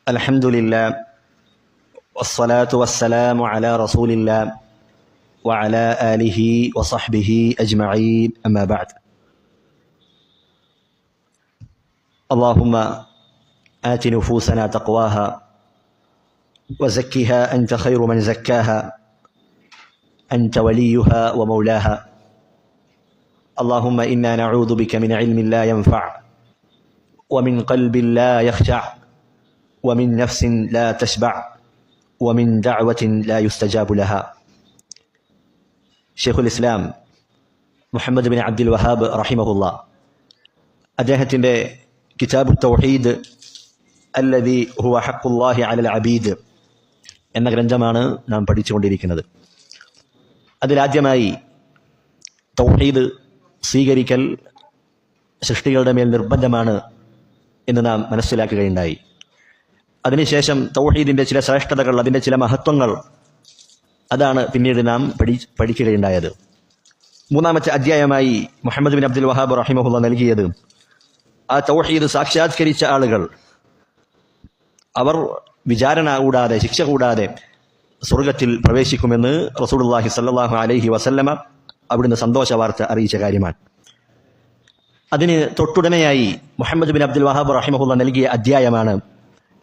الحمد لله والصلاة والسلام على رسول الله وعلى آله وصحبه أجمعين أما بعد. اللهم آت نفوسنا تقواها وزكها أنت خير من زكاها أنت وليها ومولاها. اللهم إنا نعوذ بك من علم لا ينفع ومن قلب لا يخشع ومن نفس لا تشبع ومن دعوة لا يستجاب لها. ഷെയ്ഖുൽ ഇസ്ലാം Muhammad bin Abdul Wahab റഹിമഹുല്ലാ അദ്ദേഹത്തിൻ്റെ കിതാബു തൗഹീദ് അല്ലദീ ഹുവ ഹഖ്ഖുല്ലാഹി അലൽ അബീദ് എന്ന ഗ്രന്ഥമാണ് നാം പഠിച്ചുകൊണ്ടിരിക്കുന്നത്. അതിലാദ്യമായി തൗഹീദ് സ്വീകരിക്കൽ സൃഷ്ടികളുടെ മേൽ നിർബന്ധമാണ് എന്ന് നാം മനസ്സിലാക്കുകയുണ്ടായി. അതിനുശേഷം തൗഹീദിൻ്റെ ചില ശ്രേഷ്ഠതകൾ, അതിൻ്റെ ചില മഹത്വങ്ങൾ, അതാണ് പിന്നീട് നാം പഠിക്കുകയുണ്ടായത്. മൂന്നാമത്തെ അധ്യായമായി മുഹമ്മദ് ബിൻ അബ്ദുൽ വഹാബ് റഹിമഹുല്ലാ നൽകിയത് ആ തൗഹീദ് സാക്ഷാത്കരിച്ച ആളുകൾ അവർ വിചാരണ കൂടാതെ, ശിക്ഷ കൂടാതെ സ്വർഗത്തിൽ പ്രവേശിക്കുമെന്ന് റസൂലുള്ളാഹി സ്വല്ലല്ലാഹു അലൈഹി വസല്ലമ അവിടുന്ന് സന്തോഷ വാർത്ത അറിയിച്ച കാര്യമാണ്. അതിന് തൊട്ടുടനെയായി മുഹമ്മദ് ബിൻ അബ്ദുൽ വഹാബ് റഹിമഹുല്ലാ നൽകിയ അധ്യായമാണ്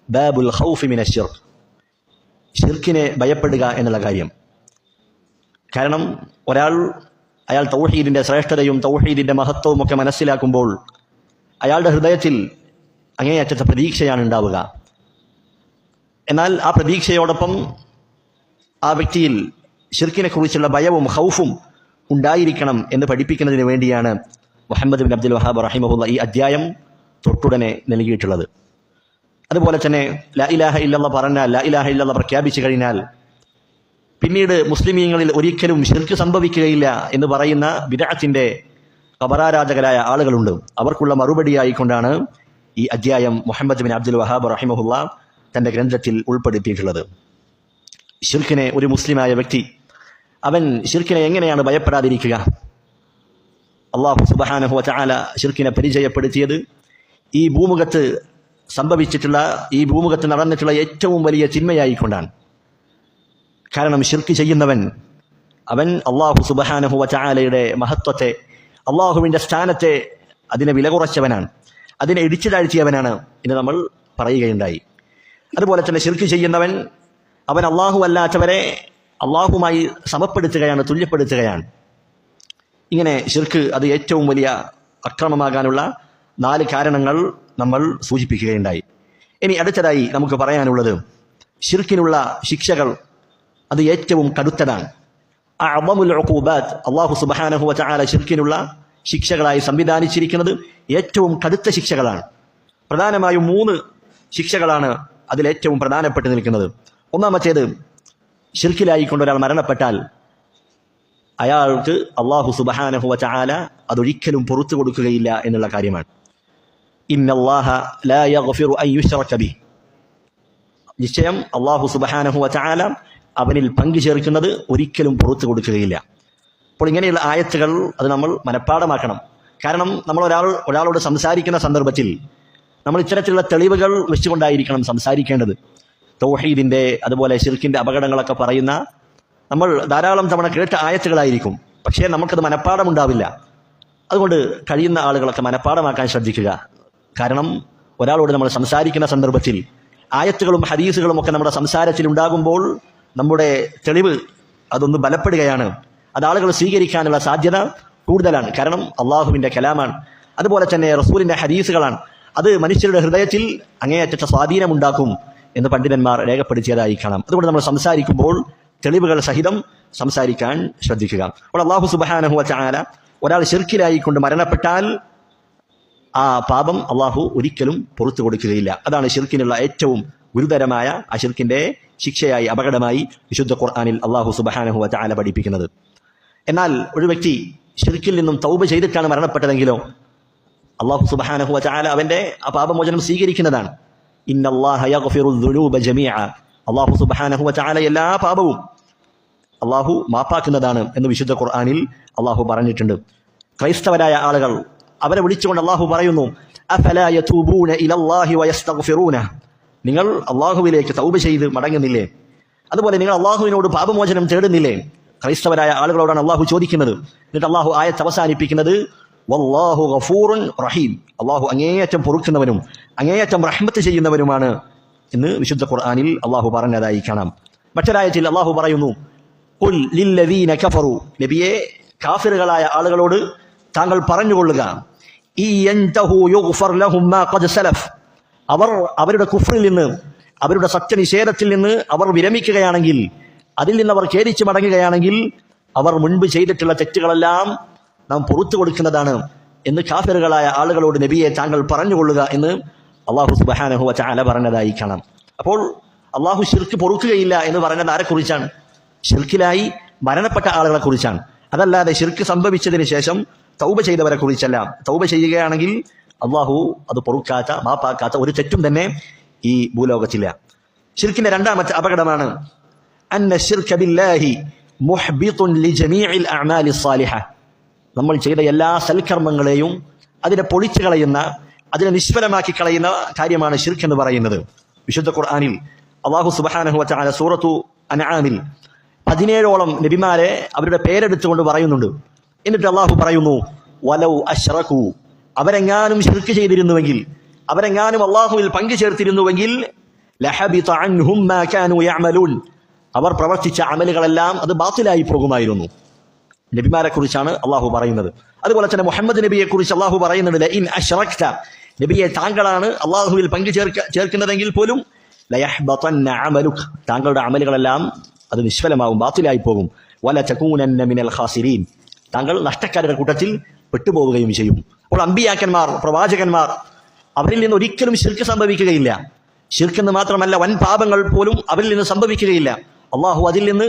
ബാബുൽ ഖൗഫി മിന ശിർക്ക്, ശിർക്കിനെ ഭയപ്പെടുക എന്നുള്ള കാര്യം. കാരണം അയാൾ തൗഹീദിൻ്റെ ശ്രേഷ്ഠതയും തൗഹീദിൻ്റെ മഹത്വവും ഒക്കെ മനസ്സിലാക്കുമ്പോൾ അയാളുടെ ഹൃദയത്തിൽ അങ്ങേയറ്റത്തെ പ്രതീക്ഷയാണ് ഉണ്ടാവുക. എന്നാൽ ആ പ്രതീക്ഷയോടൊപ്പം ആ വ്യക്തിയിൽ ശിർക്കിനെ കുറിച്ചുള്ള ഭയവും ഖൗഫും ഉണ്ടായിരിക്കണം എന്ന് പഠിപ്പിക്കുന്നതിന് വേണ്ടിയാണ് മുഹമ്മദ് ബിൻ അബ്ദുൽ വഹാബ് റഹിമഹുല്ലാ ഈ അധ്യായം തൊട്ടുടനെ നൽകിയിട്ടുള്ളത്. അതുപോലെ തന്നെ ലാ ഇലാഹ ഇല്ലല്ലാഹ് പറഞ്ഞാൽ, ലാ ഇലാഹ ഇല്ലല്ലാഹ് പ്രഖ്യാപിച്ചു കഴിഞ്ഞാൽ പിന്നീട് മുസ്ലിമീങ്ങളിൽ ഒരിക്കലും ശിർക്ക് സംഭവിക്കുകയില്ല എന്ന് പറയുന്ന ബിദ്അത്തിന്റെ ഖബറാരാധകരായ ആളുകളുണ്ട്. അവർക്കുള്ള മറുപടിയായിക്കൊണ്ടാണ് ഈ അധ്യായം മുഹമ്മദ് ബിൻ അബ്ദുൽ വഹാബ് റഹിമഹുല്ലാ തൻ്റെ ഗ്രന്ഥത്തിൽ ഉൾപ്പെടുത്തിയിട്ടുള്ളത്. ശിർക്കിനെ ഒരു മുസ്ലിമായ വ്യക്തി അവൻ ശിർക്കിനെ എങ്ങനെയാണ് ഭയപ്പെടാതിരിക്കുക? അല്ലാഹു സുബ്ഹാനഹു വ തആല ശിർക്കിനെ പരിചയപ്പെടുത്തിയത് ഈ ഭൂമുഖത്ത് സംഭവിച്ചിട്ടുള്ള, ഈ ഭൂമുഖത്ത് നടന്നിട്ടുള്ള ഏറ്റവും വലിയ ചിന്മയായിക്കൊണ്ടാണ്. കാരണം ശിർക്ക് ചെയ്യുന്നവൻ അവൻ അല്ലാഹു സുബ്ഹാനഹു വ തആലയുടെ മഹത്വത്തെ, അല്ലാഹുവിൻ്റെ സ്ഥാനത്തെ അതിനെ വില കുറച്ചവനാണ്, അതിനെ ഇടിച്ചു താഴ്ത്തിയവനാണ് എന്ന് നമ്മൾ പറയുകയുണ്ടായി. അതുപോലെ തന്നെ ശിർക്ക് ചെയ്യുന്നവൻ അവൻ അല്ലാഹു അല്ലാത്തവരെ അല്ലാഹുമായി സമപ്പെടുത്തുകയാണ്, തുല്യപ്പെടുത്തുകയാണ്. ഇങ്ങനെ ശിർക്ക് അത് ഏറ്റവും വലിയ അക്രമമാകാനുള്ള 4 കാരണങ്ങൾ നമ്മൾ സൂചിപ്പിക്കുകയുണ്ടായി. ഇനി അടുത്തതായി നമുക്ക് പറയാനുള്ളത് ശിർക്കിനുള്ള ശിക്ഷകൾ അത് ഏറ്റവും കടുത്തതാണ്. അഅ്ളമുൽ ഉഖൂബാത്ത്, അല്ലാഹു സുബ്ഹാനഹു വ തആല ശിർക്കിനുള്ള ശിക്ഷകളായി സംവിധാനിച്ചിരിക്കുന്നത് ഏറ്റവും കടുത്ത ശിക്ഷകളാണ്. പ്രധാനമായും 3 ശിക്ഷകളാണ് അതിലേറ്റവും പ്രധാനപ്പെട്ട് നിൽക്കുന്നത്. ഒന്നാമത്തേത്, ശിർക്കിലായിക്കൊണ്ട് ഒരാൾ മരണപ്പെട്ടാൽ അയാൾക്ക് അല്ലാഹു സുബ്ഹാനഹു വ തആല അതൊരിക്കലും പുറത്തു കൊടുക്കുകയില്ല എന്നുള്ള കാര്യമാണ്. ഇന്നല്ലാഹ ലാ യഗ്ഫിറു അൻ യുശ്റക ബിഹി, നിശ്ചയം അല്ലാഹു സുബ്ഹാനഹു വ തആല അവനിൽ പങ്കു ചേർക്കുന്നത് ഒരിക്കലും പുറത്തു കൊടുക്കുകയില്ല. അപ്പോൾ ഇങ്ങനെയുള്ള ആയത്തുകൾ അത് നമ്മൾ മനഃപ്പാഠമാക്കണം. കാരണം നമ്മൾ ഒരാളോട് സംസാരിക്കുന്ന സന്ദർഭത്തിൽ നമ്മൾ ഇത്തരത്തിലുള്ള തെളിവുകൾ വെച്ചുകൊണ്ടായിരിക്കണം സംസാരിക്കേണ്ടത്. തൗഹീദിൻ്റെ അതുപോലെ ശിർക്കിൻ്റെ അപകടങ്ങളൊക്കെ പറയുന്ന നമ്മൾ ധാരാളം തവണ കേട്ട ആയത്തുകളായിരിക്കും, പക്ഷേ നമുക്കത് മനഃപ്പാഠമുണ്ടാവില്ല. അതുകൊണ്ട് കഴിയുന്ന ആളുകളൊക്കെ മനഃപ്പാഠമാക്കാൻ ശ്രദ്ധിക്കുക. കാരണം ഒരാളോട് നമ്മൾ സംസാരിക്കുന്ന സന്ദർഭത്തിൽ ആയത്തുകളും ഹദീസുകളും ഒക്കെ നമ്മുടെ സംസാരത്തിൽ ഉണ്ടാകുമ്പോൾ നമ്മുടെ തെളിവ് അതൊന്ന് ബലപ്പെടുകയാണ്, അത് ആളുകൾ സ്വീകരിക്കാനുള്ള സാധ്യത കൂടുതലാണ്. കാരണം അള്ളാഹുവിൻ്റെ കലാമാണ്, അതുപോലെ തന്നെ റസൂലിൻ്റെ ഹദീസുകളാണ്. അത് മനുഷ്യരുടെ ഹൃദയത്തിൽ അങ്ങേയറ്റത്തെ സ്വാധീനമുണ്ടാക്കും എന്ന് പണ്ഡിതന്മാർ രേഖപ്പെടുത്തിയതായി കാണാം. അതുകൊണ്ട് നമ്മൾ സംസാരിക്കുമ്പോൾ തെളിവുകൾ സഹിതം സംസാരിക്കാൻ ശ്രദ്ധിക്കുക. അപ്പോൾ അല്ലാഹു സുബ്ഹാനഹു വ തആല ഒരാൾ ശിർക്കിലായിക്കൊണ്ട് മരണപ്പെട്ടാൽ ആ പാപം അല്ലാഹു ഒരിക്കലും പുറത്തു കൊടുക്കുകയില്ല. അതാണ് ശിർക്കിനുള്ള ഏറ്റവും ഗുരുതരമായ, ആ ശിർക്കിൻ്റെ ശിക്ഷയായി, അപകടമായി വിശുദ്ധ ഖുർആനിൽ അല്ലാഹു സുബ്ഹാനഹു വ തആല പഠിപ്പിക്കുന്നത്. എന്നാൽ ഒരു വ്യക്തി ശിർക്കിൽ നിന്നും തൗബ ചെയ്തിട്ടാണ് മരണപ്പെട്ടതെങ്കിലോ അല്ലാഹു സുബ്ഹാനഹു വ തആല അവൻ്റെ ആ പാപമോചനം സ്വീകരിക്കുന്നതാണ്. ഇന്നല്ലാഹ യഗ്ഫിറു ദുനൂബ ജമീഅ, അല്ലാഹു സുബ്ഹാനഹു വ തആല എല്ലാ പാപവും അല്ലാഹു മാപ്പാക്കുന്നതാണ് എന്ന് വിശുദ്ധ ഖുർആനിൽ അല്ലാഹു പറഞ്ഞിട്ടുണ്ട്. ക്രൈസ്തവരായ ആളുകൾ അവരെ വിളിച്ചുകൊണ്ട് അല്ലാഹു പറയുന്നു, അഫലാ യതൂബൂന ഇലല്ലാഹി വയസ്തഗ്ഫിറൂന, നിങ്ങൾ അള്ളാഹുവിലേക്ക് തൗബ ചെയ്ത് മടങ്ങുന്നില്ലേ? അതുപോലെ നിങ്ങൾ അള്ളാഹുവിനോട് പാപമോചനം തേടുന്നില്ലേ? ക്രൈസ്തവരായ ആളുകളോടാണ് അള്ളാഹു ചോദിക്കുന്നത്. എന്നിട്ട് അള്ളാഹു ആയത്ത് അവസാനിപ്പിക്കുന്നത് വല്ലാഹു ഗഫൂറുൻ റഹീം, അള്ളാഹു അങ്ങേയറ്റം പൊറുക്കുന്നവനും അങ്ങേയറ്റം റഹ്മത്ത് ചെയ്യുന്നവനുമാണ് എന്ന് വിശുദ്ധ ഖുർആനിൽ അള്ളാഹു പറഞ്ഞതായി കാണാം. മറ്റൊരായത്തിൽ അള്ളാഹു പറയുന്നു ഖുൽ ലില്ലദീന കഫറു, നബിയെ കാഫിറുകളായ ആളുകളോട് താങ്കൾ പറഞ്ഞുകൊള്ളുക, ഇയൻതഹു യുഗ്ഫർ ലഹും മാ ഖദ് സലഫ്, അവർ അവരുടെ കുഫ്റിൽ നിന്ന് അവരുടെ സത്യനിഷേധത്തിൽ നിന്ന് അവർ വിരമിക്കുകയാണെങ്കിൽ, അതിൽ നിന്ന് അവർ ഖേദിച്ച് മടങ്ങുകയാണെങ്കിൽ അവർ മുൻപ് ചെയ്തിട്ടുള്ള തെറ്റുകളെല്ലാം നാം പുറത്തു കൊടുക്കുന്നതാണ് എന്ന് കാഫിറുകളായ ആളുകളോട് നബിയെ താങ്കൾ പറഞ്ഞുകൊള്ളുക എന്ന് അള്ളാഹു സുബ്ഹാനഹു വ തആല പറഞ്ഞതായി കാണാം. അപ്പോൾ അള്ളാഹു ശിർക്ക് പൊറുക്കുകയില്ല എന്ന് പറഞ്ഞത് ആരെക്കുറിച്ചാണ്? ശിർക്കിലായി മരണപ്പെട്ട ആളുകളെ കുറിച്ചാണ്. അതല്ലാതെ ശിർക്ക് സംഭവിച്ചതിന് ശേഷം തൗബ ചെയ്തവരെ കുറിച്ചല്ല. തൗബ ചെയ്യുകയാണെങ്കിൽ അള്ളാഹു അത് പൊറുക്കാത്ത മാപ്പാക്കാത്ത ഒരു തെറ്റും തന്നെ ഈ ഭൂലോകത്തില്ല. ശിർക്കിന്റെ രണ്ടാമത്തെ അപകടമാണ് അന്ന ശിർക ബില്ലാഹി മുഹ്ബിതുൻ ലിജമീഇൽ അഅമാലി സ്സാലിഹ, നമ്മൾ ചെയ്ത എല്ലാ സൽക്കർമ്മങ്ങളെയും അതിനെ പൊളിച്ചു കളയുന്ന, അതിനെ നിഷ്ഫലമാക്കി കളയുന്ന കാര്യമാണ് ശിർക്ക് എന്ന് പറയുന്നത്. വിശുദ്ധ ഖുർആനിൽ അല്ലാഹു സുബ്ഹാനഹു വ തആല സൂറത്തു അൻആമിൽ 17ഓളം നബിമാരെ അവരുടെ പേരെടുത്തുകൊണ്ട് പറയുന്നുണ്ട്. എന്നിട്ട് അള്ളാഹു പറയുന്നു വലൗ അശ്റകൂ, അവരെങ്ങാനും ശിർക്ക് ചെയ്തിരുന്നുവെങ്കിൽ, അവരെങ്ങാനും അള്ളാഹുവിൽ പങ്കു ചേർത്തിരുന്നുവെങ്കിൽ ലഹബിത അൻഹും മാ കാനൂ യഅമലൂൻ, അവർ പ്രവർത്തിച്ച അമലുകളെല്ലാം അത് ബാത്തിലായി പോകുമായിരുന്നു. നബിമാരെ കുറിച്ചാണ് അള്ളാഹു പറയുന്നത്. അതുപോലെ തന്നെ മുഹമ്മദ് നബിയെ കുറിച്ച് അള്ളാഹു പറയുന്നുണ്ട് ലഇൻ അശ്റക്ത, നബിയെ താങ്കളാണ് അള്ളാഹുവിൽ പങ്കു ചേർക്കുന്നതെങ്കിൽ പോലും ലയഹ്ബതന്ന അമലുക, താങ്കളുടെ അമലുകളെല്ലാം അത് നിഷ്ഫലമാവും, ബാത്തിലായി പോകും. വല തകൂനന്ന മിനൽ ഖാസിരീൻ, താങ്കൾ നഷ്ടക്കാരുടെ കൂട്ടത്തിൽ പെട്ടുപോവുകയും ചെയ്യും. അപ്പോൾ അമ്പിയാക്കന്മാർ, പ്രവാചകന്മാർ, അവരിൽ നിന്ന് ഒരിക്കലും ശിർക്ക് സംഭവിക്കുകയില്ല. ശിർക്കെന്ന് മാത്രമല്ല വൻ പാപങ്ങൾ പോലും അവരിൽ നിന്ന് സംഭവിക്കുകയില്ല. അള്ളാഹു അതിൽ നിന്ന്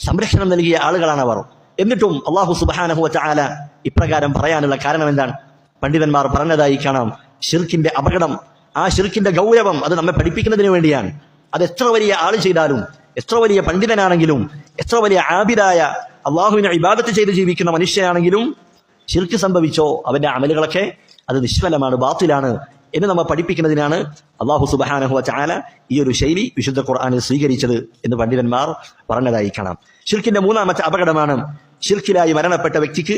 സംരക്ഷണം നൽകിയ ആളുകളാണ് അവർ. എന്നിട്ടും അള്ളാഹു സുബ്ഹാനഹു വ തആല ഇപ്രകാരം പറയാനുള്ള കാരണം എന്താണ്? പണ്ഡിതന്മാർ പറഞ്ഞതായി കാണാം, ശിർക്കിന്റെ അപകടം, ആ ശിർക്കിന്റെ ഗൗരവം അത് നമ്മെ പഠിപ്പിക്കുന്നതിന് വേണ്ടിയാണ്. അത് എത്ര വലിയ ആൾ ചെയ്താലും, എത്ര വലിയ പണ്ഡിതനാണെങ്കിലും, എത്ര വലിയ ആബിദായ അള്ളാഹുവിനെ ഇബാദത്ത് ചെയ്ത് ജീവിക്കുന്ന മനുഷ്യനാണെങ്കിലും ശിർക്ക് സംഭവിച്ചോ അവന്റെ അമലുകളൊക്കെ അത് നിഷ്ഫലമാണ്, ബാത്തിലാണ് എന്ന് നമ്മെ പഠിപ്പിക്കുന്നതിനാണ് അള്ളാഹു സുബ്ഹാനഹു വ തആല ഈ ഒരു ശൈലി വിശുദ്ധ ഖുർആനിൽ സ്വീകരിച്ചത് എന്ന് പണ്ഡിതന്മാർ പറഞ്ഞതായി കാണാം. ശിർക്കിന്റെ മൂന്നാമത്തെ അപകടമാണ് ശിർക്കിലായി മരണപ്പെട്ട വ്യക്തിക്ക്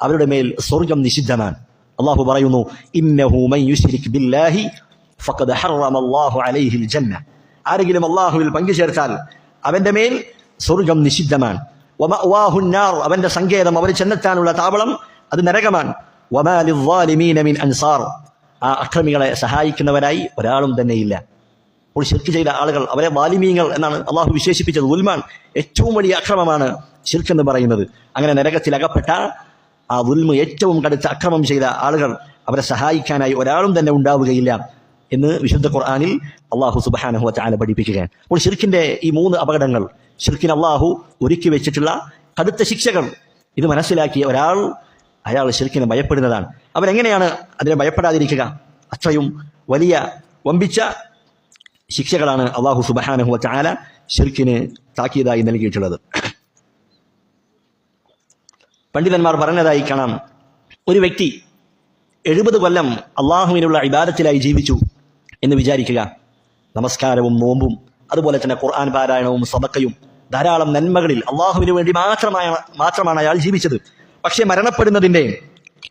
അവരുടെ മേൽ സ്വർഗം നിഷിദ്ധമാണ്. അള്ളാഹു പറയുന്നു ഇന്നഹു മൻ യുശ്രിക് ബില്ലാഹി ഫഖദ് ഹറമല്ലാഹു അലൈഹിൽ ജന്ന, ആരെങ്കിലും അള്ളാഹുവിൽ പങ്കു ചേർത്താൽ അവന്റെ മേൽ സ്വർഗം നിഷിദ്ധമാണ്. വമഅവാഹു നാർ, അവന്റെ സങ്കേതം, അവർ ചെന്നെത്താനുള്ള താവളം അത് നരകമാണ്. വമാ ലിസ്സാലിമീന മിൻ അൻസാർ, ആ അക്രമികളെ സഹായിക്കുന്നവരായി ഒരാളും തന്നെയില്ല. അപ്പോൾ ശിർക്ക് ചെയ്ത ആളുകൾ അവരെ വാലിമീങ്ങൾ എന്നാണ് അള്ളാഹു വിശേഷിപ്പിച്ചത്. ഉൽമാൻ, ഏറ്റവും വലിയ അക്രമമാണ് ശിർക്ക് എന്ന് പറയുന്നത്. അങ്ങനെ നരകത്തിൽ അകപ്പെട്ട ആ ഉൽമ, ഏറ്റവും കടുത്ത അക്രമം ചെയ്ത ആളുകൾ, അവരെ സഹായിക്കാനായി ഒരാളും തന്നെ ഉണ്ടാവുകയില്ല എന്ന് വിശുദ്ധ ഖുർആനിൽ അള്ളാഹു സുബ്ഹാനഹു വ തആല പഠിപ്പിക്കുകയാണ്. അപ്പോൾ ശിർക്കിന്റെ ഈ മൂന്ന് അപകടങ്ങൾ, ശിർക്കിന് അള്ളാഹു ഒരുക്കി വെച്ചിട്ടുള്ള കടുത്ത ശിക്ഷകൾ, ഇത് മനസ്സിലാക്കിയ ഒരാൾ അയാൾ ശിർക്കിനെ ഭയപ്പെടുന്നതാണ്. അവരെങ്ങനെയാണ് അതിനെ ഭയപ്പെടാതിരിക്കുക? അത്രയും വലിയ വമ്പിച്ച ശിക്ഷകളാണ് അള്ളാഹു സുബ്ഹാനഹു വ തആല ശിർക്കിന് താക്കീതായി നൽകിയിട്ടുള്ളത്. പണ്ഡിതന്മാർ പറഞ്ഞതായി കാണാം, ഒരു വ്യക്തി 70 കൊല്ലം അള്ളാഹുവിനുള്ള ഇബാദത്തിലായി ജീവിച്ചു എന്ന് വിചാരിക്കുക. നമസ്കാരവും നോമ്പും അതുപോലെ തന്നെ ഖുർആൻ പാരായണവും സദഖയും ധാരാളം നന്മകളിൽ അള്ളാഹുവിന് വേണ്ടി മാത്രമാണ് അയാൾ ജീവിച്ചത്. പക്ഷെ മരണപ്പെടുന്നതിന്റെ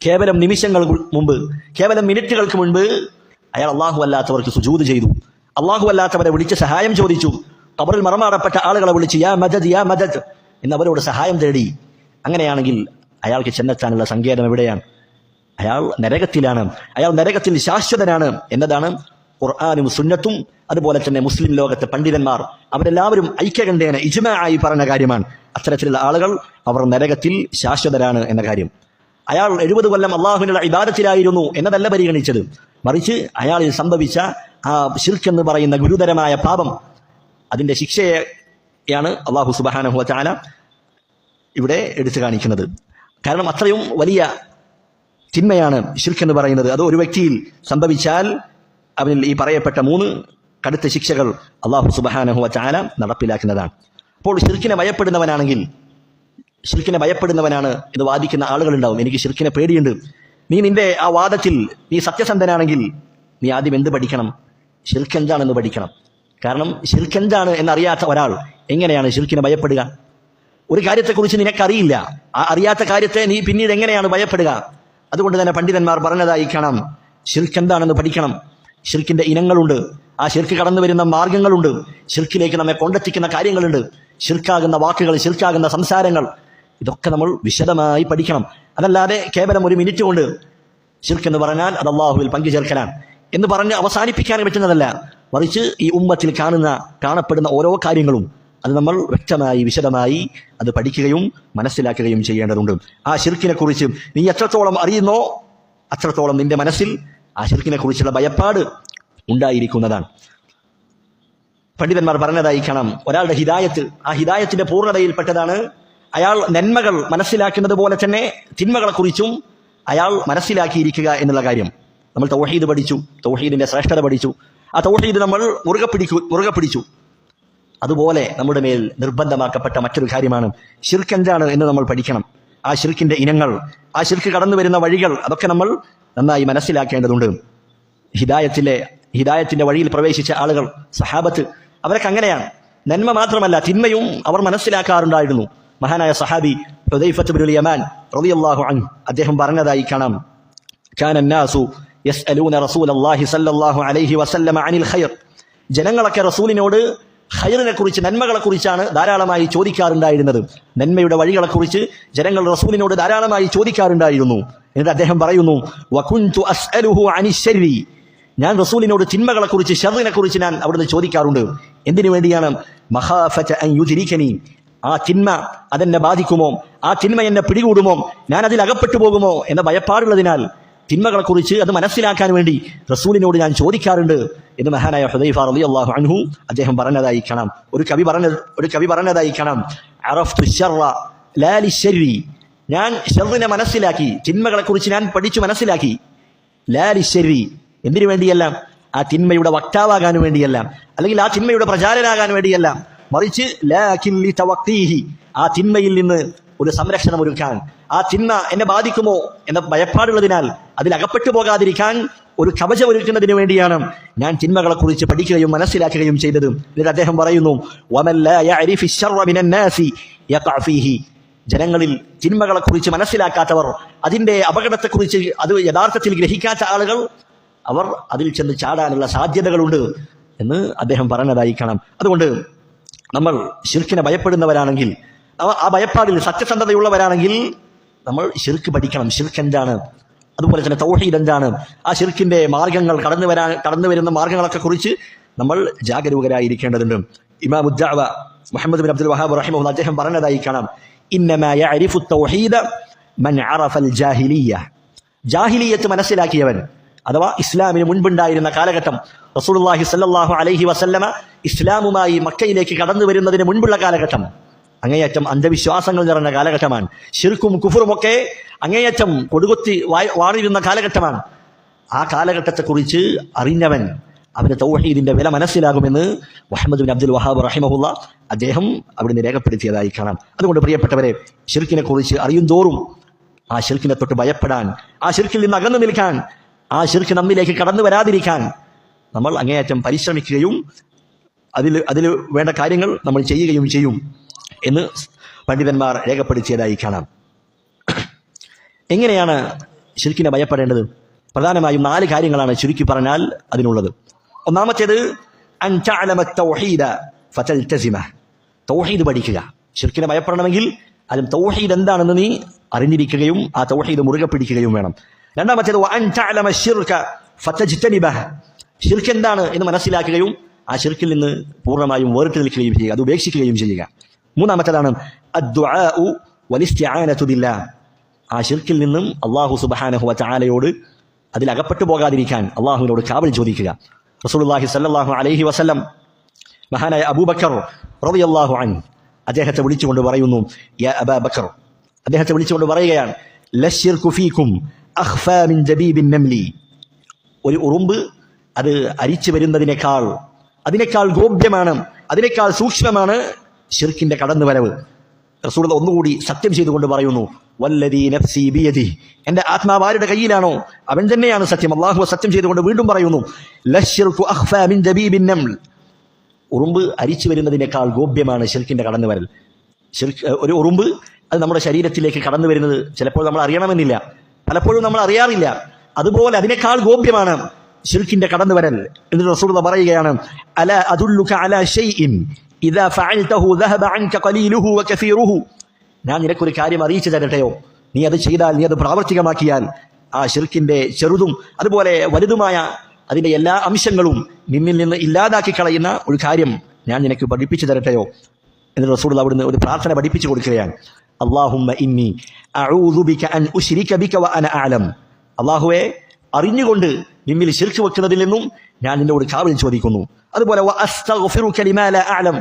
കേവലം നിമിഷങ്ങൾക്ക് മുമ്പ്, കേവലം മിനിറ്റുകൾക്ക് മുൻപ് അയാൾ അള്ളാഹു അല്ലാത്തവർക്ക് സുജൂദ് ചെയ്തു, അള്ളാഹു അല്ലാത്തവരെ വിളിച്ച് സഹായം ചോദിച്ചു. ഖബറിൽ മറമാടപ്പെട്ട ആളുകളെ വിളിച്ച് യാ മദദ് യാ മദദ് എന്ന് അവരോട് സഹായം തേടി. അങ്ങനെയാണെങ്കിൽ അയാൾക്ക് ചെന്നെത്താനുള്ള സങ്കേതം എവിടെയാണ്? അയാൾ നരകത്തിലാണ്, അയാൾ നരകത്തിൽ ശാശ്വതനാണ് എന്നതാണ് ഖുർആനും സുന്നത്തും അതുപോലെ തന്നെ മുസ്ലിം ലോകത്തെ പണ്ഡിതന്മാർ അവരെല്ലാവരും ഐക്യകണ്ഠേന ഇജ്മാഅയി പറഞ്ഞ കാര്യമാണ്. അത്തരത്തിലുള്ള ആളുകൾ അവർ നരകത്തിൽ ശാശ്വതരാണ് എന്ന കാര്യം. അയാൾ 70 കൊല്ലം അള്ളാഹുവിനുള്ള ഇബാദത്തിലായിരുന്നു എന്നതല്ല പരിഗണിച്ചത്, മറിച്ച് അയാളിൽ സംഭവിച്ച ആ ശിർക്ക് എന്ന് പറയുന്ന ഗുരുതരമായ പാപം, അതിന്റെ ശിക്ഷയെയാണ് അള്ളാഹു സുബ്ഹാനഹു വ തആല ഇവിടെ എടുത്തു കാണിക്കുന്നത്. കാരണം അത്രയും വലിയ തിന്മയാണ് ശിർക്ക് എന്ന് പറയുന്നത്. അത് ഒരു വ്യക്തിയിൽ സംഭവിച്ചാൽ അവനിൽ ഈ പറയപ്പെട്ട 3 കടുത്ത ശിക്ഷകൾ അള്ളാഹു സുബ്ഹാനഹു വ തആല നടപ്പിലാക്കുന്നതാണ്. അപ്പോൾ ശിർക്കിനെ ഭയപ്പെടുന്നവനാണെങ്കിൽ, ശിർക്കിനെ ഭയപ്പെടുന്നവനാണ് എന്ന് വാദിക്കുന്ന ആളുകളുണ്ടാവും. എനിക്ക് ശിർക്കിനെ പേടിയുണ്ട്. നീ നിന്റെ ആ വാദത്തിൽ നീ സത്യസന്ധനാണെങ്കിൽ നീ ആദ്യം എന്ത് പഠിക്കണം? ശിർക്ക് എന്താണെന്ന് പഠിക്കണം. കാരണം ശിർക്ക് എന്താണ് എന്നറിയാത്ത ഒരാൾ എങ്ങനെയാണ് ശിർക്കിനെ ഭയപ്പെടുക? ഒരു കാര്യത്തെക്കുറിച്ച് നിനക്കറിയില്ല, ആ അറിയാത്ത കാര്യത്തെ നീ പിന്നീട് എങ്ങനെയാണ് ഭയപ്പെടുക? അതുകൊണ്ട് തന്നെ പണ്ഡിതന്മാർ പറഞ്ഞതായി കാണാം, ശിർക്ക് എന്താണെന്ന് പഠിക്കണം. ശിർക്കിന്റെ ഇനങ്ങളുണ്ട്, ആ ശിർക്ക് കടന്നു വരുന്ന മാർഗങ്ങളുണ്ട്, ശിർക്കിലേക്ക് നമ്മെ കൊണ്ടെത്തിക്കുന്ന കാര്യങ്ങളുണ്ട്, ശിർക്കാകുന്ന വാക്കുകൾ, ശിർക്കാകുന്ന സംസാരങ്ങൾ, ഇതൊക്കെ നമ്മൾ വിശദമായി പഠിക്കണം. അതല്ലാതെ കേവലം ഒരു മിനിറ്റ് കൊണ്ട് ശിർക്ക് എന്ന് പറഞ്ഞാൽ അത് അള്ളാഹുവിൽ പങ്കുചേർക്കലാണ് എന്ന് പറഞ്ഞ് അവസാനിപ്പിക്കാൻ പറ്റുന്നതല്ല. മറിച്ച് ഈ ഉമ്മത്തിൽ കാണപ്പെടുന്ന ഓരോ കാര്യങ്ങളും അത് നമ്മൾ വ്യക്തമായി വിശദമായി അത് പഠിക്കുകയും മനസ്സിലാക്കുകയും ചെയ്യേണ്ടതുണ്ട്. ആ ശിർക്കിനെ കുറിച്ച് നീ എത്രത്തോളം അറിയുന്നോ അത്രത്തോളം നിന്റെ മനസ്സിൽ ആ ശിർക്കിനെ കുറിച്ചുള്ള ഭയപ്പാട് ഉണ്ടായിരിക്കുന്നതാണ്. പണ്ഡിതന്മാർ പറഞ്ഞതായി കാണാം, ഒരാളുടെ ഹിദായത്ത്, ആ ഹിദായത്തിന്റെ പൂർണ്ണതയിൽപ്പെട്ടതാണ് അയാൾ നന്മകൾ മനസ്സിലാക്കുന്നത് പോലെ തന്നെ തിന്മകളെ കുറിച്ചും അയാൾ മനസ്സിലാക്കിയിരിക്കുക എന്നുള്ള കാര്യം. നമ്മൾ തൗഹീദ് പഠിച്ചു, തൗഹീദിന്റെ ശ്രേഷ്ഠത പഠിച്ചു, ആ തൗഹീദ് നമ്മൾ മുറുകെ പിടിച്ചു. അതുപോലെ നമ്മുടെ മേൽ നിർബന്ധമാക്കപ്പെട്ട മറ്റൊരു കാര്യമാണ് ശിർക്ക് എന്താണ് എന്ന് നമ്മൾ പഠിക്കണം. ആ ശിർക്കിന്റെ ഇനങ്ങൾ, ആ ശിർക്ക് കടന്നു വരുന്ന വഴികൾ, അതൊക്കെ നമ്മൾ നന്നായി മനസ്സിലാക്കേണ്ടതുണ്ട്. ഹിദായത്തിന്റെ വഴിയിൽ പ്രവേശിച്ച ആളുകൾ, സഹാബത്ത്, അവരൊക്കെ അങ്ങനെയാണ്. നന്മ മാത്രമല്ല തിന്മയും അവർ മനസ്സിലാക്കാറുണ്ടായിരുന്നു. മഹാനായ സഹാബി ഹുദൈഫത്ത് ബിനുൽ യമാൻ റളിയല്ലാഹു അൻഹു അദ്ദേഹം പറഞ്ഞതായി കാണാം, കാന അന്നാസു യസ്അലൂന റസൂലല്ലാഹി സ്വല്ലല്ലാഹു അലൈഹി വസല്ലമ അനിൽ ഖൈർ. ജനങ്ങളൊക്കെ റസൂലിനോട് ഖൈറിനെ കുറിച്ച്, നന്മകളെ കുറിച്ചാണ് ധാരാളമായി ചോദിക്കാറുണ്ടായിരുന്നത്. നന്മയുടെ വഴികളെ കുറിച്ച് ജനങ്ങൾ റസൂലിനോട് ധാരാളമായി ചോദിക്കാറുണ്ടായിരുന്നു. എന്നിട്ട് അദ്ദേഹം പറയുന്നു, വകുൻതു അസ്അലുഹു അനിശ്ശരി, ഞാൻ റസൂലിനോട് തിന്മകളെ കുറിച്ച്, ശർറിനെ കുറിച്ച് ഞാൻ അവിടുന്ന് ചോദിക്കാറുണ്ട്. എന്തിനു വേണ്ടിയാണ്? മഖാഫത അൻ യുദ്രികനി, ആ തിന്മ അതെന്നെ ബാധിക്കുമോ, ആ തിന്മ എന്നെ പിടികൂടുമോ, ഞാൻ അതിൽ അകപ്പെട്ടു പോകുമോ എന്ന ഭയപ്പാടുള്ളതിനാൽ തിന്മകളെ കുറിച്ച് അത് മനസ്സിലാക്കാൻ വേണ്ടി റസൂലിനോട് ഞാൻ ചോദിക്കാറുണ്ട് എന്ന് മഹാനായ ഹുദൈഫ റളിയല്ലാഹു അൻഹു അദ്ദേഹം പറഞ്ഞതായി കാണാം. ഒരു കവി പറഞ്ഞതായി കാണാം, അറഫ്തു ശർറ ലാ ലിശ്ശരി, ഞാൻ ശർറിനെ മനസ്സിലാക്കി, തിന്മകളെ കുറിച്ച് ഞാൻ പഠിച്ചു മനസ്സിലാക്കി. ലാ ലിശ്ശരി, എന്തിനു വേണ്ടിയല്ല? ആ തിന്മയുടെ വക്താവാകാൻ വേണ്ടിയല്ല, അല്ലെങ്കിൽ ആ തിന്മയുടെ പ്രചാരനാകാൻ വേണ്ടിയല്ല, മറിച്ച് ലാകിൻ ലിതവഖീഹി, ആ തിന്മയിൽ നിന്ന് ഒരു സംരക്ഷണം ഒരുക്കാൻ, ആ തിന്മ എന്നെ ബാധിക്കുമോ എന്ന ഭയപ്പാടുള്ളതിനാൽ അതിൽ അകപ്പെട്ടു പോകാതിരിക്കാൻ ഒരു കവചം ഒരുക്കുന്നതിന് വേണ്ടിയാണ് ഞാൻ തിന്മകളെ കുറിച്ച് പഠിക്കുകയും മനസ്സിലാക്കുകയും ചെയ്തത്. എന്നിട്ട് അദ്ദേഹം പറയുന്നു, വമൻ ലാ യഅരിഫു ശർറ മിനൻ നാസി യഖഅ ഫീഹി, ജനങ്ങളിൽ തിന്മകളെ കുറിച്ച് മനസ്സിലാക്കാത്തവർ, അതിന്റെ അപകടത്തെക്കുറിച്ച് അത് യഥാർത്ഥത്തിൽ ഗ്രഹിക്കാത്ത ആളുകൾ, അവർ അതിൽ ചെന്ന് ചാടാനുള്ള സാധ്യതകളുണ്ട് എന്ന് അദ്ദേഹം പറഞ്ഞതായി കാണാം. അതുകൊണ്ട് നമ്മൾ ശിർക്കിനെ ഭയപ്പെടുന്നവരാണെങ്കിൽ, ആ ഭയപ്പാടിൽ സത്യസന്ധതയുള്ളവരാണെങ്കിൽ നമ്മൾ ശിർക്ക് പഠിക്കണം. ശിർക്ക് എന്താണ്, അതുപോലെ തന്നെ തൗഹീദ് എന്താണ്, ആ ശിർക്കിന്റെ മാർഗങ്ങൾ, കടന്നു വരുന്ന മാർഗങ്ങളൊക്കെ കുറിച്ച് നമ്മൾ ജാഗരൂകരായിരിക്കേണ്ടതുണ്ട്. ഇമാം ഉദ്ദഅവ മുഹമ്മദ് ബിൻ അബ്ദുൽ വഹാബ് റഹിമഹുല്ലാഹ് അദ്ദേഹം പറഞ്ഞതായി കാണാം, ഇന്നമാ യഅരിഫു തൗഹീദ മൻ അറഫൽ ജാഹിലിയ്യ, ജാഹിലിയ്യത്ത് മനസ്സിലാക്കിയവൻ, അഥവാ ഇസ്ലാമിന് മുൻപുണ്ടായിരുന്ന കാലഘട്ടം, റസൂലുള്ളാഹി സ്വല്ലല്ലാഹു അലൈഹി വസല്ലമ ഇസ്ലാമുമായി മക്കയിലേക്ക് കടന്നു വരുന്നതിന് മുൻപുള്ള കാലഘട്ടം അങ്ങേയറ്റം അന്ധവിശ്വാസങ്ങൾ നിറഞ്ഞ കാലഘട്ടമാണ്. ശിർക്കും കുഫറുമൊക്കെ അങ്ങേയറ്റം കൊടുകൊത്തി വാണിരുന്ന കാലഘട്ടമാണ്. ആ കാലഘട്ടത്തെക്കുറിച്ച് അറിഞ്ഞവൻ, അവന് തൗഹീദിന്റെ വില മനസ്സിലാകുമെന്ന് മുഹമ്മദ് ബിൻ അബ്ദുൽ വഹാബ് റഹിമഹുല്ലാഹ് അദ്ദേഹം അവിടുന്ന് രേഖപ്പെടുത്തിയതായി കാണാം. അതുകൊണ്ട് പ്രിയപ്പെട്ടവരെ, ശിർക്കിനെ കുറിച്ച് അറിയും തോറും ആ ശിർക്കിനെ തൊട്ട് ഭയപ്പെടാൻ, ആ ശിർക്കിൽ നിന്ന് അകന്നു നിൽക്കാൻ, ആ ശിർക്ക് നമ്മിലേക്ക് കടന്നു വരാതിരിക്കാൻ നമ്മൾ അങ്ങേയറ്റം പരിശ്രമിക്കുകയും അതിൽ വേണ്ട കാര്യങ്ങൾ നമ്മൾ ചെയ്യുകയും ചെയ്യും എന്ന് പണ്ഡിതന്മാർ രേഖപ്പെടുത്തിയതായി കാണാം. എങ്ങനെയാണ് ശിർക്കിനെ ഭയപ്പെടേണ്ടത്? പ്രധാനമായും 4 കാര്യങ്ങളാണ് ചുരുക്കി പറഞ്ഞാൽ അതിനുള്ളത്. ഒന്നാമത്തേത് അൻ തഅലമ തൗഹീദ ഫതൽതസിമ, തൗഹീദ് പഠിക്കുക. ശിർക്കിനെ ഭയപ്പെടണമെങ്കിൽ അതും തൗഹീദ് എന്താണെന്ന് നീ അറിഞ്ഞിരിക്കുകയും ആ തൗഹീദ് മുറുകെ പിടിക്കുകയും വേണം. രണ്ടാമത്തേത് വഅൻ തഅലമ ശിർക ഫതജ്തനിബഹ, ശിർക്ക് എന്താണ് എന്ന് മനസ്സിലാക്കുകയും ആ ശിർക്കിൽ നിന്ന് പൂർണ്ണമായും വേറിട്ട് നിൽക്കുകയും ചെയ്യുക, അത് ഉപേക്ഷിക്കുകയും ചെയ്യുക. മൂന്നാമത്തേതാണ് അദ്ദുആഉ വലിസ്തിആനതു ബില്ലാഹ്, ആ ശിർക്കിൽ നിന്നും അല്ലാഹു സുബ്ഹാനഹു വ തആലയോട് അതിൽ അകപ്പെട്ടു പോകാതിരിക്കാൻ അല്ലാഹുവിനോട് കാവൽ ചോദിക്കുക. റസൂലുള്ളാഹി സ്വല്ലല്ലാഹു അലൈഹി വസല്ലം മഹാനായ അബൂബക്കർ റളിയല്ലാഹു അൻഹു അദ്ദേഹത്തെ വിളിച്ചുകൊണ്ട് പറയുന്നു, യാ അബൂബക്കർ, അദ്ദേഹത്തെ വിളിച്ചുകൊണ്ട് പറയുകയാണ്, ലശ്ശിർകു ഫീകും അഖ്ഫാ മിൻ ജബീബിൻ നംലി, ഒരു ഉറുമ്പ് അത് അരിച്ചു വരുന്നതിനേക്കാൾ, അതിനേക്കാൾ ഗോപ്യമാണ്, അതിനേക്കാൾ സൂക്ഷ്മമാണ് ശിർക്കിന്റെ കടന്നുവരവ്. റസൂലുള്ളാഹി ഒന്നുകൂടി സത്യം ചെയ്തുകൊണ്ട് പറയുന്നു, വല്ലദീ നഫ്സി ബിയദിഹി, എന്റെ ആത്മാവ് ആരുടെ കയ്യിലാണോ അവൻ തന്നെയാണ് സത്യം. അല്ലാഹു സത്യം ചെയ്തുകൊണ്ട് വീണ്ടും പറയുന്നു, ലശ്ശിർകു അഖ്ഫാ മിൻ ദബീബിൻ നംൽ, ഉറുമ്പ് അരിച്ചു വരുന്നതിനേക്കാൾ ഗോപ്യമാണ് ശിർക്കിന്റെ കടന്നുവരൽ. ഒരു ഉറുമ്പ് അത് നമ്മുടെ ശരീരത്തിലേക്ക് കടന്നു വരുന്നത് ചിലപ്പോൾ നമ്മൾ അറിയണമെന്നില്ല, പലപ്പോഴും നമ്മൾ അറിയാറില്ല. അതുപോലെ അതിനേക്കാൾ ഗോപ്യമാണ് ശിർക്കിന്റെ കടന്നുവരൽ. എന്നിട്ട് റസൂലുള്ളാഹി പറയുകയാണ്, അലാ അദുല്ലുക അലാ ഷൈഇൻ ഇദാ ഫഅൽതഹു ദഹബ അൻക ഖലീലുഹു വകസീറുഹു, ഞാൻ നിനക്കൊരു കാര്യം അറിയിച്ചു തരട്ടെയോ, നീ അത് ചെയ്താൽ, നീ അത് പ്രാവർത്തികമാക്കിയാൽ ആ ശിർക്കിന്റെ ചെറുതും അതുപോലെ വലുതുമായ അതിന്റെ എല്ലാ അംശങ്ങളും നിന്നിൽ നിന്ന് ഇല്ലാതാക്കി കളയുന്ന ഒരു കാര്യം ഞാൻ നിനക്ക് പഠിപ്പിച്ചു തരട്ടെയോ. എന്നിട്ട് റസൂലുള്ളാഹി അവിടുന്ന് ഒരു പ്രാർത്ഥന പഠിപ്പിച്ചു കൊടുക്കുകയാണ്, അല്ലാഹുമ്മ ഇന്നി അഊദു ബിക അൻ ഉശ്രിക ബിക വ അന അഅലം, അല്ലാഹുവേ അറിഞ്ഞുകൊണ്ട് നിന്നിൽ ശിർക്ക് വെക്കുന്നതിൽ നിന്നും ഞാൻ നിന്നോട് കാവൽ ചോദിക്കുന്നു. അതുപോലെ വ അസ്തഗ്ഫിറുക ലിമാ ലാ അഅലം,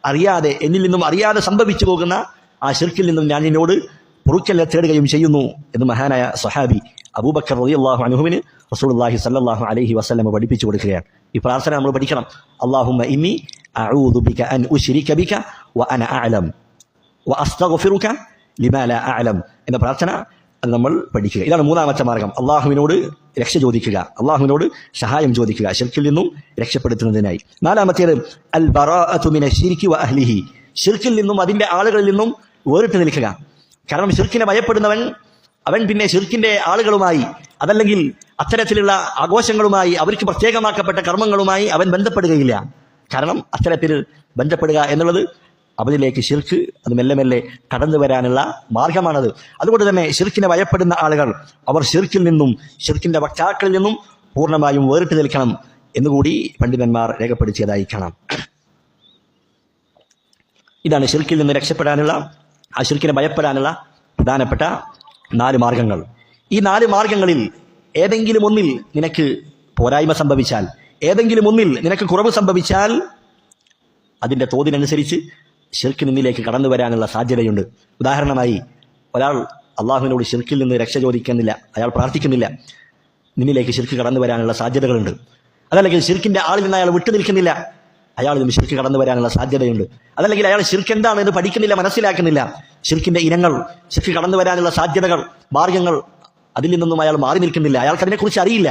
അറിയാതെ എന്നിൽ നിന്നും അറിയാതെ സംഭവിച്ചു പോകുന്ന ആ ശിർക്കിൽ നിന്നും ഞാൻ നിന്നോട് പൊറുക്കലിനെ തേടുകയും ചെയ്യുന്നു എന്ന് മഹാനായ സ്വഹാബി അബൂബക്കർ റളിയല്ലാഹു അൻഹുവിന് റസൂലുള്ളാഹി സ്വല്ലല്ലാഹു അലൈഹി വസല്ലം പഠിപ്പിച്ചു കൊടുക്കുകയാണ്. ഈ പ്രാർത്ഥന നമ്മൾ പഠിക്കണം. അല്ലാഹുമ്മ ഇന്നി അഊദു ബിക അൻ ഉശ്രിക ബിക വ അന അഅലം വ അസ്തഗ്ഫിറുക ലിമാ ലാ അഅലം എന്ന പ്രാർത്ഥന അത് നമ്മൾ പഠിക്കുക. ഇതാണ് മൂന്നാമത്തെ മാർഗം, അള്ളാഹുവിനോട് രക്ഷ ചോദിക്കുക, അള്ളാഹുവിനോട് സഹായം ചോദിക്കുക ശിർക്കിൽ നിന്നും രക്ഷപ്പെടുത്തുന്നതിനായി. നാലാമത്തേത് അൽ ബറാഅതു മിന ശിർക്കി വ അഹ്ലിഹി, ശിർക്കിൽ നിന്നും അതിന്റെ ആളുകളിൽ നിന്നും വേറിട്ട് നിൽക്കുക. കാരണം ശിർക്കിനെ ഭയപ്പെടുന്നവൻ അവൻ പിന്നെ ശിർക്കിന്റെ ആളുകളുമായി അതല്ലെങ്കിൽ അത്തരത്തിലുള്ള ആഘോഷങ്ങളുമായി അവർക്ക് പ്രത്യേകമാക്കപ്പെട്ട കർമ്മങ്ങളുമായി അവൻ ബന്ധപ്പെടുകയില്ല. കാരണം അത്തരത്തിൽ ബന്ധപ്പെടുക എന്നുള്ളത് അവനിലേക്ക് ശിർക്ക് അത് മെല്ലെ മെല്ലെ കടന്നു വരാനുള്ള മാർഗമാണത്. അതുകൊണ്ട് തന്നെ ശിർക്കിനെ ഭയപ്പെടുന്ന ആളുകൾ അവർ ശിർക്കിൽ നിന്നും ശിർക്കിന്റെ വക്താക്കളിൽ നിന്നും പൂർണ്ണമായും വേറിട്ട് നിൽക്കണം എന്നുകൂടി പണ്ഡിതന്മാർ രേഖപ്പെടുത്തിയതായി കാണാം. ഇതാണ് ശിർക്കിൽ നിന്ന് രക്ഷപ്പെടാനുള്ള, ആ ശിർക്കിനെ ഭയപ്പെടാനുള്ള പ്രധാനപ്പെട്ട 4 മാർഗങ്ങൾ. ഈ 4 മാർഗങ്ങളിൽ ഏതെങ്കിലും ഒന്നിൽ നിനക്ക് പോരായ്മ സംഭവിച്ചാൽ, ഏതെങ്കിലും ഒന്നിൽ നിനക്ക് കുറവ് സംഭവിച്ചാൽ അതിന്റെ തോതിനനുസരിച്ച് ശിർക്ക് നിന്നിലേക്ക് കടന്നു വരാനുള്ള സാധ്യതയുണ്ട്. ഉദാഹരണമായി ഒരാൾ അള്ളാഹുവിനോട് ശിർക്കിൽ നിന്ന് രക്ഷ ചോദിക്കുന്നില്ല, അയാൾ പ്രാർത്ഥിക്കുന്നില്ല, നിന്നിലേക്ക് ശിർക്ക് കടന്നു വരാനുള്ള സാധ്യതകളുണ്ട്. അതല്ലെങ്കിൽ ശിർക്കിന്റെ ആളിൽ നിന്ന് അയാൾ വിട്ടു നിൽക്കുന്നില്ല, അയാൾ ഇതും ശിർക്ക് കടന്നു വരാനുള്ള സാധ്യതയുണ്ട്. അതല്ലെങ്കിൽ അയാൾ ശിർക്ക് എന്താണ് എന്ന് പഠിക്കുന്നില്ല, മനസ്സിലാക്കുന്നില്ല, ശിർക്കിന്റെ ഇനങ്ങൾ, ശിർക്ക് കടന്നു വരാനുള്ള സാധ്യതകൾ, മാർഗങ്ങൾ, അതിൽ നിന്നൊന്നും അയാൾ മാറി നിൽക്കുന്നില്ല, അയാൾക്ക് അതിനെക്കുറിച്ച് അറിയില്ല,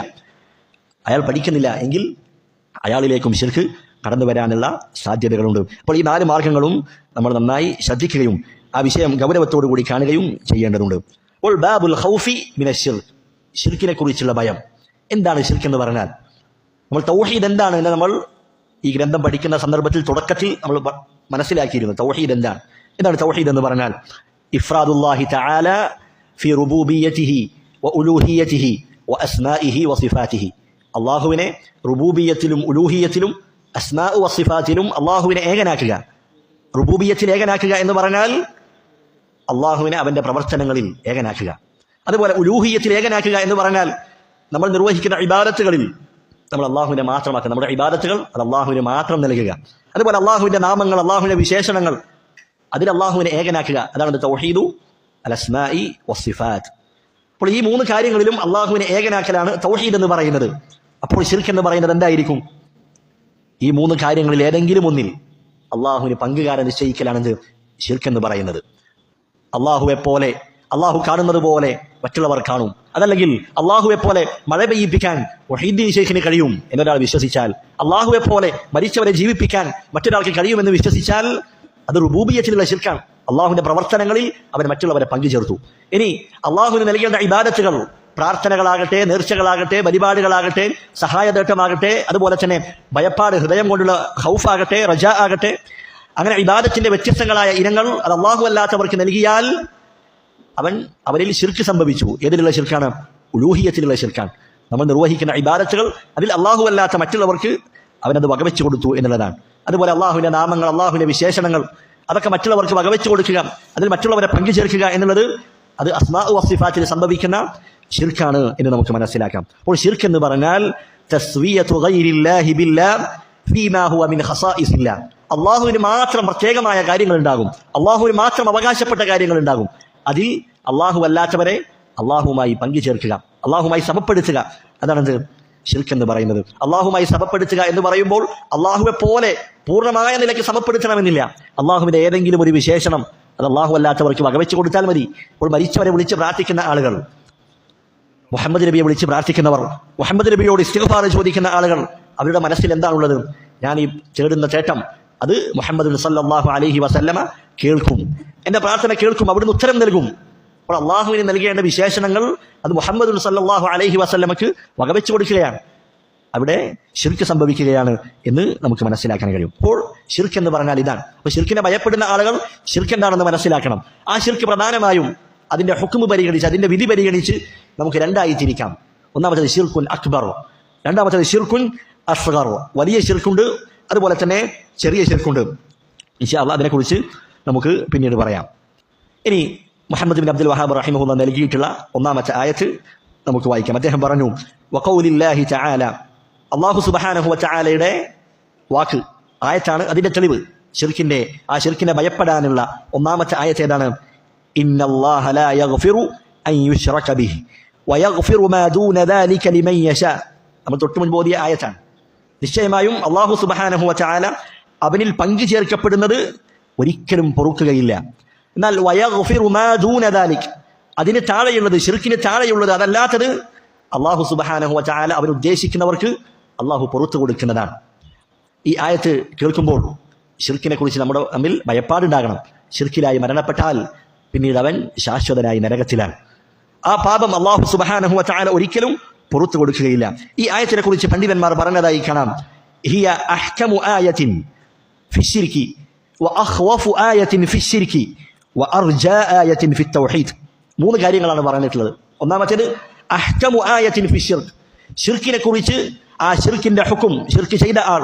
അയാൾ പഠിക്കുന്നില്ല എങ്കിൽ അയാളിലേക്കും ശിർക്ക് കടന്നു വരാനുള്ള സാധ്യതകളുണ്ട്. അപ്പോൾ ഈ 4 മാർഗങ്ങളും നമ്മൾ നന്നായി ശ്രദ്ധിക്കുകയും ആ വിഷയം ഗൗരവത്തോടു കൂടി കാണുകയും ചെയ്യേണ്ടതുണ്ട്. അപ്പോൾ ബാബുൽ ഖൗഫി മിനശ് ശിർക്ക്, ശിർക്കിനെ കുറിച്ചുള്ള ഭയം. എന്താണ് ശിർക്ക് എന്ന് പറഞ്ഞാൽ? നമ്മൾ തൗഹീദ് എന്താണ് എന്ന് നമ്മൾ ഈ ഗ്രന്ഥം പഠിക്കുന്ന സന്ദർഭത്തിൽ തുടക്കത്തിൽ നമ്മൾ മനസ്സിലാക്കിയിരുന്നു. തൗഹീദ് എന്താണ്? എന്താണ് തൗഹീദ് എന്ന് പറഞ്ഞാൽ? ഇഫ്രാദുല്ലാഹി തആല ഫി റുബൂബിയ്യതിഹി വ ഉലൂഹിയ്യതിഹി വ അസ്മാഇഹി വ സിഫാതിഹി, അല്ലാഹുവിനെ റുബൂബിയ്യത്തിലും ഉലൂഹിയ്യത്തിലും അസ്മാഉ വ സിഫാത്തിലും അല്ലാഹുവിനെ ഏകനാക്കുക. റുബൂബിയ്യത്തിൽ ഏകനാക്കുക എന്ന് പറഞ്ഞാൽ അല്ലാഹുവിനെ അവന്റെ പ്രവർത്തനങ്ങളിൽ ഏകനാക്കുക. അതുപോലെ ഉലൂഹിയ്യത്തിൽ ഏകനാക്കുക എന്ന് പറഞ്ഞാൽ നമ്മൾ നിർവഹിക്കുന്ന ഇബാദത്തുകളിൽ നമ്മൾ അള്ളാഹുവിനെ മാത്രമാക്കുക, നമ്മുടെ ഇബാദത്തുകൾ അത് അള്ളാഹുവിന് മാത്രം നൽകുക. അതുപോലെ അള്ളാഹുവിന്റെ നാമങ്ങൾ, അള്ളാഹുവിന്റെ വിശേഷണങ്ങൾ, അതിൽ അള്ളാഹുവിനെ ഏകനാക്കുക. അതാണ് തൗഹീദു അൽ അസ്മാഇ വസ്സിഫാത്ത്. അപ്പോൾ ഈ 3 കാര്യങ്ങളിലും അള്ളാഹുവിനെ ഏകനാക്കലാണ് തൗഹീദ് എന്ന് പറയുന്നത്. അപ്പോൾ ശിർക്ക് എന്ന് പറയുന്നത് എന്തായിരിക്കും? ഈ 3 കാര്യങ്ങളിൽ ഏതെങ്കിലും ഒന്നിൽ അള്ളാഹുവിന് പങ്കുകാരൻ നിശ്ചയിക്കലാണെന്ന് ശിർക്ക് എന്ന് പറയുന്നത്. അള്ളാഹുവെ പോലെ, അള്ളാഹു കാണുന്നത് പോലെ മറ്റുള്ളവർ കാണും, അതല്ലെങ്കിൽ അള്ളാഹുവെ പോലെ മഴ പെയ്യിപ്പിക്കാൻ വഹീദ്ദീൻ ശൈഖിന് കഴിയും എന്നൊരാൾ വിശ്വസിച്ചാൽ, അള്ളാഹുവെ പോലെ മരിച്ചവരെ ജീവിപ്പിക്കാൻ മറ്റൊരാൾക്ക് കഴിയുമെന്ന് വിശ്വസിച്ചാൽ അത് റുബൂബിയ്യത്തിലുള്ള ശിർക്കാണ്. അള്ളാഹുവിന്റെ പ്രവർത്തനങ്ങളിൽ അവൻ മറ്റുള്ളവരെ പങ്കുചേർത്തു. ഇനി അള്ളാഹുവിന് നൽകേണ്ട ഇബാദത്തുകൾ, പ്രാർത്ഥനകളാകട്ടെ, നേർച്ചകളാകട്ടെ, പരിപാടികളാകട്ടെ, സഹായതേട്ടമാകട്ടെ, അതുപോലെ തന്നെ ഭയപ്പാട്, ഹൃദയം കൊണ്ടുള്ള ഖൗഫാകട്ടെ, റജാ ആകട്ടെ, അങ്ങനെ ഇബാദത്തിന്റെ വ്യത്യസ്തങ്ങളായ ഇനങ്ങൾ അത് അള്ളാഹു അല്ലാത്തവർക്ക് നൽകിയാൽ അവരിൽ ശിർക്ക് സംഭവിച്ചു. ഏതിലുള്ള ശിർക്കാണ്? ഉലൂഹിയത്തിലുള്ള ശിർക്കാണ്. നമ്മൾ നിർവഹിക്കുന്ന ഇബാദത്തുകൾ അതിൽ അള്ളാഹു അല്ലാത്ത മറ്റുള്ളവർക്ക് അവനത് വകവെച്ചു കൊടുത്തു എന്നുള്ളതാണ്. അതുപോലെ അള്ളാഹുവിന്റെ നാമങ്ങൾ, അള്ളാഹുവിന്റെ വിശേഷണങ്ങൾ, അതൊക്കെ മറ്റുള്ളവർക്ക് വകവെച്ചു കൊടുക്കുക, അതിൽ മറ്റുള്ളവരെ പങ്കുചേർക്കുക എന്നുള്ളത് അത് അസ്മാഉ വസ്സിഫാത്തിൽ സംഭവിക്കുന്ന ശിർക്കാണ് എന്ന് നമുക്ക് മനസ്സിലാക്കാം. അപ്പോൾ ശിർക്ക് എന്ന് പറഞ്ഞാൽ തസ്വിയതു ഗൈരില്ലാഹി ബില്ലാഹ് ഫീമാ ഹുവ മിൻ ഖസായിസില്ലാഹ്, അള്ളാഹുവിന് മാത്രം പ്രത്യേകമായ കാര്യങ്ങൾ ഉണ്ടാകും, അള്ളാഹുവിന് മാത്രം അവകാശപ്പെട്ട കാര്യങ്ങൾ ഉണ്ടാകും, അതിൽ അള്ളാഹു അല്ലാത്തവരെ അള്ളാഹുമായി പങ്കുചേർക്കുക, അള്ളാഹുമായി സമപ്പെടുത്തുക. അതാണെന്ത്? ശിർക്ക് എന്ന് പറയുന്നത്. അള്ളാഹുമായി സമപ്പെടുത്തുക എന്ന് പറയുമ്പോൾ അള്ളാഹുവെ പോലെ പൂർണ്ണമായ നിലയ്ക്ക് സമപ്പെടുത്തണമെന്നില്ല. അള്ളാഹുവിന്റെ ഏതെങ്കിലും ഒരു വിശേഷണം അത് അള്ളാഹു അല്ലാത്തവർക്ക് വകവെച്ച് കൊടുത്താൽ മതി. അപ്പോൾ മരിച്ചവരെ വിളിച്ച് പ്രാർത്ഥിക്കുന്ന ആളുകൾ, മുഹമ്മദ് നബിയെ വിളിച്ച് പ്രാർത്ഥിക്കുന്നവർ, മുഹമ്മദ് നബിയോട് ഇസ്തിഗ്ഫാർ ചോദിക്കുന്ന ആളുകൾ, അവരുടെ മനസ്സിൽ എന്താണുള്ളത്? ഞാൻ ഈ തേടുന്ന തേട്ടം അത് മുഹമ്മദ് സല്ലല്ലാഹു അലൈഹി വസല്ലമ കേൾക്കും, എന്റെ പ്രാർത്ഥന കേൾക്കും, അവിടുന്ന് ഉത്തരം നൽകും. അപ്പോൾ അള്ളാഹുവിന് നൽകേണ്ട വിശേഷണങ്ങൾ അത് മുഹമ്മദ് സല്ലല്ലാഹു അലൈഹി വസല്ലമക്ക് വകവെച്ച് കൊടുക്കുകയാണ്. അവിടെ ശിർക്ക് സംഭവിക്കുകയാണ് എന്ന് നമുക്ക് മനസ്സിലാക്കാൻ കഴിയും. അപ്പോൾ ശിർക്ക് എന്ന് പറഞ്ഞാൽ ഇതാണ്. അപ്പോൾ ശിർക്കിനെ ഭയപ്പെടുന്ന ആളുകൾ ശിർക്ക് എന്താണെന്ന് മനസ്സിലാക്കണം. ആ ശിർക്ക് പ്രധാനമായും അതിന്റെ ഹുക്മ് പരിഗണിച്ച്, അതിന്റെ വിധി പരിഗണിച്ച് നമുക്ക് രണ്ടായി തിരിക്കാം. ഒന്നാമത്തേത് ശിർക്കുൻ അക്ബർ, രണ്ടാമത്തേത് ശിർക്കുൻ അസ്ഗർ. വലിയ ശിർക്കുണ്ട്, അതുപോലെ തന്നെ ചെറിയ ശിർക്കുണ്ട്. ഇൻഷാ അല്ലാഹ് അതിനെക്കുറിച്ച് നമുക്ക് പിന്നീട് പറയാം. ഇനി മുഹമ്മദ് ബിൻ അബ്ദുൽ വഹാബ് റഹിമഹുല്ലാഹ് നൽകിയിട്ടുള്ള ഒന്നാമത്തെ ആയത്ത് നമുക്ക് വായിക്കാം. അദ്ദേഹം പറഞ്ഞു, വഖൗലില്ലാഹി തആല, അല്ലാഹു സുബ്ഹാനഹു വ തആലയുടെ വാക്ക്, ആയത്താണ് അതിന്റെ തെളിവ്. ശിർക്കിനെ ഭയപ്പെടാനുള്ള ഒന്നാമത്തെ ആയത്ത് ഏതാണ്? ഇന്നല്ലാഹ ലാ യഗ്ഫിറു അൻ യുശ്റക ബിഹി വയഗ്ഫിറു മാ ദൂന ദാലിക ലിമൻ യശാ. നമ്മൾ തൊട്ടു മുൻപ് ഓതിയ ആയത്താണ്. നിശ്ചയമായും അല്ലാഹു സുബ്ഹാനഹു വ തആല അവനിൽ പങ്കു ചേർക്കപ്പെടുന്നത് ഒരിക്കലും പൊറുക്കുകയില്ല. എന്നാൽ വയഗ്ഫിറു മാ ദൂന ദാലിക, അതിന് താഴെയുള്ളത്, ശിർക്കിന് താഴെയുള്ളത്, അതല്ലാത്തത് അല്ലാഹു സുബ്ഹാനഹു വ തആല അവൻ ഉദ്ദേശിക്കുന്നവർക്ക് അല്ലാഹു പുറത്തു കൊടുക്കുന്നതാണ്. ഈ ആയത്ത് കേൾക്കുമ്പോൾ ശിർക്കിനെ കുറിച്ച് നമ്മിൽ ഭയപ്പാടുണ്ടാകണം. ശിർക്കിലായി മരണപ്പെട്ടാൽ പിന്നീട് അവൻ ശാശ്വതനായി നരകത്തിലാണ്. ആ പാപം അല്ലാഹു സുബ്ഹാനഹു വ തആല ഒരിക്കലും പുറത്തു കൊടുക്കുകയില്ല. ഈ ആയത്തിനെ കുറിച്ച് പണ്ഡിതന്മാർ പറഞ്ഞതായി കാണാം, ഹിയ അഹ്കമു ആയത്തിൻ ഫിശ്ശിർക്കി വഅഖ്വഫു ആയത്തിൻ ഫിശ്ശിർക്കി വഅർജാ ആയത്തിൻ ഫിത്തൗഹീദ്. മൂന്ന് കാര്യങ്ങളാണ് പറഞ്ഞിട്ടുള്ളത്. ഒന്നാമത്തേത് അഹ്കമു ആയത്തിൻ ഫിശ്ശിർക്ക്, ശിർക്കിനെ കുറിച്ച്, ആ ശിർക്കിന്റെ ഹുക്കും, ശിർക്ക് ചെയ്ത ആൾ,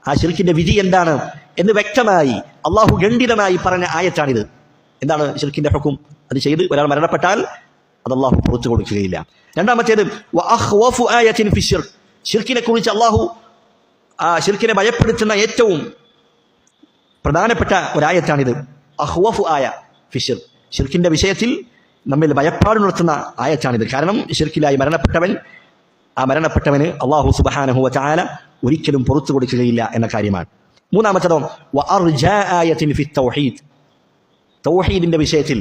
ആ ശിർക്കിന്റെ വിധി എന്താണ് എന്ന് വ്യക്തമായി അള്ളാഹു ഖണ്ഡിതമായി പറഞ്ഞ ആയത്താണിത്. എന്താണ് ശിർക്കിന്റെ ഹുക്കും? അത് ചെയ്ത് ഒരാൾ മരണപ്പെട്ടാൽ അത് അള്ളാഹു പുറത്തു കൊടുക്കുകയില്ല. രണ്ടാമത്തേത് വഅഖ്വഫു ആയത്തിൻ ഫിശ്ശിർക്ക്, ശിർക്കിനെ കുറിച്ച് അള്ളാഹു ആ ശിർക്കിനെ ഭയപ്പെടുത്തുന്ന ഏറ്റവും പ്രധാനപ്പെട്ട ഒരായത്താണിത്. അഖ്വഫു ആയ ഫിശ്ശിർക്ക്, ശിർക്കിന്റെ വിഷയത്തിൽ നമ്മിൽ ഭയപ്പാടുണർത്തുന്ന ആയത്താണിത്. കാരണം ശിർക്കിലായി മരണപ്പെട്ടവന് അല്ലാഹു സുബ്ഹാനഹു വ തആല ഒരിക്കലും പുറത്തു കൊടുക്കുകയില്ല എന്ന കാര്യമാണ്. മൂന്നാമത്തേതോ വഅർജാ ആയത്തിൻ ഫിത്തൗഹീദ്, തൗഹീദിന്റെ വിഷയത്തിൽ,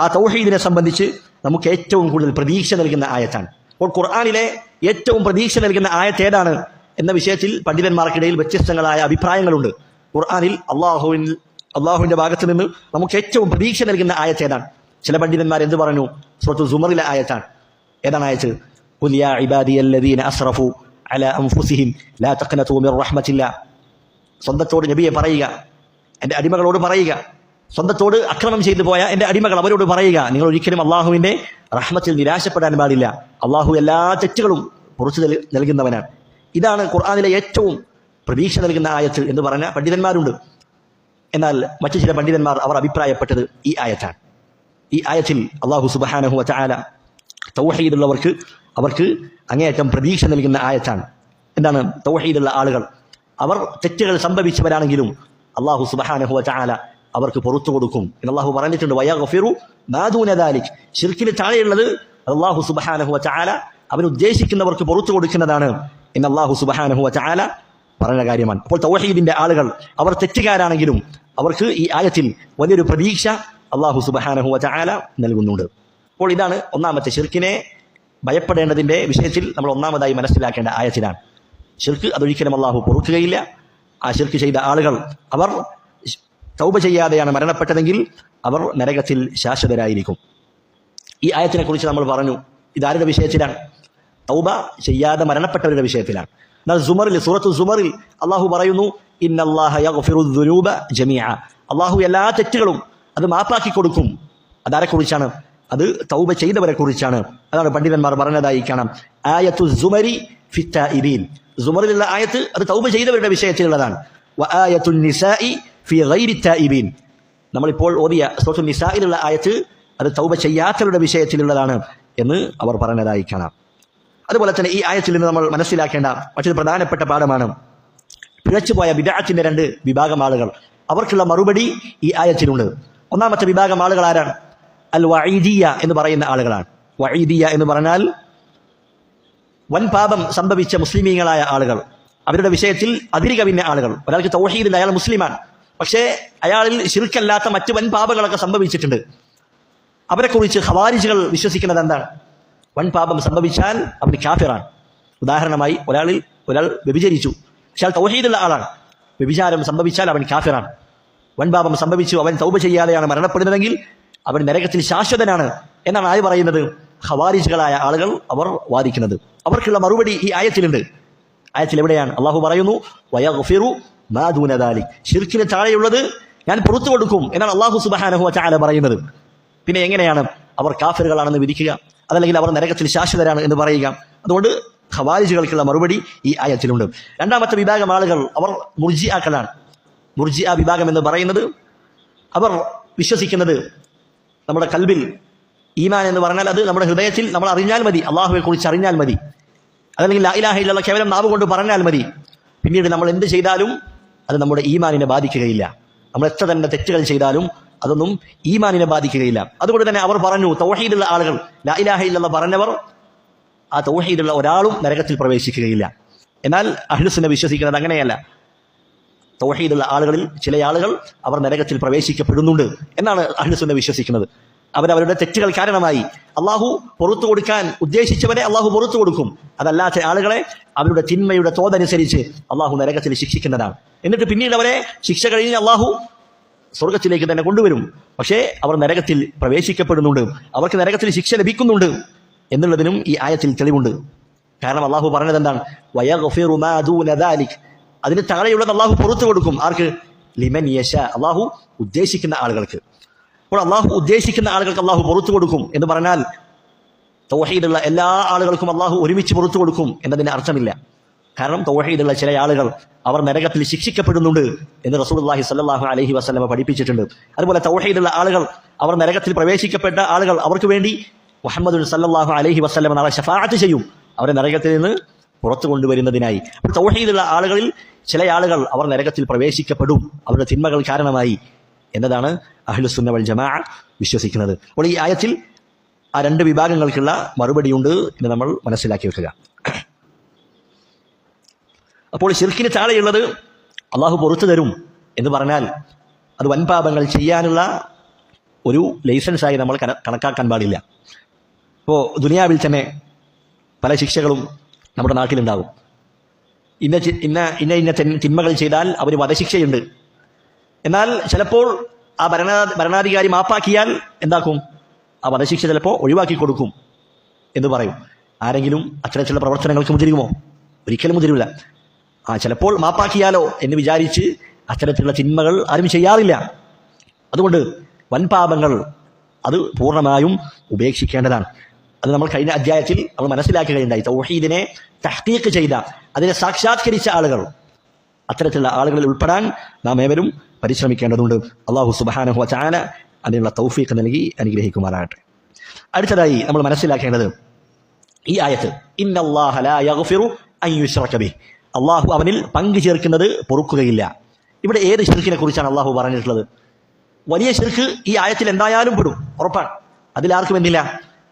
ആ തൗഹീദിനെ സംബന്ധിച്ച് നമുക്ക് ഏറ്റവും കൂടുതൽ പ്രതീക്ഷ നൽകുന്ന ആയത്താണ്. അപ്പോൾ ഖുർആനിലെ ഏറ്റവും പ്രതീക്ഷ നൽകുന്ന ആയത്ത് ഏതാണ് എന്ന വിഷയത്തിൽ പണ്ഡിതന്മാർക്കിടയിൽ വ്യത്യസ്തങ്ങളായ അഭിപ്രായങ്ങളുണ്ട്. ഖുർആനിൽ അള്ളാഹുവിന്റെ ഭാഗത്ത് നിന്ന് നമുക്ക് ഏറ്റവും പ്രതീക്ഷ നൽകുന്ന ആയത്ത് ഏതാണ്? ചില പണ്ഡിതന്മാർ എന്ത് പറഞ്ഞു? സൂറത്തു സുമറിലെ ആയത്താണ്. ഏതാണ് ആയത്ത്? ഖുൽ യാ ഇബാദിയല്ലദീന അസ്റഫു അലാ അൻഫുസിഹിം ലാ തഖ്നതു മിർ റഹ്മത്തില്ലാ. സ്വന്തത്തോട് നബിയെ പറയുക, എൻ്റെ അടിമകളോട് പറയുക, സ്വന്തത്തോട് അക്രമം ചെയ്തു പോയ എൻ്റെ അടിമകൾ, അവരോട് പറയുക, നിങ്ങൾ ഒരിക്കലും അള്ളാഹുവിന്റെ റഹ്മത്തിൽ നിരാശപ്പെടാൻ പാടില്ല. അള്ളാഹു എല്ലാ തെറ്റുകളും പുറത്തു നൽകുന്നവനാണ്. ഇതാണ് ഖുർആനിലെ ഏറ്റവും പ്രതീക്ഷ നൽകുന്ന ആയത്ത് എന്ന് പറഞ്ഞ പണ്ഡിതന്മാരുണ്ട്. എന്നാൽ മറ്റു ചില പണ്ഡിതന്മാർ അവർ അഭിപ്രായപ്പെട്ടത് ഈ ആയത്താണ്. ഈ ആയത്തിൽ അല്ലാഹു സുബ്ഹാനഹു വ തആല തൗഹീദുള്ളവർക്ക് അവർക്ക് അങ്ങേയറ്റം പ്രതീക്ഷ നൽകുന്ന ആയത്താണ്. എന്താണ്? തൗഹീദുള്ള ആളുകൾ അവർ തെറ്റുകൾ സംഭവിച്ചവരാണെങ്കിലും അല്ലാഹു സുബ്ഹാനഹു വ തആല അവർക്ക് പുറത്തു കൊടുക്കും എന്ന് അല്ലാഹു പറഞ്ഞിട്ടുണ്ട്. വയഗ്ഫിറു മാ ദൂന ദാലിക്, ശിർക്കിന് താഴെയുള്ളത് അല്ലാഹു സുബ്ഹാനഹു വ തആല അവൻ ഉദ്ദേശിക്കുന്നവർക്ക് പുറത്തു കൊടുക്കുന്നതാണ് എന്ന് അല്ലാഹു സുബ്ഹാനഹു വ തആല പറഞ്ഞ കാര്യമാണ്. അപ്പോൾ തൗഹീദിന്റെ ആളുകൾ അവർ തെറ്റുകാരാണെങ്കിലും അവർക്ക് ഈ ആയത്തിൽ വലിയൊരു പ്രതീക്ഷ അല്ലാഹു സുബ്ഹാനഹു വ തആല നൽകുന്നുണ്ട്. അപ്പോൾ ഇതാണ് ഒന്നാമത്തെ ശിർക്കിനെ ഭയപ്പെടേണ്ടതിന്റെ വിഷയത്തിൽ നമ്മൾ ഒന്നാമതായി മനസ്സിലാക്കേണ്ട ആയത്തിലാണ്. ശിർക്ക് അതൊരിക്കലും അല്ലാഹു പൊറുക്കുകയില്ല. ആ ശിർക്ക് ചെയ്ത ആളുകൾ അവർ തൗബ ചെയ്യാതെയാണ് മരണപ്പെട്ടതെങ്കിൽ അവർ നരകത്തിൽ ശാശ്വതരായിരിക്കും. ഈ ആയത്തിനെ കുറിച്ച് നമ്മൾ പറഞ്ഞു, ഇതാരുടെ വിഷയത്തിലാണ്? തൗബ ചെയ്യാതെ മരണപ്പെട്ടവരുടെ വിഷയത്തിലാണ്. എന്നാൽ സൂറത്തു സുമറിൽ അള്ളാഹു പറയുന്നു, ഇന്നല്ലാഹ യഗ്ഫിറു ദുനൂബ ജമീഅ, അള്ളാഹു എല്ലാ തെറ്റുകളും അത് മാപ്പാക്കി കൊടുക്കും. അതാരെക്കുറിച്ചാണ്? അത് തൗബ ചെയ്തവരെ കുറിച്ചാണ്. അതാണ് പണ്ഡിതന്മാർ പറഞ്ഞതായി കാണാം. ആയത്തു സുമരി ഫിത്താഇബീൻ, സുമറിലുള്ള ആയത്ത് അത് തൗബ ചെയ്തവരുടെ വിഷയത്തിലുള്ളതാണ്. വആയത്തു നിസാഇ ഫി ഗൈരി താഇബീൻ, നമ്മളിപ്പോൾ ഓതിയ സൂറത്തു നിസായിലുള്ള ആയത്ത് അത് തൗബ ചെയ്യാത്തവരുടെ വിഷയത്തിലുള്ളതാണ് എന്ന് അവർ പറഞ്ഞതായി കാണാം. അതുപോലെ തന്നെ ഈ ആയത്തിൽ നിന്ന് നമ്മൾ മനസ്സിലാക്കേണ്ട മറ്റൊരു പ്രധാനപ്പെട്ട പാഠമാണ് പിഴച്ചുപോയ ബിദ്അത്തിന്റെ രണ്ട് വിഭാഗം ആളുകൾ, അവർക്കുള്ള മറുപടി ഈ ആയത്തിലുണ്ട്. ഒന്നാമത്തെ വിഭാഗം ആളുകൾ ആരാണ്? അൽ വഈദിയ എന്ന് പറയുന്ന ആളുകളാണ്. വഈദിയ എന്ന് പറഞ്ഞാൽ വൻ പാപം സംഭവിച്ച മുസ്ലിമീങ്ങളായ ആളുകൾ, അവരുടെ വിഷയത്തിൽ അതിരുകവിഞ്ഞ ആളുകൾ. ഒരാൾക്ക് തൗഹീദില്ല, അയാൾ മുസ്ലിമാണ്, പക്ഷേ അയാളിൽ ശിർക്കല്ലാത്ത മറ്റ് വൻ പാപങ്ങളൊക്കെ സംഭവിച്ചിട്ടുണ്ട്. അവരെക്കുറിച്ച് ഖവാരിജുകൾ വിശ്വസിക്കുന്നത് എന്താണ്? വൻ പാപം സംഭവിച്ചാൽ അവൻ കാഫിറാണ്. ഉദാഹരണമായി ഒരാൾ വ്യഭിചരിച്ചു, പക്ഷെ അയാൾ തൗഹീദുള്ള ആളാണ്. വ്യഭിചാരം സംഭവിച്ചാൽ അവൻ കാഫിറാണ്. വൻ പാപം സംഭവിച്ചു, അവൻ തൗബ ചെയ്യാതെയാണ് മരണപ്പെടുന്നതെങ്കിൽ അവൻ നരകത്തിൽ ശാശ്വതനാണ് എന്നാണ് ആര് പറയുന്നത്? ഖവാരിജുകളായ ആളുകൾ അവർ വാദിക്കുന്നത്. അവർക്കുള്ള മറുപടി ഈ ആയത്തിലുണ്ട്. ആയത്തിൽ എവിടെയാണ്? അള്ളാഹു പറയുന്നു, വയഗ്ഫിറു മാ ദൂന ദാലിക്, ശിർക്കിന് താഴെയുള്ളത് ഞാൻ പുറത്തു കൊടുക്കും എന്നാണ് അള്ളാഹു സുബ്ഹാനഹു വ തആല പറയുന്നത്. പിന്നെ എങ്ങനെയാണ് അവർ കാഫിറുകളാണെന്ന് വിധിക്കുക, അതല്ലെങ്കിൽ അവർ നരകത്തിൽ ശാശ്വതരാണ് എന്ന് പറയുക? അതുകൊണ്ട് ഖവാരിജുകൾക്കുള്ള മറുപടി ഈ ആയത്തിലുണ്ട്. രണ്ടാമത്തെ വിഭാഗം ആളുകൾ അവർ മുർജിഅകളാണ്. മുർജിഅ വിഭാഗം എന്ന് പറയുന്നത് അവർ വിശ്വസിക്കുന്നത് നമ്മുടെ കൽബിൽ ഈമാൻ എന്ന് പറഞ്ഞാൽ അത് നമ്മുടെ ഹൃദയത്തിൽ നമ്മൾ അറിഞ്ഞാൽ മതി, അള്ളാഹുവെ കുറിച്ച് അറിഞ്ഞാൽ മതി, അതല്ലെങ്കിൽ ലാ ഇലാഹ ഇല്ലല്ലാഹ് കേവലം നാവ് കൊണ്ട് പറഞ്ഞാൽ മതി. പിന്നീട് നമ്മൾ എന്ത് ചെയ്താലും അത് നമ്മുടെ ഈമാനിനെ ബാധിക്കുകയില്ല. നമ്മൾ എത്ര തന്നെ തെറ്റുകൾ ചെയ്താലും അതൊന്നും ഈമാനിനെ ബാധിക്കുകയില്ല. അതുകൊണ്ട് തന്നെ അവർ പറഞ്ഞു, തൗഹീദുള്ള ആളുകൾ, ലാ ഇലാഹ ഇല്ലല്ലാഹ് പറഞ്ഞവർ, ആ തൗഹീദുള്ള ഒരാളും നരകത്തിൽ പ്രവേശിക്കുകയില്ല. എന്നാൽ അഹ്ലുസുന്ന വിശ്വസിക്കുന്നത് അങ്ങനെയല്ല. തൗഹീദുള്ള ആളുകളിൽ ചില ആളുകൾ അവർ നരകത്തിൽ പ്രവേശിക്കപ്പെടുന്നുണ്ട് എന്നാണ് അഹ്ലുസുന്ന വിശ്വസിക്കുന്നത്. അവരവരുടെ തെറ്റുകൾ കാരണമായി അള്ളാഹു പുറത്തു കൊടുക്കാൻ ഉദ്ദേശിച്ചവരെ അള്ളാഹു പുറത്തു കൊടുക്കും. അതല്ലാത്ത ആളുകളെ അവരുടെ തിന്മയുടെ തോതനുസരിച്ച് അള്ളാഹു നരകത്തിൽ ശിക്ഷിക്കുന്നതാണ്. എന്നിട്ട് പിന്നീട് അവരെ ശിക്ഷ കഴിഞ്ഞ് അള്ളാഹു സ്വർഗത്തിലേക്ക് തന്നെ കൊണ്ടുവരും. പക്ഷേ അവർ നരകത്തിൽ പ്രവേശിക്കപ്പെടുന്നുണ്ട്, അവർക്ക് നരകത്തിൽ ശിക്ഷ ലഭിക്കുന്നുണ്ട് എന്നുള്ളതിനും ഈ ആയത്തിൽ തെളിവുണ്ട്. കാരണം അള്ളാഹു പറഞ്ഞത് എന്താണ്? വയഗ്ഫിറു മാ ദൂന ദാലിക്, അതിന് താഴെയുള്ളത് അള്ളാഹു പുറത്തു കൊടുക്കും. ആർക്ക്? ലിമൻ യശാ, അള്ളാഹു ഉദ്ദേശിക്കുന്ന ആളുകൾക്ക്. അപ്പോൾ അള്ളാഹു ഉദ്ദേശിക്കുന്ന ആളുകൾക്ക് അള്ളാഹു പുറത്തു കൊടുക്കും എന്ന് പറഞ്ഞാൽ തൗഹീദുള്ള എല്ലാ ആളുകൾക്കും അള്ളാഹു ഒരുമിച്ച് പുറത്തു കൊടുക്കും എന്നതിന് അർത്ഥമില്ല. കാരണം തൗഹീദുള്ള ചില ആളുകൾ അവർ നരകത്തിൽ ശിക്ഷിക്കപ്പെടുന്നുണ്ട് എന്ന് റസൂലുള്ളാഹി സ്വല്ലല്ലാഹു അലൈഹി വസല്ലമ പഠിപ്പിച്ചിട്ടുണ്ട്. അതുപോലെ തൗഹീദുള്ള ആളുകൾ അവർ നരകത്തിൽ പ്രവേശിക്കപ്പെട്ട ആളുകൾ, അവർക്ക് വേണ്ടി മുഹമ്മദ് സല്ലല്ലാഹു അലൈഹി വസല്ലമ നാളെ ശഫാഅത്ത് ചെയ്യും, അവരെ നരകത്തിൽ നിന്ന് പുറത്തു കൊണ്ടുവരുന്നതിനായി. അപ്പോൾ തൗഹീദുള്ള ആളുകളിൽ ചില ആളുകൾ അവർ നരകത്തിൽ പ്രവേശിക്കപ്പെടും അവരുടെ തിന്മകൾ കാരണമായി എന്നതാണ് അഹ്ലുസുന്ന വൽ ജമാഅ വിശ്വസിക്കുന്നത്. അപ്പോൾ ഈ ആയത്തിൽ ആ രണ്ട് വിഭാഗങ്ങൾക്കുള്ള മറുപടിയുണ്ട് എന്ന് നമ്മൾ മനസ്സിലാക്കി വെക്കുക. അപ്പോൾ ശിർക്കിന് താഴെയുള്ളത് അള്ളാഹു പുറത്തു തരും എന്ന് പറഞ്ഞാൽ അത് വൻപാപങ്ങൾ ചെയ്യാനുള്ള ഒരു ലൈസൻസായി നമ്മൾ കണക്കാക്കാൻ പാടില്ല. ഇപ്പോൾ ദുനിയാവിൽ തന്നെ പല ശിക്ഷകളും നമ്മുടെ നാട്ടിലുണ്ടാകും. ഇന്ന തിന്മകൾ ചെയ്താൽ അവന് വധശിക്ഷയുണ്ട്. എന്നാൽ ചിലപ്പോൾ ആ ഭരണാധികാരി മാപ്പാക്കിയാൽ എന്താക്കും? ആ വധശിക്ഷ ചിലപ്പോൾ ഒഴിവാക്കി കൊടുക്കും എന്ന് പറയും. ആരെങ്കിലും അത്തരത്തിലുള്ള പ്രവർത്തനങ്ങൾക്ക് മുതിരുമോ? ഒരിക്കലും മുതിരില്ല. ചിലപ്പോൾ മാപ്പാക്കിയാലോ എന്ന് വിചാരിച്ച് അത്തരത്തിലുള്ള തിന്മകൾ ആരും ചെയ്യാറില്ല. അതുകൊണ്ട് വൻപാപങ്ങൾ അത് പൂർണ്ണമായും ഉപേക്ഷിക്കേണ്ടതാണ്. അത് നമ്മൾ കഴിഞ്ഞ അധ്യായത്തിൽ നമ്മൾ മനസ്സിലാക്കുകയുണ്ടായി. തൗഹീദിനെ തഹ്ഖീഖ് ചെയ്ത, അതിനെ സാക്ഷാത്കരിച്ച ആളുകൾ, അത്തരത്തിലുള്ള ആളുകളിൽ ഉൾപ്പെടാൻ നാം ഏവരും പരിശ്രമിക്കേണ്ടതുണ്ട്. അല്ലാഹു സുബ്ഹാനഹു വ തആല അതിനുള്ള തൗഫീഖ് നൽകി അനുഗ്രഹിക്കുമാറാകട്ടെ. അടുത്തതായി നമ്മൾ മനസ്സിലാക്കേണ്ടത് ഈ ആയത്ത്, ഇന്നല്ലാഹ ലാ യഗ്ഫിറു അൻ യുശ്റക ബിഹി, അള്ളാഹു അവനിൽ പങ്കു ചേർക്കുന്നത് പൊറുക്കുകയില്ല. ഇവിടെ ഏത് ശിർക്കിനെ കുറിച്ചാണ് അള്ളാഹു പറഞ്ഞിട്ടുള്ളത്? വലിയ ശിർക്ക് ഈ ആയത്തിൽ എന്തായാലും പെടും, ഉറപ്പാണ്. അതിലാർക്കും എന്തില്ല?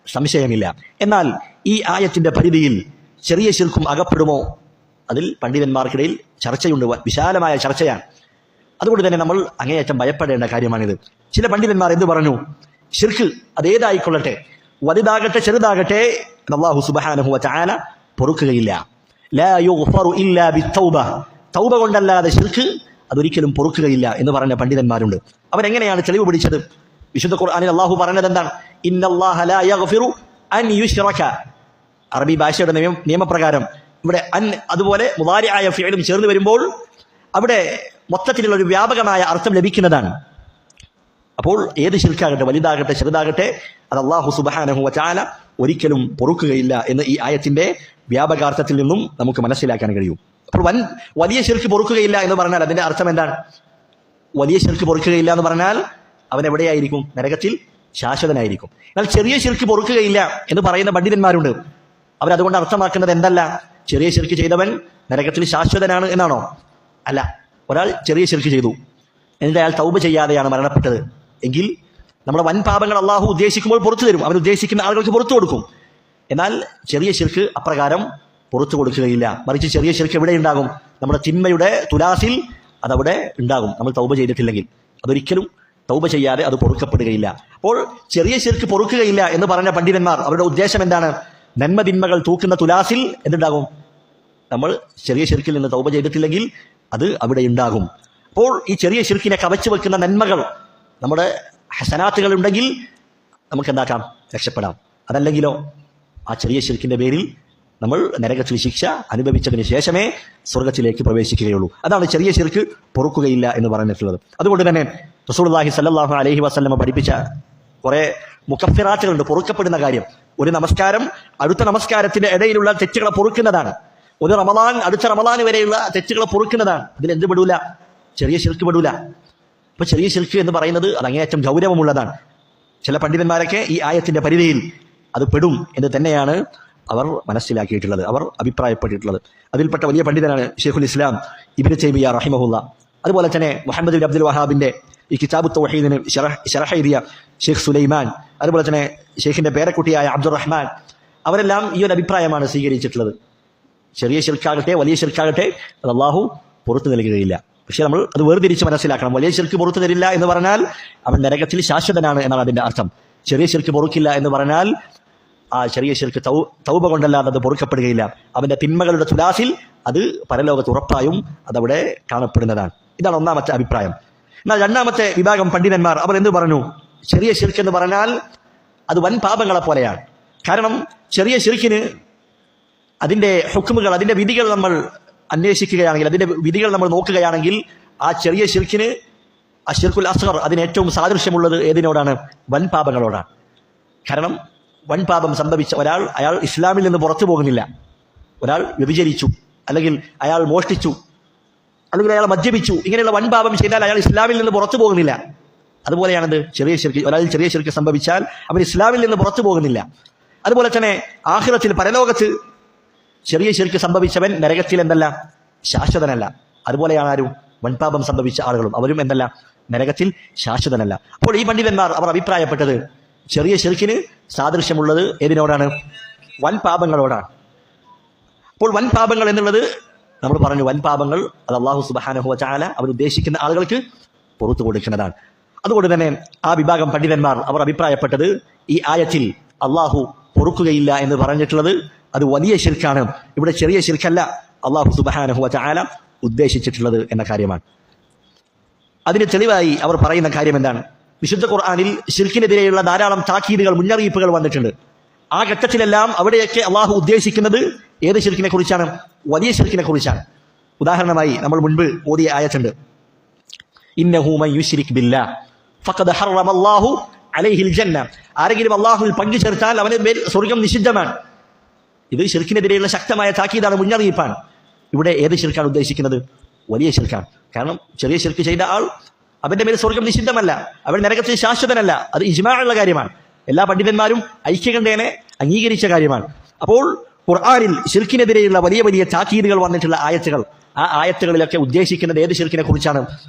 സംശയമില്ല. എന്നാൽ ഈ ആയത്തിന്റെ പരിധിയിൽ ചെറിയ ശിർക്കും അകപ്പെടുമോ? അതിൽ പണ്ഡിതന്മാർക്കിടയിൽ ചർച്ചയുണ്ട്, വിശാലമായ ചർച്ചയാണ്. അതുകൊണ്ട് തന്നെ നമ്മൾ അങ്ങേയറ്റം ഭയപ്പെടേണ്ട കാര്യമാണിത്. ചില പണ്ഡിതന്മാർ എന്ത് പറഞ്ഞു? ശിർക്ക് അതേതായിക്കൊള്ളട്ടെ, വലുതാകട്ടെ ചെറുതാകട്ടെ, അല്ലാഹു സുബ്ഹാനഹു വ തആല പൊറുക്കുകയില്ല. ലാ യുഗ്ഫറു ഇല്ലാ ബിത്തൗബ, തൗബ കൊണ്ടല്ലാതെ ശിർക്ക് അതൊരിക്കലും പൊറുക്കുകയില്ല എന്ന് പറഞ്ഞ പണ്ഡിതന്മാരുണ്ട്. അവരെങ്ങനെയാണ് തെളിവ് പിടിച്ചത്? വിശുദ്ധ ഖുർആനിൽ അല്ലാഹു പറഞ്ഞത് എന്താണ്? ഇന്നല്ലാഹ ലാ യഗ്ഫിറു അൻ യുശ്റക. അറബി ഭാഷയുടെ നിയമപ്രകാരം ഇവിടെ അൻ അതുപോലെ മുദാരിആയ ഫിഅലും ചേർന്ന് വരുമ്പോൾ അവിടെ മൊത്തത്തിലുള്ള ഒരു വ്യാപകമായ അർത്ഥം ലഭിക്കുന്നതാണ്. അപ്പോൾ ഏത് ശിർക്കാകട്ടെ, വലുതാകട്ടെ ചെറുതാകട്ടെ, അത് അല്ലാഹു സുബ്ഹാനഹു വ തആല ഒരിക്കലും പൊറുക്കുകയില്ല എന്ന് ഈ ആയത്തിന്റെ വ്യാപകാർത്ഥത്തിൽ നിന്നും നമുക്ക് മനസ്സിലാക്കാൻ കഴിയും. അപ്പോൾ വലിയ ശിർക്ക് പൊറുക്കുകയില്ല എന്ന് പറഞ്ഞാൽ അതിന്റെ അർത്ഥം എന്താണ്? വലിയ ശിർക്ക് പൊറുക്കുകയില്ല എന്ന് പറഞ്ഞാൽ അവൻ എവിടെയായിരിക്കും? നരകത്തിൽ ശാശ്വതനായിരിക്കും. എന്നാൽ ചെറിയ ശിർക്ക് പൊറുക്കുകയില്ല എന്ന് പറയുന്ന പണ്ഡിതന്മാരുണ്ട്. അവരതുകൊണ്ട് അർത്ഥമാക്കുന്നത് എന്തല്ല? ചെറിയ ശിർക്ക് ചെയ്തവൻ നരകത്തിൽ ശാശ്വതനാണ് എന്നാണോ? അല്ല. ഒരാൾ ചെറിയ ശിർക്ക് ചെയ്തു, എന്നിട്ട് അയാൾ തൗബ ചെയ്യാതെയാണ് മരണപ്പെട്ടത് എങ്കിൽ നമ്മുടെ വൻ പാപങ്ങൾ അള്ളാഹു ഉദ്ദേശിക്കുമ്പോൾ പുറത്തു തരും, അവൻ ഉദ്ദേശിക്കുന്ന ആളുകൾക്ക് പുറത്തു കൊടുക്കും. എന്നാൽ ചെറിയ ശിർക്ക് അപ്രകാരം പുറത്തു കൊടുക്കുകയില്ല. മറിച്ച് ചെറിയ ശിർക്ക് എവിടെ ഉണ്ടാകും? നമ്മുടെ തിന്മയുടെ തുലാസിൽ അതവിടെ ഉണ്ടാകും. നമ്മൾ തൗബ ചെയ്തിട്ടില്ലെങ്കിൽ അതൊരിക്കലും തൗബ ചെയ്യാതെ അത് പൊറുക്കപ്പെടുകയില്ല. അപ്പോൾ ചെറിയ ശിർക്ക് പൊറുക്കുകയില്ല എന്ന് പറഞ്ഞ പണ്ഡിതന്മാർ അവരുടെ ഉദ്ദേശം എന്താണ്? നന്മതിന്മകൾ തൂക്കുന്ന തുലാസിൽ എന്തുണ്ടാകും? നമ്മൾ ചെറിയ ശിർക്കിൽ നിന്ന് തൗബ ചെയ്തിട്ടില്ലെങ്കിൽ അത് അവിടെ ഉണ്ടാകും. അപ്പോൾ ഈ ചെറിയ ശിർക്കിനെ കവച്ചു വെക്കുന്ന നന്മകൾ നമ്മുടെ ഹസനാത്തുകൾ ഉണ്ടെങ്കിൽ നമുക്ക് എന്താക്കാം? രക്ഷപ്പെടാം. അതല്ലെങ്കിലോ ആ ചെറിയ ശിർക്കിന്റെ പേരിൽ നമ്മൾ നരകത്തിൽ ശിക്ഷ അനുഭവിച്ചതിന് ശേഷമേ സ്വർഗത്തിലേക്ക് പ്രവേശിക്കുകയുള്ളൂ. അതാണ് ചെറിയ ശിർക്ക് പൊറുക്കുകയില്ല എന്ന് പറഞ്ഞിട്ടുള്ളത്. അതുകൊണ്ട് തന്നെ റസൂലുള്ളാഹി സ്വല്ലല്ലാഹു അലൈഹി വസല്ലമ പഠിപ്പിച്ച കുറെ മുകഫിറാത്തുകളുണ്ട്, പൊറുക്കപ്പെടുന്ന കാര്യം. ഒരു നമസ്കാരം അടുത്ത നമസ്കാരത്തിന്റെ ഇടയിലുള്ള തെറ്റുകളെ പൊറുക്കുന്നതാണ്. ഒരു റമദാൻ അടുത്ത റമദാൻ വരെയുള്ള തെറ്റുകളെ പൊറുക്കുന്നതാണ്. ഇതിലെന്ത് പെടൂല? ചെറിയ ശിർക്ക് പെടൂല. അപ്പൊ ചെറിയ ശിർക്ക് എന്ന് പറയുന്നത് അത് അങ്ങേയറ്റം ഗൗരവമുള്ളതാണ്. ചില പണ്ഡിതന്മാരൊക്കെ ഈ ആയത്തിന്റെ പരിധിയിൽ അത് പെടും എന്ന് തന്നെയാണ് അവർ മനസ്സിലാക്കിയിട്ടുള്ളത്, അവർ അഭിപ്രായപ്പെട്ടിട്ടുള്ളത്. അതിൽപ്പെട്ട വലിയ പണ്ഡിതനാണ് ഷെയ്ഖുൽ ഇസ്ലാം ഇബ്നു തൈമിയ്യ റഹിമഹുല്ല. അതുപോലെ തന്നെ മുഹമ്മദ് ബിൻ അബ്ദുൽ വഹാബിന്റെ ഈ കിതാബു തൗഹീദിന് ശറഹ് എഴുതിയ ഷെയ്ഖ് സുലൈമാൻ, അതുപോലെ തന്നെ ഷെയ്ഖിന്റെ പേരക്കുട്ടിയായ അബ്ദുറഹ്മാൻ, അവരെല്ലാം ഈ ഒരു അഭിപ്രായമാണ് സ്വീകരിച്ചിട്ടുള്ളത്. ചെറിയ ശിർക്കാകട്ടെ വലിയ ശിർക്കാകട്ടെ അത് അള്ളാഹു പുറത്തു നൽകുകയില്ല. പക്ഷെ നമ്മൾ അത് വേർതിരിച്ച് മനസ്സിലാക്കണം. വലിയ ശിർക്ക് പുറത്തു തരില്ല എന്ന് പറഞ്ഞാൽ അവൻ നരകത്തിൽ ശാശ്വതനാണ് എന്നാണ് അതിന്റെ അർത്ഥം. ചെറിയ ശിർക്ക് പൊറുക്കില്ല എന്ന് പറഞ്ഞാൽ ആ ചെറിയ ശിർക്ക് തൗബ കൊണ്ടല്ലാതെ അത് പൊറുക്കപ്പെടുകയില്ല. അവന്റെ തിന്മകളുടെ തുലാസിൽ അത് പരലോകത്ത് ഉറപ്പായും അതവിടെ കാണപ്പെടുന്നതാണ്. ഇതാണ് ഒന്നാമത്തെ അഭിപ്രായം. എന്നാൽ രണ്ടാമത്തെ വിഭാഗം പണ്ഡിതന്മാർ അവർ എന്ത് പറഞ്ഞു? ചെറിയ ശിർക്ക് എന്ന് പറഞ്ഞാൽ അത് വൻ പാപങ്ങളെ പോലെയാണ്. കാരണം ചെറിയ ശിർക്കിന് അതിന്റെ ഹുക്മുകൾ, അതിന്റെ വിധികൾ നമ്മൾ അന്വേഷിക്കുകയാണെങ്കിൽ, അതിന്റെ വിധികൾ നമ്മൾ നോക്കുകയാണെങ്കിൽ ആ ചെറിയ ശിർക്കിന്, ആ ശിർക്കുൽ അസ്ഗർ, അതിന് ഏറ്റവും സാദൃശ്യമുള്ളത് ഏതിനോടാണ്? വൻ പാപങ്ങളോടാണ്. കാരണം വൻ പാപം സംഭവിച്ച ഒരാൾ, അയാൾ ഇസ്ലാമിൽ നിന്ന് പുറത്തു പോകുന്നില്ല. ഒരാൾ വ്യഭിചരിച്ചു, അല്ലെങ്കിൽ അയാൾ മോഷ്ടിച്ചു, അല്ലെങ്കിൽ അയാൾ മദ്യപിച്ചു, ഇങ്ങനെയുള്ള വൻ പാപം ചെയ്താൽ അയാൾ ഇസ്ലാമിൽ നിന്ന് പുറത്തു പോകുന്നില്ല. അതുപോലെയാണത് ചെറിയ ശിർക്ക്. ഒരാൾ ചെറിയ ശിർക്ക് സംഭവിച്ചാൽ അവൻ ഇസ്ലാമിൽ നിന്ന് പുറത്തു പോകുന്നില്ല. അതുപോലെ തന്നെ ആഖിറത്തിൽ, പരലോകത്ത് ചെറിയ ശിർക്ക് സംഭവിച്ചവൻ നരകത്തിൽ എന്തല്ല? ശാശ്വതനല്ല. അതുപോലെയാണ് ആരും? വൻപാപം സംഭവിച്ച ആളുകളും അവരും എന്തല്ല? നരകത്തിൽ ശാശ്വതനല്ല. അപ്പോൾ ഈ പണ്ഡിതന്മാർ അവർ അഭിപ്രായപ്പെട്ടത് ചെറിയ ശിർക്കിന് സാദൃശ്യമുള്ളത് ഏതിനോടാണ്? വൻ പാപങ്ങളോടാണ്. അപ്പോൾ വൻ പാപങ്ങൾ എന്നുള്ളത് നമ്മൾ പറഞ്ഞു, വൻ പാപങ്ങൾ അത് അല്ലാഹു സുബ്ഹാനഹു വ തആല അവർ ഉദ്ദേശിക്കുന്ന ആളുകൾക്ക് പുറത്തു കൊടുക്കുന്നതാണ്. അതുകൊണ്ട് തന്നെ ആ വിഭാഗം പണ്ഡിതന്മാർ അവർ അഭിപ്രായപ്പെട്ടത് ഈ ആയത്തിൽ അള്ളാഹു പൊറുക്കുകയില്ല എന്ന് പറഞ്ഞിട്ടുള്ളത് അത് വലിയ ശിർക്കാണ്. ഇവിടെ ചെറിയ ശിർക്കല്ല അല്ലാഹു സുബ്ഹാനഹു വ തആല ഉദ്ദേശിച്ചിട്ടുള്ളത് എന്ന കാര്യമാണ്. അതിന് തെളിവായി അവർ പറയുന്ന കാര്യം എന്താണ്? വിശുദ്ധ ഖുർആനിൽ ശിർക്കിനെതിരെയുള്ള ധാരാളം താക്കീതുകൾ, മുന്നറിയിപ്പുകൾ വന്നിട്ടുണ്ട്. ആ ഘട്ടത്തിലെല്ലാം അവിടെയൊക്കെ അള്ളാഹു ഉദ്ദേശിക്കുന്നത് ഏത് ശിർക്കിനെ കുറിച്ചാണ്? വലിയ ശിർക്കിനെ കുറിച്ചാണ്. ഉദാഹരണമായി നമ്മൾ മുൻപ് ഓതിയ ആയത്തുണ്ട്, ഇന്നഹു മൻ യുശ്രിക് ബില്ലാഹ് ഫഖദ് ഹറമല്ലാഹു അലൈഹിൽ ജന്ന. ആരെങ്കിലും അള്ളാഹുവിൽ പങ്കു ചേർത്താൽ അവന് മേൽ സ്വർഗം നിഷിദ്ധമാണ്. ഇത് ശിർക്കിനെതിരെയുള്ള ശക്തമായ താക്കീതാണ്, മുന്നറിയിപ്പാണ്. ഇവിടെ ഏത് ശിർക്കാണ് ഉദ്ദേശിക്കുന്നത്? വലിയ ശിർക്കാണ്. കാരണം ചെറിയ ശിർക്ക് ചെയ്ത ആൾ അവന്റെ മേൽ സ്വർഗം നിഷിദ്ധമല്ല, അവൻ നരകത്തിൽ ശാശ്വതനല്ല. അത് ഇജ്മാഉള്ള കാര്യമാണ്. എല്ലാ പണ്ഡിതന്മാരും ഐക്യകണ്ഠേന അംഗീകരിച്ച കാര്യമാണ്. അപ്പോൾ ഖുർആനിൽ ശിർക്കിനെതിരെയുള്ള വലിയ വലിയ താക്കീതുകൾ വന്നിട്ടുള്ള ആയത്തുകൾ, ആ ആയത്തുകളിലൊക്കെ ഉദ്ദേശിക്കുന്നത് ഏത് ശിർക്കിനെ കുറിച്ചാണ്?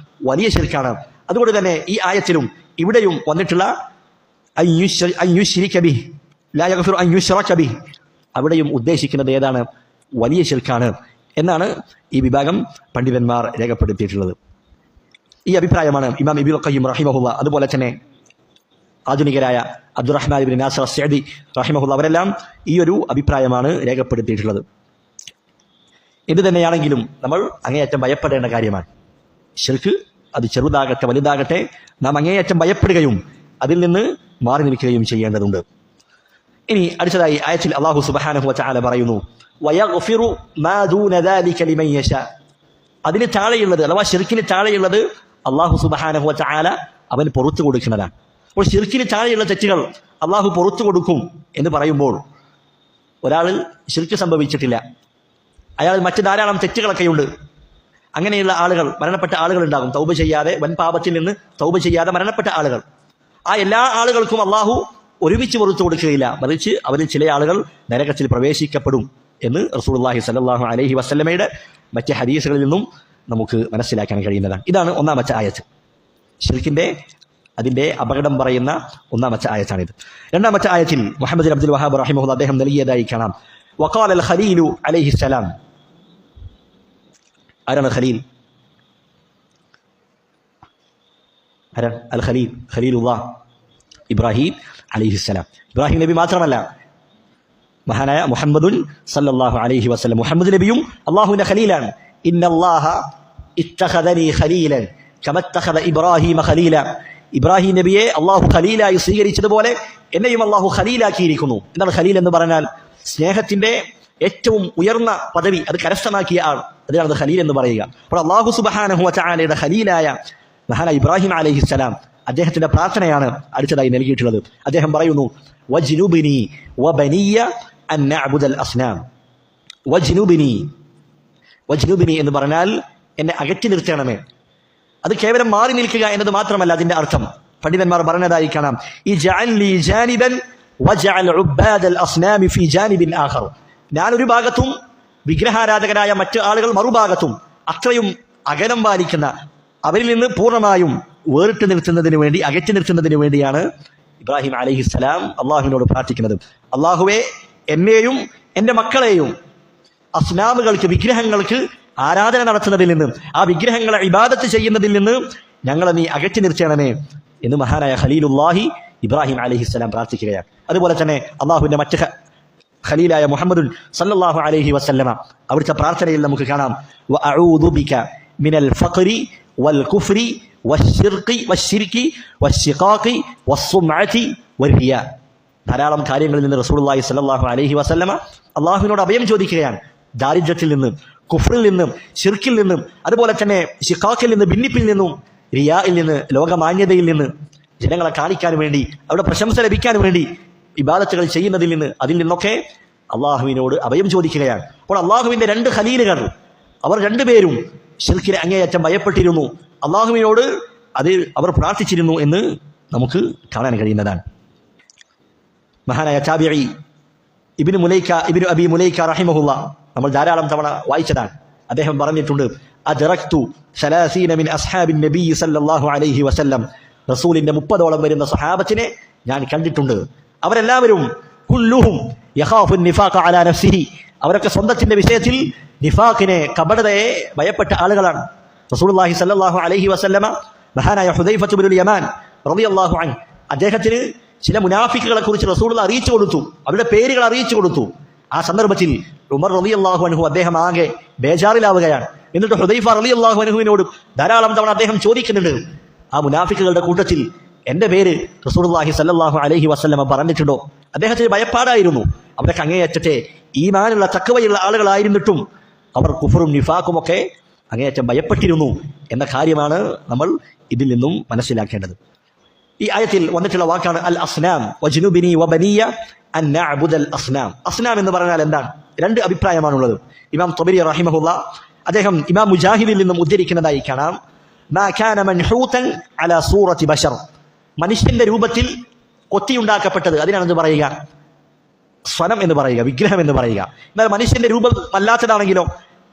വലിയ ശിർക്കാണ്. അതുകൊണ്ട് തന്നെ ഈ ആയത്തിലും ഇവിടെയും വന്നിട്ടുള്ള അവിടെയും ഉദ്ദേശിക്കുന്നത് ഏതാണ്? വലിയ ശിർക്കാണ് എന്നാണ് ഈ വിഭാഗം പണ്ഡിതന്മാർ രേഖപ്പെടുത്തിയിട്ടുള്ളത്. ഈ അഭിപ്രായമാണ് ഇമാം ഇബ്നുൽ ഖയ്യിം റഹിമഹുല്ലാ, അതുപോലെ തന്നെ ആധുനികരായ അബ്ദുറഹ്മാൻ ഇബ്നു നാസിർ അസ്സഅദി റഹിമഹുല്ലാ, അവരെല്ലാം ഈ ഒരു അഭിപ്രായമാണ് രേഖപ്പെടുത്തിയിട്ടുള്ളത്. ഇത് തന്നെയാണെങ്കിലും നമ്മൾ അങ്ങേയറ്റം ഭയപ്പെടേണ്ട കാര്യമാണ്. ശിർക്ക് അത് ചെറുതാകട്ടെ വലുതാകട്ടെ നാം അങ്ങേയറ്റം ഭയപ്പെടുകയും അതിൽ നിന്ന് മാറി നിൽക്കുകയും ചെയ്യേണ്ടതുണ്ട്. ഇനി അടുത്തതായി ആയത്തിൽ അല്ലാഹു സുബ്ഹാനഹു വ തആല പറയുന്നു, വയഗ്ഫിറു മാ ദൂന ദാലിക ലിമൻ യശാ. അതിന് താഴെയുള്ളത്, അഥവാ ശിർക്കിന് താഴെയുള്ളത് അല്ലാഹു സുബ്ഹാനഹു വ തആല അവൻ പുറത്തു കൊടുക്കുന്നതാണ്. അപ്പോൾ ശിർക്കിന് താഴെയുള്ള തെറ്റുകൾ അല്ലാഹു പുറത്തു കൊടുക്കും എന്ന് പറയുമ്പോൾ ഒരാൾ ശിർക്ക് സംഭവിച്ചിട്ടില്ല, അയാൾ മറ്റ് ധാരാളം തെറ്റുകളൊക്കെയുണ്ട്. അങ്ങനെയുള്ള ആളുകൾ, മരണപ്പെട്ട ആളുകൾ ഉണ്ടാകും, തൗബ ചെയ്യാതെ, വൻ പാപത്തിൽ നിന്ന് തൗബ ചെയ്യാതെ മരണപ്പെട്ട ആളുകൾ. ആ എല്ലാ ആളുകൾക്കും അല്ലാഹു ഒരുമിച്ച് പുറത്തു കൊടുക്കുകയില്ല, മറിച്ച് അവരിൽ ചില ആളുകൾ നരകത്തിൽ പ്രവേശിക്കപ്പെടും എന്ന് റസൂലുള്ളാഹി സ്വല്ലല്ലാഹു അലൈഹി വസല്ലമയുടെ മറ്റ് ഹദീസുകളിൽ നിന്നും നമുക്ക് മനസ്സിലാക്കാൻ കഴിയുന്നതാണ്. ഇതാണ് ഒന്നാമത്തെ ആയത്ത്. ശിർക്കിന്റെ അതിന്റെ അപകടം പറയുന്ന ഒന്നാമത്തെ ആയത്താണിത്. രണ്ടാമത്തെ ആയത്തിൽ മുഹമ്മദ് അബ്ദുൽ വഹാബ് റഹിമഹുല്ലാ അദ്ദേഹം നൽകിയതായി കാണാം, വഖാല അൽ ഖലീലു അലൈഹിസ്സലാം. ആരാണ് ഖലീൽ? ആരാണ്? അൽ ഖലീൽ, ഖലീലുല്ലാഹ് ഇബ്രാഹിം അലൈഹിസ്സലാം. ഇബ്രാഹിം നബി മാത്രമല്ല, മഹാനായ മുഹമ്മദുൻ സല്ലല്ലാഹു അലൈഹി വസല്ലം, മുഹമ്മദ് നബിയും അള്ളാഹുവിന്റെ ഖലീലാണ്. ഇന്നല്ലാഹ ഇത്തഖദനി ഖലീലൻ കമ ഇത്തഖദ ഇബ്രാഹിമ ഖലീല. ഇബ്രാഹിം നബിയെ അള്ളാഹു ഖലീലായി സ്വീകരിച്ചതുപോലെ എന്നെയും അള്ളാഹു ഖലീലാക്കിയിരിക്കുന്നു. എന്താണ് ഖലീൽ എന്ന് പറഞ്ഞാൽ? സ്നേഹത്തിന്റെ ഏറ്റവും ഉയർന്ന പദവി അത് കരസ്ഥമാക്കിയ ആൾ, അതിനാണ് ഖലീൽ എന്ന് പറയുക. അപ്പോൾ അള്ളാഹു സുബ്ഹാനഹു വ തആലയുടെ ഖലീലായ മഹാനായ ഇബ്രാഹിം അലൈഹിസ്സലാം അദ്ദേഹത്തിന്റെ പ്രാർത്ഥനയാണ് അടുത്തതായി നൽകിയിട്ടുള്ളത്. അദ്ദേഹം പറയുന്നു, വജ്നുബ്നി വബനിയ അൻ നഅ്ബുദൽ അസ്നാം. വജ്നുബ്നി എന്ന് പറഞ്ഞാൽ എന്നെ അകറ്റി നിർത്തണമേ. അത് കേവലം മാറി നിൽക്കുക എന്നത് മാത്രമല്ല അതിന്റെ അർത്ഥം. പണ്ഡിതന്മാർ പറഞ്ഞതായി കാണാം, ഇജ്അൽനി ജാനിബൻ വജ്അൽ ഉബ്ബാദൽ അസ്നാമി ഫീ ജാനിബിൻ ആഖർ. ഞാൻ ഒരു ഭാഗത്തും വിഗ്രഹാരാധകരായ മറ്റു ആളുകൾ മറുഭാഗത്തും അത്രയും അകലം പാലിക്കുന്ന, അവരിൽ നിന്ന് പൂർണ്ണമായും വേറിട്ട് നിർത്തുന്നതിന് വേണ്ടി, അകറ്റി നിർത്തുന്നതിന് വേണ്ടിയാണ് ഇബ്രാഹിം അലൈഹിസ്സലാം അള്ളാഹുവിനോട് പ്രാർത്ഥിക്കുന്നത്. അള്ളാഹുവെ, എന്നെയും എൻ്റെ മക്കളെയും അസ്നാമുകൾക്ക്, വിഗ്രഹങ്ങൾക്ക് ആരാധന നടത്തുന്നതിൽ നിന്ന്, ആ വിഗ്രഹങ്ങളെ ഇബാദത്ത് ചെയ്യുന്നതിൽ നിന്ന് ഞങ്ങളെ നീ അകറ്റി നിർത്തണമേ എന്ന് മഹാനായ ഖലീലുല്ലാഹി ഇബ്രാഹിം അലൈഹിസ്സലാം പ്രാർത്ഥിക്കുകയാണ്. അതുപോലെ തന്നെ അള്ളാഹുവിന്റെ മറ്റ് ഖലീലായ മുഹമ്മദുൻ സല്ലല്ലാഹു അലൈഹി വസല്ലമ അവിടുത്തെ പ്രാർത്ഥനയിൽ നമുക്ക് കാണാം, വഅഊദു ബിക മിനൽ ഫഖ്രി വൽ കുഫ്രി വശ്ശിർക്കി വശ്ശിഖാഖി വസ്സുംഅതി വൽറിയാ. ധാരാളം കാര്യങ്ങളിൽ നിന്ന് റസൂലുള്ളാഹി സ്വല്ലല്ലാഹു അലൈഹി വസല്ലമ അള്ളാഹുവിനോട് അഭയം ചോദിക്കുകയാണ്. ദാരിദ്ര്യത്തിൽ നിന്നും, കുഫ്റിൽ നിന്നും, ശിർക്കിൽ നിന്നും, അതുപോലെ തന്നെ ശിഖാഖിൽ നിന്ന്, ഭിന്നിപ്പിൽ നിന്നും, റിയായിൽ നിന്ന്, ലോകമാന്യതയിൽ നിന്ന്, ജനങ്ങളെ കാണിക്കാൻ വേണ്ടി, അവിടെ പ്രശംസ ലഭിക്കാൻ വേണ്ടി ഇബാദത്തുകൾ ചെയ്യുന്നതിൽ നിന്ന്, അതിൽ നിന്നൊക്കെ അള്ളാഹുവിനോട് അഭയം ചോദിക്കുകയാണ്. അപ്പോൾ അള്ളാഹുവിന്റെ രണ്ട് ഖലീലുകൾ, അവർ രണ്ടുപേരും ശിർക്കിനെ അങ്ങേയറ്റം ഭയപ്പെട്ടിരുന്നു, അള്ളാഹുവിനോട് അത് അവർ പ്രാർത്ഥിച്ചിരുന്നു എന്ന് നമുക്ക് കാണാൻ കഴിയുന്നതാണ്. മഹാനായ താബിഈ ഇബ്നു അബി മുലൈക്ക റഹിമഹുള്ള നമ്മൾ ധാരാളം തവണ വായിച്ചതാണ്. അദ്ദേഹം പറഞ്ഞിട്ടുണ്ട്, അദ്റക്തു 30 മിൻ അസ്ഹാബിൻ നബി സല്ലല്ലാഹു അലൈഹി വസല്ലം. റസൂലിന്റെ 30ഓളം വരുന്ന സഹാബത്തിനെ ഞാൻ കണ്ടിട്ടുണ്ട്. അവരെല്ലാവരും കുല്ലുഹും യഖാഫു നിഫാഖ അലാ നഫ്സിഹി. അവരൊക്കെ സ്വന്തത്തിന്റെ വിഷയത്തിൽ നിഫാഖിനെ, കപടതയെ ഭയപ്പെട്ട ആളുകളാണ്. റസൂലുള്ളാഹി സല്ലല്ലാഹു അലൈഹി വസല്ലമ മഹാനായ ഹുദൈഫത്ത് ഇബ്നുൽ യമാൻ റളിയല്ലാഹു അൻഹു അദ്ദേഹത്തിന് ചില മുനാഫിക്കുകളെ കുറിച്ച് റസൂലുള്ളാഹി അറിയിച്ചു കൊടുത്തു, അവരുടെ പേരുകൾ അറിയിച്ചു കൊടുത്തു. ആ സന്ദർഭത്തിൽ ഉമർ റളിയല്ലാഹു അൻഹു അദ്ദേഹം ആകെ ബേജാറിലാവുകയാണ്. എന്നിട്ട് ഹുദൈഫ റളിയല്ലാഹു അൻഹുവിനോട് ധാരാളം തവണ അദ്ദേഹം ചോദിക്കുന്നുണ്ട്, ആ മുനാഫിക്കുകളുടെ കൂട്ടത്തിൽ എന്റെ പേര് റസൂലുള്ളാഹി സല്ലല്ലാഹു അലൈഹി വസല്ലമ പറഞ്ഞിട്ടുണ്ടോ? അദ്ദേഹത്തിന് ഭയപ്പാടായിരുന്നു. അവരൊക്കെ അങ്ങേയറ്റത്തെ ഈമാനുള്ള തഖ്വയുള്ള ആളുകളായിരുന്നിട്ടും അവർ കുഫറും നിഫാഖും ഒക്കെ അങ്ങേയറ്റം ഭയപ്പെട്ടിരുന്നു എന്ന കാര്യമാണ് നമ്മൾ ഇതിൽ നിന്നും മനസ്സിലാക്കേണ്ടത്. ഈ ആയത്തിൽ വന്നിട്ടുള്ള വാക്കാണ് അൽ അസ്നാം. വജ്നുബിനി വബനിയ അൻ നഅ്ബുദൽ അസ്നാം. അസ്നാം എന്ന് പറഞ്ഞാൽ എന്താണ്? രണ്ട് അഭിപ്രായമാണുള്ളത്. ഇമാം തബരി റഹിമഹുള്ള അദ്ദേഹം ഇമാം മുജാഹിദിൽ നിന്നും ഉദ്ധരിക്കുന്നതായി കാണാം, മാ കാന മൻഹൂതൻ അലാ സൂറത്തി ബശർ. മനുഷ്യന്റെ രൂപത്തിൽ കൊത്തിയുണ്ടാക്കപ്പെട്ടത്, അതിനാണെന്ന് പറയുക സ്വനം എന്ന് പറയുക, വിഗ്രഹം എന്ന് പറയുക. എന്നാൽ മനുഷ്യന്റെ രൂപം അല്ലാത്തതാണെങ്കിലോ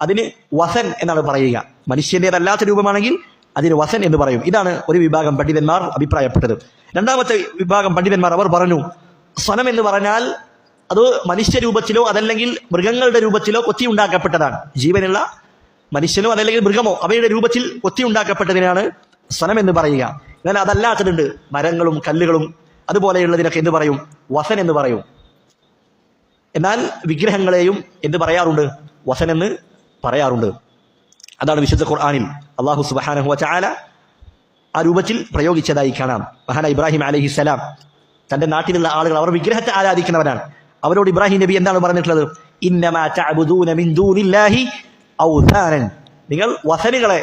അതിന് വസൻ എന്നാണ് പറയുക. മനുഷ്യന്റേതല്ലാത്ത രൂപമാണെങ്കിൽ അതിന് വസൻ എന്ന് പറയും. ഇതാണ് ഒരു വിഭാഗം പണ്ഡിതന്മാർ അഭിപ്രായപ്പെട്ടത്. രണ്ടാമത്തെ വിഭാഗം പണ്ഡിതന്മാർ അവർ പറഞ്ഞു, സ്വനം എന്ന് പറഞ്ഞാൽ അത് മനുഷ്യരൂപത്തിലോ അതല്ലെങ്കിൽ മൃഗങ്ങളുടെ രൂപത്തിലോ കൊത്തിയുണ്ടാക്കപ്പെട്ടതാണ്. ജീവനുള്ള മനുഷ്യനോ അതല്ലെങ്കിൽ മൃഗമോ അവയുടെ രൂപത്തിൽ കൊത്തിയുണ്ടാക്കപ്പെട്ടതിനാണ് സ്വനം എന്ന് പറയുക. എന്നാൽ അതല്ലാത്തതുണ്ട്, മരങ്ങളും കല്ലുകളും അതുപോലെയുള്ളതിനൊക്കെ എന്ത് പറയും? വസൻ എന്ന് പറയും. എന്നാൽ വിഗ്രഹങ്ങളെയും എന്ത് പറയാറുണ്ട്? വസൻ എന്ന് പറയാറുണ്ട്. അതാണ് വിശുദ്ധ ഖുർആനിൽ അല്ലാഹു സുബ്ഹാനഹു വ തആല ആ രൂപത്തിൽ പ്രയോഗിച്ചതായി കാണാം. മഹാനായ ഇബ്രാഹിം അലൈഹിസ്സലാം തന്റെ നാട്ടിലുള്ള ആളുകൾ അവർ വിഗ്രഹത്തെ ആരാധിക്കുന്നവരാണ്. അവരോട് ഇബ്രാഹിം നബി എന്താണ് പറഞ്ഞിട്ടുള്ളത്? ഇന്നമാ തഅബുദൂന മിൻ ദൂനില്ലാഹി ഔഥാനൻ. നിങ്ങൾ വസനുകളെ,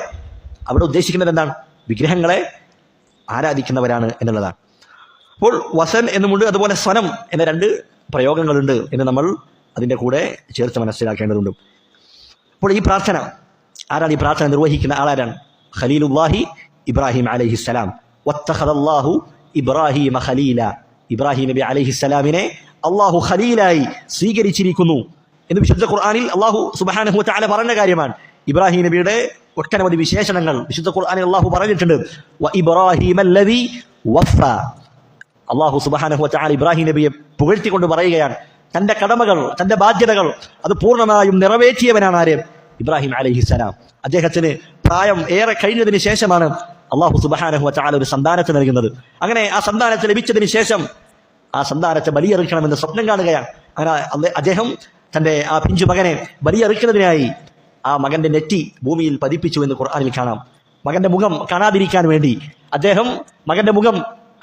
അവിടെ ഉദ്ദേശിക്കുന്നത് എന്താണ്? വിഗ്രഹങ്ങളെ ആരാധിക്കുന്നവരാണ് എന്നുള്ളതാണ്. അപ്പോൾ വസൻ എന്നുമുണ്ട്, അതുപോലെ സ്വനം എന്ന രണ്ട് പ്രയോഗങ്ങളുണ്ട് എന്ന് നമ്മൾ അതിൻ്റെ കൂടെ ചേർത്ത് മനസ്സിലാക്കേണ്ടതുണ്ട്. അപ്പോൾ ഈ പ്രാർത്ഥന ആരാണ്? ഈ പ്രാർത്ഥന നിർവഹിക്കുന്ന ആളാരാണ്? ഖലീലുല്ലാഹി ഇബ്രാഹിം അലൈഹിസ്സലാം. വത്തഖദല്ലാഹു ഇബ്രാഹിമ ഖലീല. ഇബ്രാഹിം നബി അലൈഹിസ്സലാമിനെ അള്ളാഹു ഖലീലായി സ്വീകരിച്ചിരിക്കുന്നു എന്ന് വിശുദ്ധ ഖുർആനിൽ അള്ളാഹു സുബ്ഹാനഹു വ തആല പറഞ്ഞ കാര്യമാണ്. ഇബ്രാഹിം നബിയുടെ ഒട്ടനവധി വിശേഷണങ്ങൾ വിശുദ്ധ ഖുർആനിൽ അള്ളാഹു പറഞ്ഞിട്ടുണ്ട്. വ ഇബ്രാഹിമല്ലദീ വഫ. അള്ളാഹു സുബ്ഹാനഹു വ തആല ഇബ്രാഹിം നബിയെ പുകഴ്ത്തിക്കൊണ്ട് പറയുകയാണ്, തന്റെ കടമകൾ, തന്റെ ബാധ്യതകൾ അത് പൂർണ്ണമായും നിറവേറ്റിയവനാണ് ആര്? ഇബ്രാഹിം അലൈഹിസ്സലാം. അദ്ദേഹത്തിന് പ്രായം ഏറെ കഴിഞ്ഞതിന് ശേഷമാണ് അല്ലാഹു സുബ്ഹാനഹു വ തആല ഒരു സന്താനത്തെ നൽകുന്നത്. അങ്ങനെ ആ സന്താനത്തെ ലഭിച്ചതിന് ശേഷം ആ സന്താനത്തെ ബലിയറുക്കണമെന്ന് സ്വപ്നം കാണുകയാണ്. അങ്ങനെ അദ്ദേഹം തന്റെ ആ പിഞ്ചു മകനെ ബലിയറുക്കുന്നതിനായി ആ മകന്റെ നെറ്റി ഭൂമിയിൽ പതിപ്പിച്ചു എന്ന് ഖുർആനിൽ കാണാം. മകന്റെ മുഖം കാണാതിരിക്കാൻ വേണ്ടി അദ്ദേഹം മകന്റെ മുഖം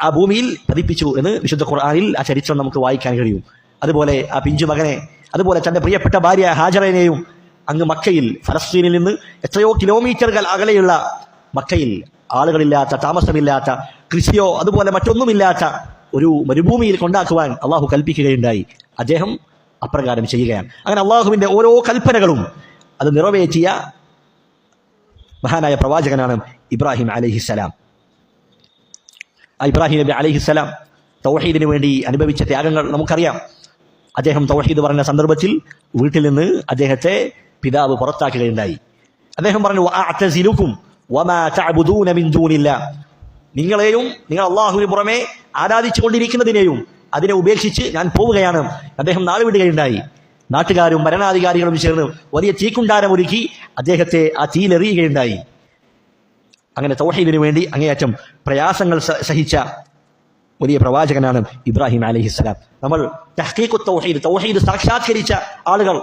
ആ ഭൂമിയിൽ പതിപ്പിച്ചു എന്ന് വിശുദ്ധ ഖുർആനിൽ ആ ചരിത്രം നമുക്ക് വായിക്കാൻ കഴിയും. അതുപോലെ ആ പിഞ്ചു മകനെ, അതുപോലെ തന്റെ പ്രിയപ്പെട്ട ഭാര്യ ഹാജറേനെയും അങ്ങ് മക്കയിൽ, ഫലസ്തീനിൽ നിന്ന് എത്രയോ കിലോമീറ്ററുകൾ അകലെയുള്ള മക്കയിൽ, ആളുകളില്ലാത്ത, താമസമില്ലാത്ത, കൃഷിയോ അതുപോലെ മറ്റൊന്നുമില്ലാത്ത ഒരു മരുഭൂമിയിൽ കൊണ്ടാക്കുവാൻ അള്ളാഹു കൽപ്പിക്കുകയുണ്ടായി. അദ്ദേഹം അപ്രകാരം ചെയ്യുകയാണ്. അങ്ങനെ അള്ളാഹുവിന്റെ ഓരോ കൽപ്പനകളും അത് നിറവേറ്റിയ മഹാനായ പ്രവാചകനാണ് ഇബ്രാഹിം അലൈഹിസ്സലാം. ആ ഇബ്രാഹിം നബി അലൈഹിസ്സലാം തൗഹീദിന് വേണ്ടി അനുഭവിച്ച ത്യാഗങ്ങൾ നമുക്കറിയാം. അദ്ദേഹം തൗഹീദ് പറഞ്ഞ സന്ദർഭത്തിൽ വീട്ടിൽ നിന്ന് അദ്ദേഹത്തെ പിതാവ് പുറത്താക്കുകയുണ്ടായി. അദ്ദേഹം പറഞ്ഞു, വഅഅ്തസിലുകും വമാ തഅബുദൂന മിൻ ദൂനില്ലാഹ്, നിങ്ങളെയും നിങ്ങൾ അല്ലാഹുവിന് പുറമെ ആരാധിച്ചു കൊണ്ടിരിക്കുന്നതിനെയും അതിനെ ഉപേക്ഷിച്ച് ഞാൻ പോവുകയാണ്. അദ്ദേഹം നാട് വിടുകയുണ്ടായി. നാട്ടുകാരും ഭരണാധികാരികളും ചേർന്ന് വലിയ തീക്കുണ്ടാരം ഒരുക്കി അദ്ദേഹത്തെ ആ തീയിലെറിയുകയുണ്ടായി. അങ്ങനെ തൗഹീദിന് വേണ്ടി അങ്ങേയറ്റം പ്രയാസങ്ങൾ സഹിച്ച വലിയ പ്രവാചകനാണ് ഇബ്രാഹിം അലൈഹിസ്സലാം. നമ്മൾ തഹ്ഖീഖുത്ത് തൗഹീദ്, തൗഹീദ് സാക്ഷാത്കരിച്ച ആളുകൾ,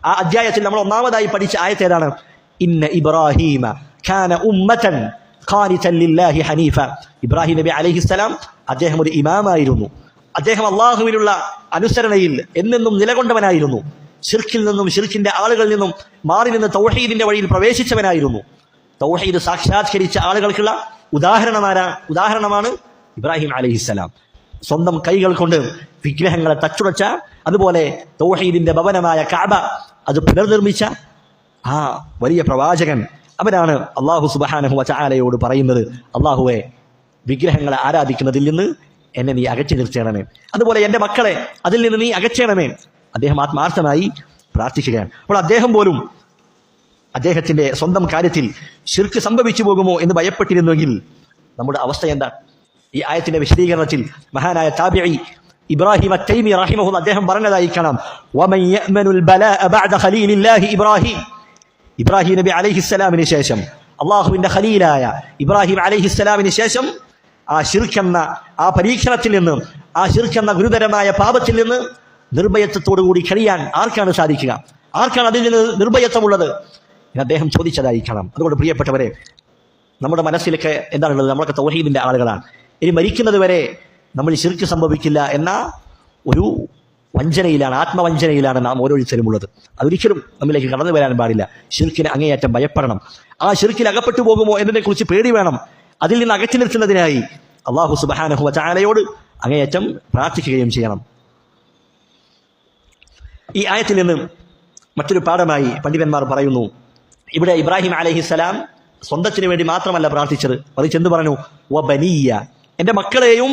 ആ അധ്യായത്തിൽ നമ്മൾ ഒന്നാമതായി പഠിച്ച ആയത്തേതാണ്, ഇന്ന ഇബ്രാഹീമ കാന ഉമ്മതൻ ഖാനിതൻ ലില്ലാഹി ഹനീഫ. ഇബ്രാഹിം നബി അലൈഹിസ്സലാം അദ്ദേഹം ഒരു ഇമാമായിരുന്നു. അദ്ദേഹം അള്ളാഹുവിനുള്ള അനുസരണയിൽ എന്നെന്നും നിലകൊണ്ടവനായിരുന്നു. ശിർക്കിൽ നിന്നും ശിർക്കിന്റെ ആളുകളിൽ നിന്നും മാറി നിന്ന് തൗഹീദിന്റെ വഴിയിൽ പ്രവേശിച്ചവനായിരുന്നു. തൗഹീദ് സാക്ഷാത്കരിച്ച ആളുകൾക്കുള്ള ഉദാഹരണമാണ് ഇബ്രാഹിം അലൈഹിസ്സലാം. സ്വന്തം കൈകൾ കൊണ്ട് വിഗ്രഹങ്ങളെ തച്ചുടച്ച, അതുപോലെ തൗഹീദിന്റെ ഭവനമായ കഅബ അത് പുനർനിർമ്മിച്ച ആ വലിയ പ്രവാചകൻ. അവനാണ് അല്ലാഹു സുബ്ഹാനഹു വ തആലയോട് പറയുന്നത്, അല്ലാഹുവേ, വിഗ്രഹങ്ങളെ ആരാധിക്കുന്നതിൽ നിന്ന് എന്നെ നീ അകറ്റി നിർത്തണമേ, അതുപോലെ എൻ്റെ മക്കളെ അതിൽ നിന്ന് നീ അകറ്റണമേ. അദ്ദേഹം ആത്മാർത്ഥമായി പ്രാർത്ഥിക്കുകയാണ്. അപ്പോൾ അദ്ദേഹം പോലും അദ്ദേഹത്തിന്റെ സ്വന്തം കാര്യത്തിൽ ശിർക്ക് സംഭവിച്ചു പോകുമോ എന്ന് ഭയപ്പെട്ടിരുന്നെങ്കിൽ നമ്മുടെ അവസ്ഥ എന്താ? ഈ ആയത്തിന്റെ വിശദീകരണത്തിൽ മഹാനായ താബിഈ ഇബ്രാഹിം അത്തൈമി റഹിമഹുല്ലാഹ് അദ്ദേഹം പറഞ്ഞതായി കാണാം, വമൻ യഅ്മനുൽ ബലാഅ ബഅദ ഖലീലില്ലാഹി ഇബ്രാഹിം. ഇബ്രാഹിം നബി അലൈഹിസ്സലാമിന് ശേഷം, അള്ളാഹുവിന്റെ ഖലീലായ ഇബ്രാഹിം അലൈഹിസ്സലാമിന് ശേഷം ആ ശിർക്കെന്ന ആ പരീക്ഷണത്തിൽ നിന്ന്, ആ ശിർക്കെന്ന ഗുരുതരമായ പാപത്തിൽ നിന്ന് നിർഭയത്വത്തോടുകൂടി കഴിയാൻ ആർക്കാണ് സാധിക്കുക? ആർക്കാണ് അതിൽ നിന്ന് നിർഭയത്വമുള്ളത് എന്ന് അദ്ദേഹം ചോദിച്ചതായിരിക്കണം. അതുകൊണ്ട് പ്രിയപ്പെട്ടവരെ, നമ്മുടെ മനസ്സിലൊക്കെ എന്താണുള്ളത്? നമ്മളൊക്കെ തൗഹീദിന്റെ ആളുകളാണ്. ഇനി മരിക്കുന്നത് വരെ നമ്മൾ ശിർക്ക് സംഭവിക്കില്ല എന്ന ഒരു വഞ്ചനയിലാണ്, ആത്മവഞ്ചനയിലാണ് നാം ഓരോരുത്തരും ഉള്ളത്. അതൊരിക്കലും നമ്മിലേക്ക് കടന്നു വരാൻ പാടില്ല. ശിർക്കിനെ അങ്ങേയറ്റം ഭയപ്പെടണം. ആ ശിർക്കിൽ അകപ്പെട്ടു പോകുമോ എന്നതിനെക്കുറിച്ച് പേടി വേണം. അതിൽ നിന്ന് അകറ്റി നിർത്തുന്നതിനായി അല്ലാഹു സുബ്ഹാനഹു വ തആലയോട് അങ്ങേയറ്റം പ്രാർത്ഥിക്കുകയും ചെയ്യണം. ഈ ആയത്തിൽ നിന്ന് മറ്റൊരു പാഠമായി പണ്ഡിതന്മാർ പറയുന്നു, ഇവിടെ ഇബ്രാഹിം അലൈഹിസ്സലാം സ്വന്തത്തിന് വേണ്ടി മാത്രമല്ല പ്രാർത്ഥിച്ചത്, മറിച്ച് എന്ത് പറഞ്ഞു? വബനിയ്യ, എൻ്റെ മക്കളെയും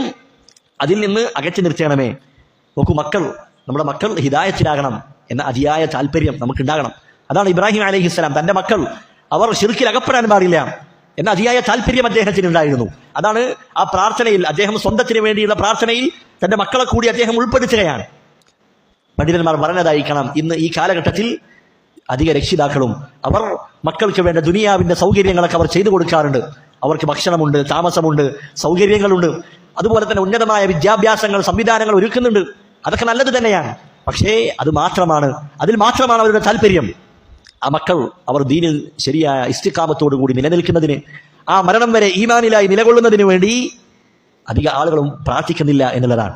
അതിൽ നിന്ന് അകറ്റി നിർത്തണമേ. നോക്കൂ, നമ്മുടെ മക്കൾ ഹിദായത്തിലാകണം എന്ന അതിയായ താല്പര്യം നമുക്കുണ്ടാകണം. അതാണ് ഇബ്രാഹിം അലൈഹിസ്സലാം, തൻ്റെ മക്കൾ അവർ ശിർക്കിൽ അകപ്പെടാൻ പാടില്ല എന്ന അതിയായ താല്പര്യം അദ്ദേഹത്തിന് ഉണ്ടായിരുന്നു. അതാണ് ആ പ്രാർത്ഥനയിൽ, അദ്ദേഹം സ്വന്തത്തിന് വേണ്ടിയുള്ള പ്രാർത്ഥനയിൽ തൻ്റെ മക്കളെ കൂടി അദ്ദേഹം ഉൾപ്പെടുത്തുകയാണ്. പണ്ഡിതന്മാർ പറഞ്ഞതായിരിക്കണം, ഇന്ന് ഈ കാലഘട്ടത്തിൽ അധിക രക്ഷിതാക്കളും അവർ മക്കൾക്ക് വേണ്ട ദുനിയാവിന്റെ സൗകര്യങ്ങളൊക്കെ അവർ ചെയ്തു കൊടുക്കാറുണ്ട്. അവർക്ക് ഭക്ഷണമുണ്ട്, താമസമുണ്ട്, സൗകര്യങ്ങളുണ്ട്, അതുപോലെ തന്നെ ഉന്നതമായ വിദ്യാഭ്യാസങ്ങൾ, സംവിധാനങ്ങൾ ഒരുക്കുന്നുണ്ട്. അതൊക്കെ നല്ലത് തന്നെയാണ്. പക്ഷേ അതിൽ മാത്രമാണ് അവരുടെ താല്പര്യം. ആ മക്കൾ അവർ ദീനിൽ ശരിയായ ഇസ്തിഖാമത്തോടു കൂടി നിലനിൽക്കുന്നതിന്, ആ മരണം വരെ ഈമാനിലായി നിലകൊള്ളുന്നതിന് വേണ്ടി അധിക ആളുകളും പ്രാർത്ഥിക്കുന്നില്ല എന്നുള്ളതാണ്.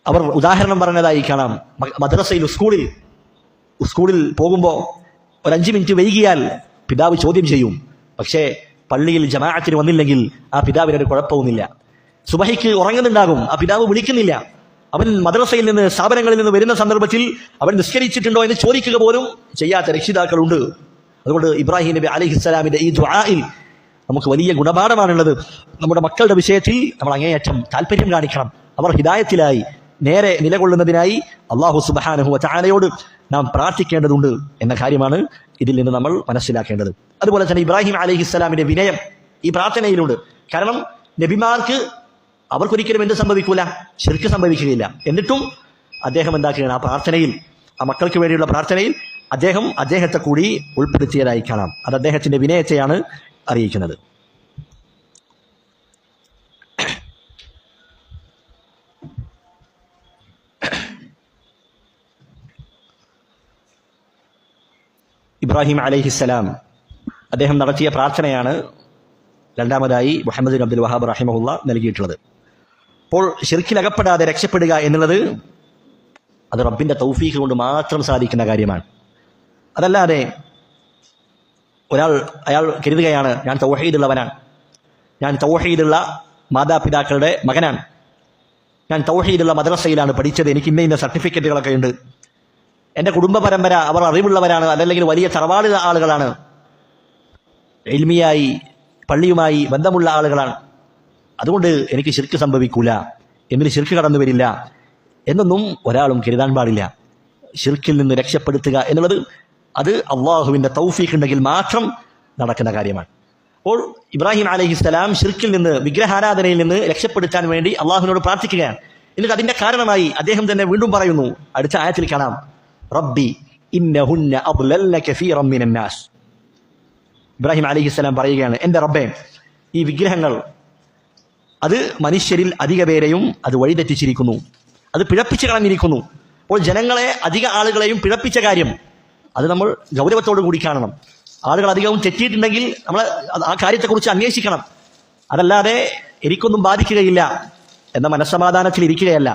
അവർ ഉദാഹരണം പറഞ്ഞതായി കാണാം, മദ്രസയിൽ സ്കൂളിൽ പോകുമ്പോൾ ഒരു 5 മിനിറ്റ് വൈകിയാൽ പിതാവ് ചോദ്യം ചെയ്യും. പക്ഷേ പള്ളിയിൽ ജമാഅത്തിന് വന്നില്ലെങ്കിൽ ആ പിതാവിനൊരു കുഴപ്പവുമില്ല. സുബഹിക്ക് ഉറങ്ങുന്നുണ്ടാകും, ആ പിതാവ് വിളിക്കുന്നില്ല. അവൻ മദ്രസയിൽ നിന്ന്, സ്ഥാപനങ്ങളിൽ നിന്ന് വരുന്ന സന്ദർഭത്തിൽ അവൻ നിസ്കരിച്ചിട്ടുണ്ടോ എന്ന് ചോദിക്കുക പോലും ചെയ്യാത്ത രക്ഷിതാക്കളുണ്ട്. അതുകൊണ്ട് ഇബ്രാഹിം നബി അലൈഹിസ്സലാമിന്റെ ഈ ദുആയിൽ നമുക്ക് വലിയ ഗുണപാഠമാണുള്ളത്. നമ്മുടെ മക്കളുടെ വിഷയത്തിൽ നമ്മൾ അങ്ങേയറ്റം താല്പര്യം കാണിക്കണം. അവർ ഹിദായത്തിലായി നേരെ നിലകൊള്ളുന്നതിനായി അല്ലാഹു സുബ്ഹാനഹു വ തആലയോട് നാം പ്രാർത്ഥിക്കേണ്ടതുണ്ട് എന്ന കാര്യമാണ് ഇതിൽ നിന്ന് നമ്മൾ മനസ്സിലാക്കേണ്ടത്. അതുപോലെ തന്നെ ഇബ്രാഹിം അലൈഹിസ്സലാമിന്റെ വിനയം ഈ പ്രാർത്ഥനയിലുണ്ട്. കാരണം നബിമാർക്ക് അവർക്കൊരിക്കലും എന്ത് സംഭവിക്കൂല? ശിർക്ക് സംഭവിക്കുകയില്ല. എന്നിട്ടും അദ്ദേഹം എന്താക്കുകയാണ്? ആ പ്രാർത്ഥനയിൽ, ആ മക്കൾക്ക് വേണ്ടിയുള്ള പ്രാർത്ഥനയിൽ അദ്ദേഹത്തെ കൂടി ഉൾപ്പെടുത്തിയതായി കാണാം. അത് അദ്ദേഹത്തിന്റെ വിനയത്തെയാണ് അറിയിക്കുന്നത്. ഇബ്രാഹിം അലൈഹിസ്സലാം അദ്ദേഹം നടത്തിയ പ്രാർത്ഥനയാണ് രണ്ടാമതായി മുഹമ്മദ് ബിൻ അബ്ദുൽ വഹാബ് റഹിമഹുല്ല നൽകിയിട്ടുള്ളത്. അപ്പോൾ ശിർക്കിൽ അകപ്പെടാതെ രക്ഷപ്പെടുക എന്നുള്ളത് അത് റബ്ബിന്റെ തൗഫീഖ് കൊണ്ട് മാത്രം സാധിക്കുന്ന കാര്യമാണ്. അതല്ലാതെ അയാൾ കരുതുകയാണ് ഞാൻ തൗഹീദുള്ളവനാണ്, ഞാൻ തൗഹീദുള്ള മാതാപിതാക്കളുടെ മകനാണ്, ഞാൻ തൗഹീദുള്ള മദ്രസയിലാണ് പഠിച്ചത്, എനിക്ക് ഇന്ന സർട്ടിഫിക്കറ്റുകളൊക്കെ ഉണ്ട്, എൻ്റെ കുടുംബ പരമ്പര അവർ അറിവുള്ളവരാണ്, അതല്ലെങ്കിൽ വലിയ തറവാട് ആളുകളാണ്, ഇൽമിയായി പള്ളിയുമായി ബന്ധമുള്ള ആളുകളാണ്, അതുകൊണ്ട് എനിക്ക് ശിർക്ക് സംഭവിക്കൂല, എന്നിൽ ശിർക്ക് കടന്നു വരില്ല എന്നൊന്നും ഒരാളും കരുതാൻ പാടില്ല. ശിർക്കിൽ നിന്ന് രക്ഷപ്പെടുത്തുക എന്നുള്ളത് അത് അള്ളാഹുവിൻ്റെ തൗഫീഖ് ഉണ്ടെങ്കിൽ മാത്രം നടക്കുന്ന കാര്യമാണ്. അപ്പോൾ ഇബ്രാഹിം അലൈഹിസ്സലാം ശിർക്കിൽ നിന്ന്, വിഗ്രഹാരാധനയിൽ നിന്ന് രക്ഷപ്പെടുത്താൻ വേണ്ടി അള്ളാഹുവിനോട് പ്രാർത്ഥിക്കുകയാണ്. എന്നിട്ട് അതിൻ്റെ കാരണമായി അദ്ദേഹം തന്നെ വീണ്ടും പറയുന്നു, അടുത്ത ആയത്തിൽ കാണാം, റബ്ബി ഇന്നഹുന്ന അദ്ലൽന കസീറൻ മിനൻ നാസ്. ഇബ്രാഹിം അലൈഹിസ്സലാം പറയുകയാണ്, എൻ്റെ റബ്ബേ, ഈ വിഗ്രഹങ്ങൾ അത് മനുഷ്യരിൽ അധിക പേരെയും അത് വഴിതെറ്റിച്ചിരിക്കുന്നു, അത് പിഴപ്പിച്ച് കളഞ്ഞിരിക്കുന്നു. അപ്പോൾ ജനങ്ങളെ, അധിക ആളുകളെയും പിഴപ്പിച്ച കാര്യം അത് നമ്മൾ ഗൗരവത്തോടു കൂടി കാണണം. ആളുകൾ അധികവും തെറ്റിയിട്ടുണ്ടെങ്കിൽ നമ്മൾ ആ കാര്യത്തെക്കുറിച്ച് അന്വേഷിക്കണം. അതല്ലാതെ എനിക്കൊന്നും ബാധിക്കുകയില്ല എന്ന മനസ്സമാധാനത്തിൽ ഇരിക്കുകയല്ല.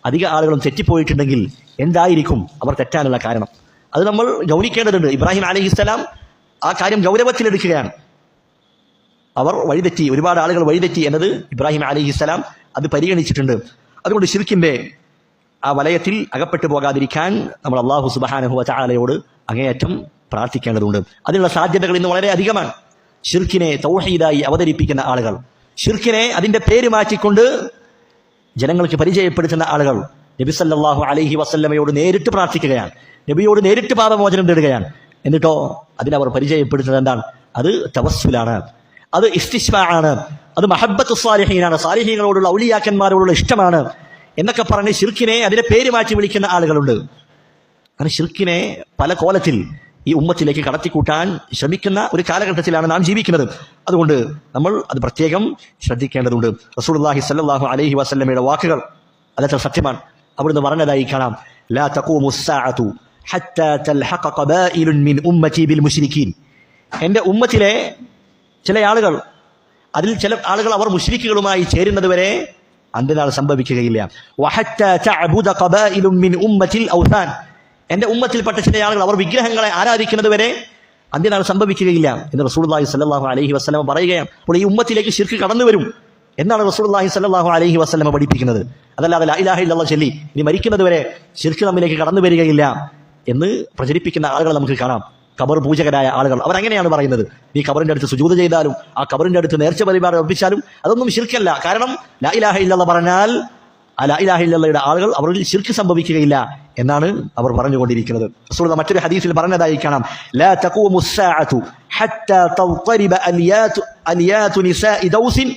അധിക ആളുകളും തെറ്റിപ്പോയിട്ടുണ്ടെങ്കിൽ എന്തായിരിക്കും അവർ തെറ്റാനുള്ള കാരണം, അത് നമ്മൾ ഗൗനിക്കേണ്ടതുണ്ട്. ഇബ്രാഹിം അലൈഹിസ്സലാം ആ കാര്യം ഗൗരവത്തിലെടുക്കുകയാണ്. അവർ വഴിതെറ്റി, ഒരുപാട് ആളുകൾ വഴിതെറ്റി എന്നത് ഇബ്രാഹിം അലൈഹിസ്സലാം അത് പരിഗണിച്ചിട്ടുണ്ട്. അതുകൊണ്ട് ശിർക്കിന്റെ ആ വലയത്തിൽ അകപ്പെട്ടു പോകാതിരിക്കാൻ നമ്മൾ അല്ലാഹു സുബ്ഹാനഹു വ തആലയോട് അങ്ങേയറ്റം പ്രാർത്ഥിക്കേണ്ടതുണ്ട്. അതിനുള്ള സാധ്യതകൾ ഇന്ന് വളരെ അധികമാണ്. ശിർക്കിനെ തൗഹീദായി അവതരിപ്പിക്കുന്ന ആളുകൾ, ശിർക്കിനെ അതിന്റെ പേര് മാറ്റിക്കൊണ്ട് ജനങ്ങൾക്ക് പരിചയപ്പെടുത്തുന്ന ആളുകൾ നബി സല്ലല്ലാഹു അലൈഹി വസല്ലമയോട് നേരിട്ട് പ്രാർത്ഥിക്കുകയാണ്, നബിയോട് നേരിട്ട് പാപമോചനം തേടുകയാണ്. എന്നിട്ടോ അതിനവർ പരിചയപ്പെടുത്തുന്നത് എന്താണ്? അത് തവസ്സുലാണ്, അത് ഇസ്തിശ്ഫാ ആണ്, അത് മഹബ്ബത്തു സ്വാലിഹീനാണ്, സാലിഹീങ്ങളോടുള്ള ഔലിയാക്കന്മാരോടുള്ള ഇഷ്ടമാണ് എന്നൊക്കെ പറഞ്ഞ് ശിർക്കിനെ അതിന്റെ പേര് മാറ്റി വിളിക്കുന്ന ആളുകളുണ്ട്. കാരണം ശിർക്കിനെ പല കോലത്തിൽ ഈ ഉമ്മത്തിലേക്ക് കടത്തിക്കൂട്ടാൻ ശ്രമിക്കുന്ന ഒരു കാലഘട്ടത്തിലാണ് നാം ജീവിക്കുന്നത്. അതുകൊണ്ട് നമ്മൾ അത് പ്രത്യേകം ശ്രദ്ധിക്കേണ്ടതുണ്ട്. റസൂലുള്ളാഹി സ്വല്ലല്ലാഹു അലൈഹി വസല്ലമയുടെ വാക്കുകൾ അതൊക്കെ സത്യമാണ്. അവിടുന്ന് പറഞ്ഞതായി കാണാം, ലാ തഖൂമു സ്സാഅതു ഹത്താ തൽഹഖ ഖബായിലുൻ മിൻ ഉമ്മതി ബിൽ മുശ്രിക്കീൻ. എൻ്റെ ഉമ്മത്തിലെ ചില ആളുകൾ, അതിൽ ചില ആളുകൾ അവർ മുശ്രിക്കുകളുമായി ചേരുന്നതുവരെ അന്ത്യനാൾ സംഭവിക്കുകയില്ല. വഹത്താ തഅബുദ ഖബായിലുൻ മിൻ ഉമ്മതിൽ ഔസാൻ. എൻ്റെ ഉമ്മത്തിൽപ്പെട്ട ചില ആളുകൾ അവർ വിഗ്രഹങ്ങളെ ആരാധിക്കുന്നത് വരെ അന്ത്യനാൾ സംഭവിക്കുകയില്ല എന്ന് റസൂലുള്ളാഹി സ്വല്ലല്ലാഹു അലൈഹി വസല്ലമ പറയുകയാണ്. അപ്പോൾ ഈ ഉമ്മത്തിലേക്ക് ശിർക്ക് കടന്നു വരും എന്നാണ് റസൂലുള്ളാഹി സ്വല്ലല്ലാഹു അലൈഹി വസല്ലമ പഠിപ്പിക്കുന്നത്. അതല്ലാതെ ലാ ഇലാഹ ഇല്ലല്ലാഹ് ചൊല്ലി ഇനി മരിക്കുന്നത് വരെ ശിർക്ക് നമ്മിലേക്ക് കടന്നു വരികയില്ല എന്ന് പ്രചരിപ്പിക്കുന്ന ആളുകൾ നമുക്ക് കാണാം. ഖബർ പൂജകരായ ആളുകൾ അവരങ്ങനെയാണ് പറയുന്നത്. ഈ ഖബറിന്റെ അടുത്ത് സുജൂദ് ചെയ്താലും ആ ഖബറിന്റെ അടുത്ത് നേർച്ച പരിപാടി അർപ്പിച്ചാലും അതൊന്നും ശിർക്കല്ല. കാരണം ലാ ഇലാഹ ഇല്ലല്ലാഹ് പറഞ്ഞാൽ ആ ലാ ഇലാഹ ഇല്ലല്ലാഹയുടെ ആളുകൾ അവരിൽ ശിർക്ക് സംഭവിക്കുകയില്ല എന്നാണ് അവർ പറഞ്ഞുകൊണ്ടിരിക്കുന്നത്. റസൂലുള്ളാഹി മറ്റൊരു ഹദീസിൽ പറഞ്ഞതായി കാണാം, ലാ തഖൂമു സ്സാഅതു ഹത്താ തൽഖരിബ അലിയാതു നിസാഇ ദൗസിൻ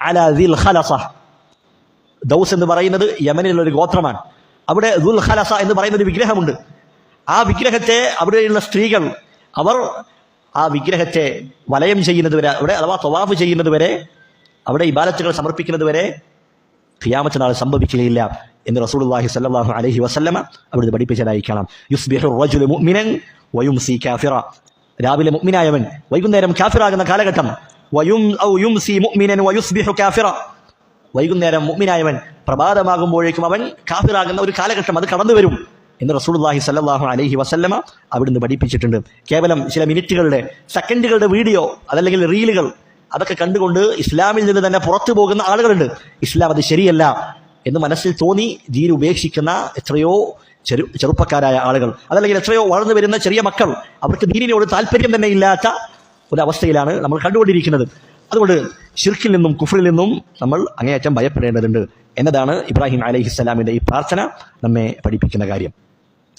അലാ ദിൽ ഖലസ. ദൗസ് എന്ന് പറയുന്നത് യമനിലുള്ള ഒരു ഗോത്രമാണ്. അവിടെ ദുൽ ഖലസ എന്ന് പറയുന്ന ഒരു വിഗ്രഹമുണ്ട്. ആ വിഗ്രഹത്തെ അവിടെയുള്ള സ്ത്രീകൾ അവർ ആ വിഗ്രഹത്തെ വലയം ചെയ്യുന്നത് വരെ, അവിടെ അഥവാ തവാഫ് ചെയ്യുന്നത് വരെ, അവിടെ ഇബാദത്തുകൾ സമർപ്പിക്കുന്നത് വരെ ഖിയാമത്ത് നാൾ സംഭവിക്കുകയില്ല എന്ന് റസൂലുള്ളാഹി സ്വല്ലല്ലാഹു അലൈഹി വസല്ലമ അവിടുന്ന് പഠിപ്പിച്ചതായി കാണാം. യുസ്ബിഹു റജുലു മുഅ്മിനൻ വയുംസി കാഫിറ. രാവിലെ മുഅ്മിനായവൻ വൈകുന്നേരം കാഫിറാകുന്ന കാലഘട്ടം. യുംസി മുഅ്മിനൻ വയുസ്ബിഹു കാഫിറ. വൈകുന്നേരം മുഅ്മിനായവൻ പ്രഭാതമാകുമ്പോഴേക്കും അവൻ കാഫിറാകുന്ന ഒരു കാലഘട്ടം അത് കടന്നു വരും എന്ന് റസൂലുള്ളാഹി സ്വല്ലല്ലാഹു അലൈഹി വസല്ലമ അവിടുന്ന് പഠിപ്പിച്ചിട്ടുണ്ട്. കേവലം ചില മിനിറ്റുകളുടെ, സെക്കൻഡുകളുടെ വീഡിയോ അതല്ലെങ്കിൽ റീലുകൾ അതൊക്കെ കണ്ടുകൊണ്ട് ഇസ്ലാമിൽ നിന്ന് തന്നെ പുറത്തു പോകുന്ന ആളുകളുണ്ട്. ഇസ്ലാം അത് ശരിയല്ല എന്ന് മനസ്സിൽ തോന്നി ദീൻ ഉപേക്ഷിക്കുന്ന എത്രയോ ചെറുപ്പക്കാരായ ആളുകൾ, അതല്ലെങ്കിൽ എത്രയോ വളർന്നു വരുന്ന ചെറിയ മക്കൾ, അവർക്ക് ദീനിനോട് താല്പര്യം തന്നെ ഇല്ലാത്ത ഒരവസ്ഥയിലാണ് നമ്മൾ കണ്ടുകൊണ്ടിരിക്കുന്നത്. അതുകൊണ്ട് ശിർക്കിൽ നിന്നും കുഫ്രിൽ നിന്നും നമ്മൾ അങ്ങേയറ്റം ഭയപ്പെടേണ്ടതുണ്ട് എന്നതാണ് ഇബ്രാഹിം അലൈഹിസ്സലാമിന്റെ ഈ പ്രാർത്ഥന നമ്മെ പഠിപ്പിക്കുന്ന കാര്യം.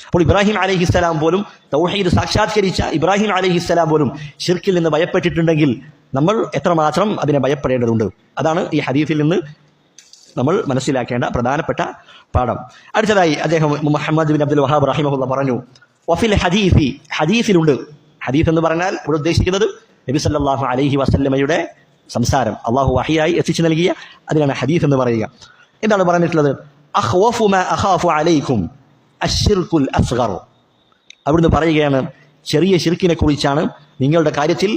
അപ്പോൾ ഇബ്രാഹിം അലൈഹിസ്സലാം പോലും, തൗഹീദ് സാക്ഷാത്കരിച്ച ഇബ്രാഹിം അലൈഹിസ്സലാം പോലും ശിർക്കിൽ നിന്ന് ഭയപ്പെട്ടിട്ടുണ്ടെങ്കിൽ നമ്മൾ എത്രമാത്രം അതിനെ ഭയപ്പെടേണ്ടതുണ്ട്. അതാണ് ഈ ഹദീസിൽ നിന്ന് നമ്മൾ മനസ്സിലാക്കേണ്ട പ്രധാനപ്പെട്ട പാഠം. അടുത്തതായി അദ്ദേഹം മുഹമ്മദ് ബിൻ അബ്ദുൽ വഹാബ് റഹിമഹുല്ലാഹ് പറഞ്ഞു, വഫിൽ ഹദീസി, ഹദീസിലുണ്ട്. ഹദീസ് എന്ന് പറഞ്ഞാൽ ഇവിടെ ഉദ്ദേശിക്കുന്നത് നബി സല്ലല്ലാഹു അലൈഹി വസല്ലമയുടെ സംസാരം അള്ളാഹു വഹിയായി എത്തിച്ചു നൽകിയ അതിനാണ് ഹദീസ് എന്ന് പറയുക. എന്താണ് പറഞ്ഞിട്ടുള്ളത്? അഖ്വഫു മാ അഖാഫു അലൈക്കും അശ്ശിർകുൽ അസ്ഗർ. അവിടുന്ന് പറയുകയാണ്, ചെറിയ ശിർക്കിനെ കുറിച്ചാണ് നിങ്ങളുടെ കാര്യത്തിൽ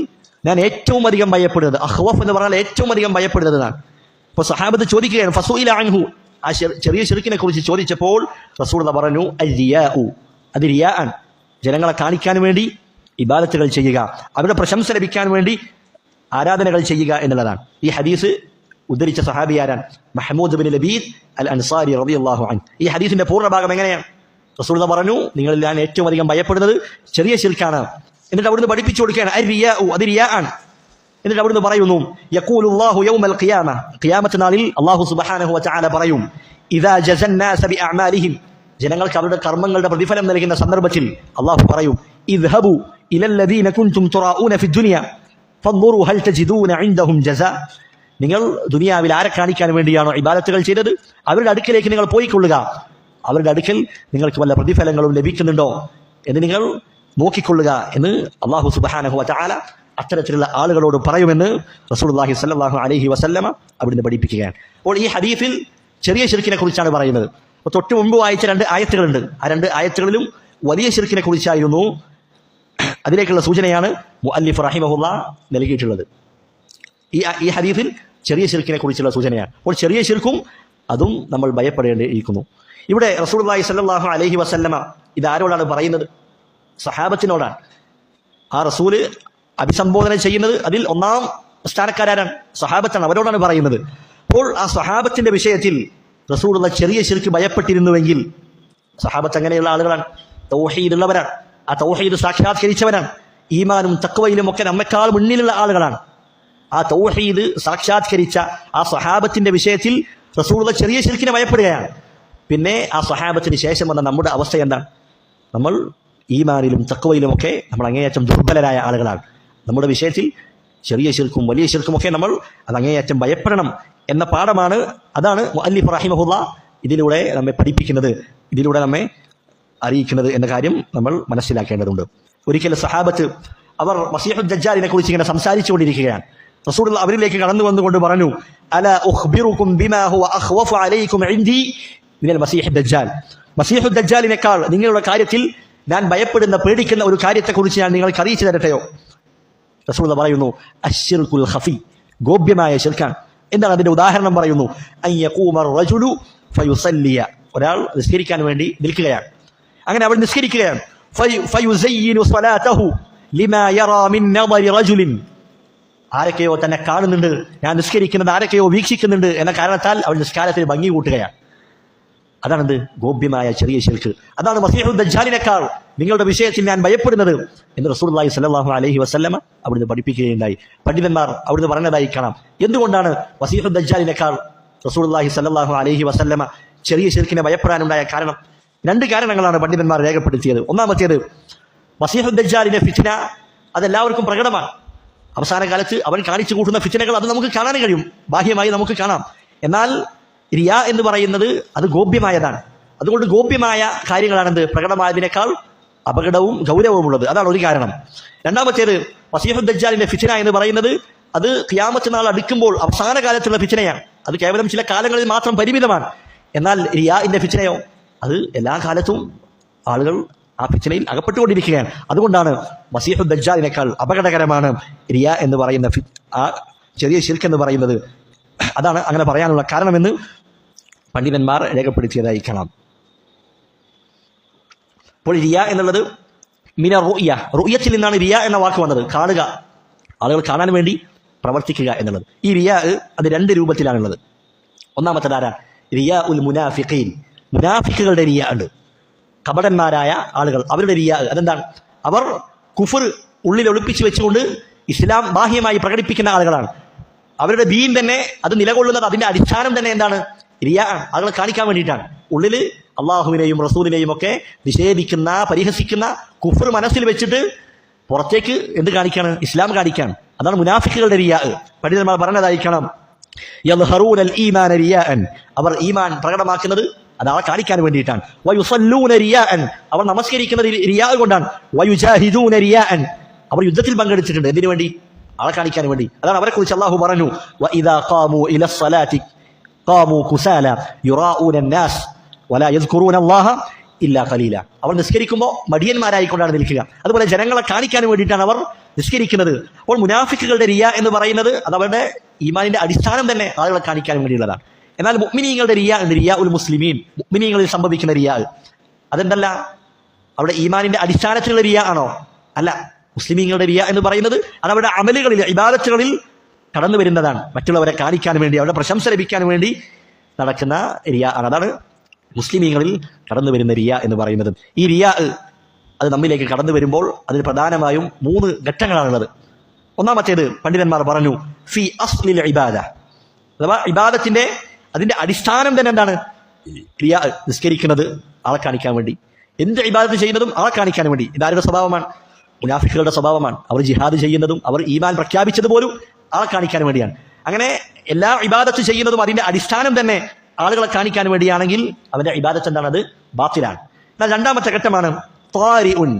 ഞാൻ ഏറ്റവും അധികം ഭയപ്പെടുന്നത്. അഖ്വഫ് എന്ന് പറഞ്ഞാൽ ഏറ്റവും അധികം ഭയപ്പെടുന്നതാണ്. അപ്പോൾ സഹാബത്ത് ചോദിക്കുകയാണ്, ഫസുഇല അൻഹു, ആ ചെറിയ ശിർക്കിനെ കുറിച്ച് ചോദിച്ചപ്പോൾ റസൂൽ പറഞ്ഞു, അൽരിയാഉ, അത് റിയാ ആണ്, ജനങ്ങളെ കാണിക്കാൻ വേണ്ടി ഇബാദത്തുകൾ ചെയ്യുക, അവരുടെ പ്രശംസ ലഭിക്കാൻ വേണ്ടി ആരാധനകൾ ചെയ്യുക എന്നുള്ളതാണ്. ഈ ഹദീസ് ഉദ്ധരിച്ച സഹാബി ആരാൻ? മഹ്മൂദ് ബിൻ ലബീദ് അൽ അൻസാരി റളിയല്ലാഹു അൻഹു. ഈ ഹദീസിന്റെ പൂർണ്ണഭാഗം എങ്ങനെയാണ്? റസൂൽ പറഞ്ഞു, നിങ്ങളിൽ ഞാൻ ഏറ്റവും അധികം ഭയപ്പെടുന്നത് ചെറിയ ശിർക്കാണ്. എന്നിട്ട് അവിടുന്ന് പഠിപ്പിച്ചു കൊടുക്കുകയാണ്, അൽരിയാഉ, അത് റിയാ ആണ്. എന്നിട്ട് അവിടുന്ന് പറയുന്നു, യഖൂലുല്ലാഹു യൗമൽ ഖിയാമ, ഖിയാമത്ത് നാളിൽ അല്ലാഹു സുബ്ഹാനഹു വ തആല പറയും, ഇദാ ജസന്നാസ ബിഅഅമാലിഹിം, ജനങ്ങൾക്ക് അവരുടെ കർമ്മങ്ങളുടെ പ്രതിഫലം നൽകുന്ന സന്ദർഭത്തിൽ അല്ലാഹു പറയും, ഇദ്ഹബു ഇലല്ലദീന കുൻതും തുറാഊന ഫിദ്ദുനിയ ഫൻദുറു ഹൽ തജിദൂന ഇൻദഹും ജസാ. നിങ്ങൾ ദുനിയാവിൽ ആരെ കാണിക്കാൻ വേണ്ടിയാണോ ഇബാദത്തുകൾ ചെയ്തത്, അവരുടെ അടുക്കലേക്ക് നിങ്ങൾ പോയിക്കൊള്ളുക, അവരുടെ അടുക്കൽ നിങ്ങൾക്ക് വല്ല പ്രതിഫലങ്ങളും ലഭിക്കുന്നുണ്ടോ എന്ന് നിങ്ങൾ നോക്കിക്കൊള്ളുക എന്ന് അല്ലാഹു സുബ്ഹാനഹു വ തആല അത്തരത്തിലുള്ള ആളുകളോട് പറയുമെന്ന് റസൂലുള്ളാഹി സ്വല്ലല്ലാഹു അലൈഹി വസല്ലമ അവിടുന്ന് പഠിപ്പിക്കുകയാണ്. അപ്പോൾ ഈ ഹദീസിൽ ചെറിയ ശിർക്കിനെ കുറിച്ചാണ് പറയുന്നത്. അപ്പോൾ തൊട്ട് മുമ്പ് വായിച്ച 2 ആയത്തുകളുണ്ട്. ആ 2 ആയത്തുകളിലും വലിയ ശിർക്കിനെ കുറിച്ചായിരുന്നു. അതിലേക്കുള്ള സൂചനയാണ് മുഅല്ലിഫ് റഹിമഹുല്ലാ നൽകിയിട്ടുള്ളത്. ഈ ഹദീസിൽ ചെറിയ ശിർക്കിനെ കുറിച്ചുള്ള സൂചനയാണ്. അപ്പോൾ ചെറിയ ശിർക്കും അതും നമ്മൾ ഭയപ്പെടേണ്ടിയിരിക്കുന്നു. ഇവിടെ റസൂലുള്ളാഹി സ്വല്ലല്ലാഹു അലൈഹി വസല്ലമ ഇതാരോടാണ് പറയുന്നത്? സഹാബത്തിനോടാണ്. ആ റസൂല് അഭിസംബോധന ചെയ്യുന്നത് അതിൽ ഒന്നാം സ്ഥാനക്കാരാണ്, സഹാബത്താണ്, അവരോടാണ് പറയുന്നത്. അപ്പോൾ ആ സഹാബത്തിന്റെ വിഷയത്തിൽ റസൂലുള്ള ചെറിയ ശിർക്ക് ഭയപ്പെട്ടിരുന്നുവെങ്കിൽ, സഹാബത്ത് അങ്ങനെയുള്ള ആളുകളാണ്, തൗഹീദുള്ളവരാണ്, ആ തൗഹീദ് സാക്ഷാത്കരിച്ചവരാണ്, ഈമാനും തഖ്വയിലും ഒക്കെ നമ്മെക്കാൾ മുന്നിലുള്ള ആളുകളാണ്. ആ തൗഹീദ് സാക്ഷാത്കരിച്ച ആ സഹാബത്തിന്റെ വിഷയത്തിൽ റസൂലുള്ള ചെറിയ ശിർക്കിനെ ഭയപ്പെടുകയാണ്. പിന്നെ ആ സഹാബത്തിന് ശേഷം വന്ന നമ്മുടെ അവസ്ഥ എന്താണ്? നമ്മൾ ഈമാനിലും തഖ്വയിലുമൊക്കെ നമ്മൾ അങ്ങേയറ്റം ദുർബലരായ ആളുകളാണ്. നമ്മുടെ വിഷയത്തിൽ ചെറിയ ശിർക്കും വലിയ ശിർക്കും ഒക്കെ നമ്മൾ അത് അങ്ങേയറ്റം ഭയപ്പെടണം എന്ന പാഠമാണ്. അതാണ് മുഅല്ലിഫ് റഹിമഹുല്ലാ ഇതിലൂടെ നമ്മെ പഠിപ്പിക്കുന്നത്, ഇതിലൂടെ നമ്മെ അറിയിക്കുന്നത് എന്ന കാര്യം നമ്മൾ മനസ്സിലാക്കേണ്ടതുണ്ട്. ഒരിക്കലും സഹാബത്ത് അവർ മസീഹുദ് ദജ്ജാലിനെ കുറിച്ച് ഇങ്ങനെ സംസാരിച്ചുകൊണ്ടിരിക്കുകയാണ്. റസൂലുള്ളാഹി അവരിലേക്ക് കടന്നു വന്നുകൊണ്ട് പറഞ്ഞു, അല ഉഖ്ബിറുകും ബിമാ ഹുവ അഖ്വഫു അലൈക്കും ഇൻദി മിനൽ മസീഹുദ് ദജ്ജാൽ. മസീഹുദ് ദജ്ജാലിനേക്കാൾ നിങ്ങളുടെ കാര്യത്തിൽ ഞാൻ ഭയപ്പെടുന്ന പേടിക്കുന്ന ഒരു കാര്യത്തെക്കുറിച്ച് ഞാൻ നിങ്ങൾക്ക് അറിയിച്ചു തരട്ടെയോ? റസൂലുള്ളാഹി പറയുന്നു, അശ്ശിർകുൽ ഖഫി, ഗോപ്യമായ ശിർക്കാണ്. എന്താണ് അതിന്റെ ഉദാഹരണം? പറയുന്നു, അയ്യഖൂമ റജുലു ഫയുസല്ലിയ, ഒരാൾ നിസ്കരിക്കാൻ വേണ്ടി നിൽക്കുകയാണ്. അങ്ങനെ അവൻ നിസ്കരിക്കുകയാണ്. ഫയുസയ്യിനു സ്വലാതഹു ലിമാ യറാ മിൻ നദരി റജുലിൻ, ആരൊക്കെയോ തന്നെ കാണുന്നുണ്ട്, ഞാൻ നിസ്കരിക്കുന്നത് ആരൊക്കെയോ വീക്ഷിക്കുന്നുണ്ട് എന്ന കാരണത്താൽ അവൻ നിസ്കാരത്തിന് ഭംഗി കൂട്ടുകയാണ്. അതാണെന്ത്? ഗോപ്യമായ ചെറിയ ശിർക്ക്. അതാണ് മസീഹുദ് ദജ്ജാലിനേക്കാൾ നിങ്ങളുടെ വിഷയത്തിൽ ഞാൻ ഭയപ്പെടുന്നത് എന്ന് റസൂലുള്ളാഹി സ്വല്ലല്ലാഹു അലൈഹി വസല്ലമ അവിടുന്ന് പഠിപ്പിക്കുകയുണ്ടായി. പണ്ഡിതന്മാർ അവിടുന്ന് പറഞ്ഞതായി കാണാം. എന്തുകൊണ്ടാണ് മസീഹുദ് ദജ്ജാലിനേക്കാൾ റസൂലുള്ളാഹി സ്വല്ലല്ലാഹു അലൈഹി വസല്ലമ ചെറിയ ശിർക്കിനെ ഭയപ്പെടാനുണ്ടായ കാരണം? 2 കാരണങ്ങളാണ് പണ്ഡിതന്മാർ രേഖപ്പെടുത്തിയത്. ഒന്നാമത്തേത്, മസീഹുദ് ദജ്ജാലിന്റെ ഫിത്ന അതെല്ലാവർക്കും പ്രകടമാണ്. അവസാന കാലത്ത് അവൻ കാണിച്ചു കൂട്ടുന്ന ഫിത്നകൾ അത് നമുക്ക് കാണാൻ കഴിയും, ബാഹ്യമായി നമുക്ക് കാണാം. എന്നാൽ റിയാ എന്ന് പറയുന്നത് അത് ഗോപ്യമായതാണ്. അതുകൊണ്ട് ഗോപ്യമായ കാര്യങ്ങളാണെന്ത്? പ്രകടമായതിനേക്കാൾ അപകടവും ഗൗരവമുള്ളത്. അതാണ് ഒരു കാരണം. രണ്ടാമത്തേത്, മസീഹുദ് ദജ്ജാലിന്റെ ഫിത്ന എന്ന് പറയുന്നത് അത് ഖിയാമത്ത് നാൾ അടുക്കുമ്പോൾ അവസാന കാലത്തുള്ള ഫിത്നയാണ്. അത് കേവലം ചില കാലങ്ങളിൽ മാത്രം പരിമിതമാണ്. എന്നാൽ റിയാഇന്റെ ഫിത്നയോ അത് എല്ലാ കാലത്തും ആളുകൾ ആ ഫിത്നയിൽ അകപ്പെട്ടുകൊണ്ടിരിക്കുകയാണ്. അതുകൊണ്ടാണ് മസീഹുദ് ദജ്ജാലിനേക്കാൾ അപകടകരമാണ് റിയാ എന്ന് പറയുന്ന ആ ചെറിയ ശിർക്ക് എന്ന് പറയുന്നത്. അതാണ് അങ്ങനെ പറയാനുള്ള കാരണമെന്ന് പണ്ഡിതന്മാർ രേഖപ്പെടുത്തിയതായി കാണാം. അപ്പോൾ റിയ എന്നുള്ളത് മിന റുയ, റുയത്തിൽ നിന്നാണ് റിയ എന്ന വാക്ക് വന്നത്. കാണുക, ആളുകൾ കാണാൻ വേണ്ടി പ്രവർത്തിക്കുക എന്നുള്ളത്. ഈ റിയ അത് 2 രൂപത്തിലാണുള്ളത്. ഒന്നാമത്തേതാരാ? റിയ ഉൽ മുനാഫിഖീൻ, മുനാഫിക്കുകളുടെ റിയ ഉണ്ട്. കപടന്മാരായ ആളുകൾ, അവരുടെ റിയ അതെന്താണ്? അവർ കുഫർ ഉള്ളിൽ ഒളിപ്പിച്ചു വെച്ചുകൊണ്ട് ഇസ്ലാം ബാഹ്യമായി പ്രകടിപ്പിക്കുന്ന ആളുകളാണ്. അവരുടെ ദീൻ തന്നെ അത് നിലകൊള്ളുന്നത്, അതിന്റെ അടിസ്ഥാനം തന്നെ എന്താണ്? റിയ ആണ്, ആളുകളെ കാണിക്കാൻ വേണ്ടിയിട്ടാണ്. ഉള്ളിൽ അള്ളാഹുവിനെയും റസൂലിനെയും ഒക്കെ നിഷേധിക്കുന്ന, പരിഹസിക്കുന്ന കുഫർ മനസ്സിൽ വെച്ചിട്ട് പുറത്തേക്ക് എന്ത് കാണിക്കാണ്? ഇസ്ലാം കാണിക്കാൻ. അതാണ് മുനാഫിക്കുകളുടെ റിയ. പണ്ഡിതന്മാർ പറഞ്ഞതായിരിക്കണം, യദ്ഹറൂനൽ ഈമാന റിയാഅൻ, അവർ ഈമാൻ പ്രകടമാക്കുന്നത് അത് അവളെ കാണിക്കാൻ വേണ്ടിയിട്ടാണ്. വയുസല്ലൂന റിയാഅൻ, അവർ നമസ്കരിക്കുന്നത് റിയാ കൊണ്ടാണ്. വയുജാഹിദൂന റിയാഅൻ, അവർ യുദ്ധത്തിൽ പങ്കെടുത്തിട്ടുണ്ട്. എന്തിനു വേണ്ടി? ആളെ കാണിക്കാൻ വേണ്ടി. അതാണ് അവരെ കുറിച്ച് അള്ളാഹു പറഞ്ഞു, വഇദാ ഖാമൂ ഇലസ്സലാത്തി ഖാമൂ കുസാല യുറാഊന അന്നാസ് വലാ യസ്കുറൂന അല്ലാഹ ഇല്ലാ ഖലീല. അവർ നിസ്കരിക്കുമ്പോൾ മടിയന്മാരായിക്കൊണ്ടാണ് നിൽക്കുക. അതുപോലെ ജനങ്ങളെ കാണിക്കാൻ വേണ്ടിയിട്ടാണ് അവർ നിസ്കരിക്കുന്നത്. അപ്പോൾ മുനാഫിക്കുകളുടെ റിയ എന്ന് പറയുന്നത് അത് അവരുടെ ഈമാനിന്റെ അടിസ്ഥാനം തന്നെ ആളുകളെ കാണിക്കാൻ വേണ്ടിയുള്ളതാണ്. എന്നാൽ മുഅ്മിനീങ്ങളുടെ റിയ ഉണ്ട്, റിയ ഉൽ മുസ്ലിമീൻ, മുഅ്മിനീങ്ങളിൽ സംഭവിക്കുന്ന റിയ. അതെന്തല്ല അവിടെ ഈമാനിന്റെ അടിസ്ഥാനത്തിലുള്ള റിയ ആണോ? അല്ല. മുസ്ലിമീങ്ങളുടെ റിയ എന്ന് പറയുന്നത് അത് അവരുടെ അമലുകളിൽ, ഇബാദത്തുകളിൽ കടന്നു വരുന്നതാണ്. മറ്റുള്ളവരെ കാണിക്കാൻ വേണ്ടി, അവരുടെ പ്രശംസ ലഭിക്കാൻ വേണ്ടി നടക്കുന്ന റിയ ആണ്. അതാണ് മുസ്ലിമീങ്ങളിൽ കടന്നു വരുന്ന റിയ എന്ന് പറയുന്നത്. ഈ റിയ അത് നമ്മിലേക്ക് കടന്നു വരുമ്പോൾ അതിന് പ്രധാനമായും 3 ഘട്ടങ്ങളാണുള്ളത്. ഒന്നാമത്തേത് പണ്ഡിതന്മാർ പറഞ്ഞു, ഫി അസ്ലിൽ ഇബാദ, അഥവാ ഇബാദത്തിന്റെ അതിന്റെ അടിസ്ഥാനം തന്നെ എന്താണ്? റിയ. നിസ്കരിക്കുന്നത് ആളെ കാണിക്കാൻ വേണ്ടി, എന്ത് ഇബാദത്ത് ചെയ്യുന്നതും ആളെ കാണിക്കാൻ വേണ്ടി. ഇതാരുടെ സ്വഭാവമാണ്? മുനാഫിക്കുകളുടെ സ്വഭാവമാണ്. അവർ ജിഹാദ് ചെയ്യുന്നതും അവർ ഈമാൻ പ്രഖ്യാപിച്ചത് പോലും ആളെ കാണിക്കാൻ വേണ്ടിയാണ്. അങ്ങനെ എല്ലാ ഇബാദത്ത് ചെയ്യുന്നതും അതിന്റെ അടിസ്ഥാനം തന്നെ ആളുകളെ കാണിക്കാൻ വേണ്ടിയാണെങ്കിൽ അവന്റെ ഇബാദത്ത് എന്താണ്? അത് ബാത്തിലാണ്. എന്നാൽ രണ്ടാമത്തെ ഘട്ടമാണ് താരിഉൻ,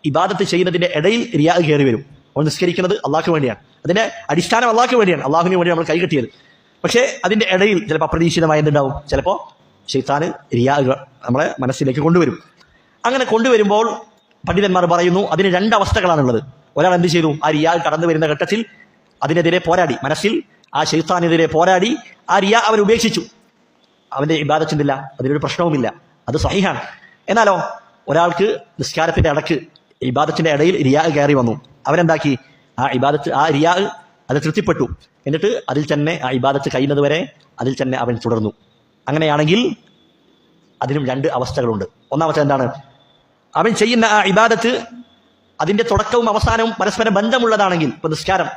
ഇബാദത്ത് ചെയ്യുന്നതിന്റെ ഇടയിൽ റിയാ കയറി വരും. അവൻ നിസ്കരിക്കുന്നത് അള്ളാഹ്ക്ക് വേണ്ടിയാണ്, അതിന്റെ അടിസ്ഥാനം അള്ളാഹ്ക്ക് വേണ്ടിയാണ്, അള്ളാഹുവിന് വേണ്ടി നമ്മൾ കൈകെട്ടിയത്. പക്ഷേ അതിന്റെ ഇടയിൽ ചിലപ്പോൾ അപ്രതീക്ഷിതമായി എന്തുണ്ടാവും? ചിലപ്പോൾ ശൈത്താന് റിയാ നമ്മളെ മനസ്സിലേക്ക് കൊണ്ടുവരും. അങ്ങനെ കൊണ്ടുവരുമ്പോൾ പണ്ഡിതന്മാർ പറയുന്നു അതിന് 2 അവസ്ഥകളാണുള്ളത്. ഒരാൾ എന്ത് ചെയ്തു? ആ റിയാ കടന്നു വരുന്ന ഘട്ടത്തിൽ അതിനെതിരെ പോരാടി, മനസ്സിൽ ആ ശൈത്താനെതിരെ പോരാടി ആ റിയാ അവൻ ഉപേക്ഷിച്ചു. അവന്റെ ഇബാദത്തില്ല, അതിനൊരു പ്രശ്നവുമില്ല, അത് സഹിഹാണ്. എന്നാലോ ഒരാൾക്ക് നിസ്കാരത്തിന്റെ ഇടക്ക് ഇബാദത്തിന്റെ ഇടയിൽ റിയാ കയറി വന്നു. അവനെന്താക്കി? ആ ഇബാദത്ത്, ആ റിയാ അത് തൃപ്തിപ്പെട്ടു. എന്നിട്ട് അതിൽ തന്നെ ആ ഇബാദത്ത് കഴിയുന്നത് വരെ അതിൽ തന്നെ അവൻ തുടർന്നു. അങ്ങനെയാണെങ്കിൽ അതിനും 2 അവസ്ഥകളുണ്ട്. ഒന്നാമത്തെ എന്താണ്? അവൻ ചെയ്യുന്ന ആ ഇബാദത്ത് അതിന്റെ തുടക്കവും അവസാനവും പരസ്പരം ബന്ധമുള്ളതാണെങ്കിൽ, ഇപ്പൊ നിസ്കാരം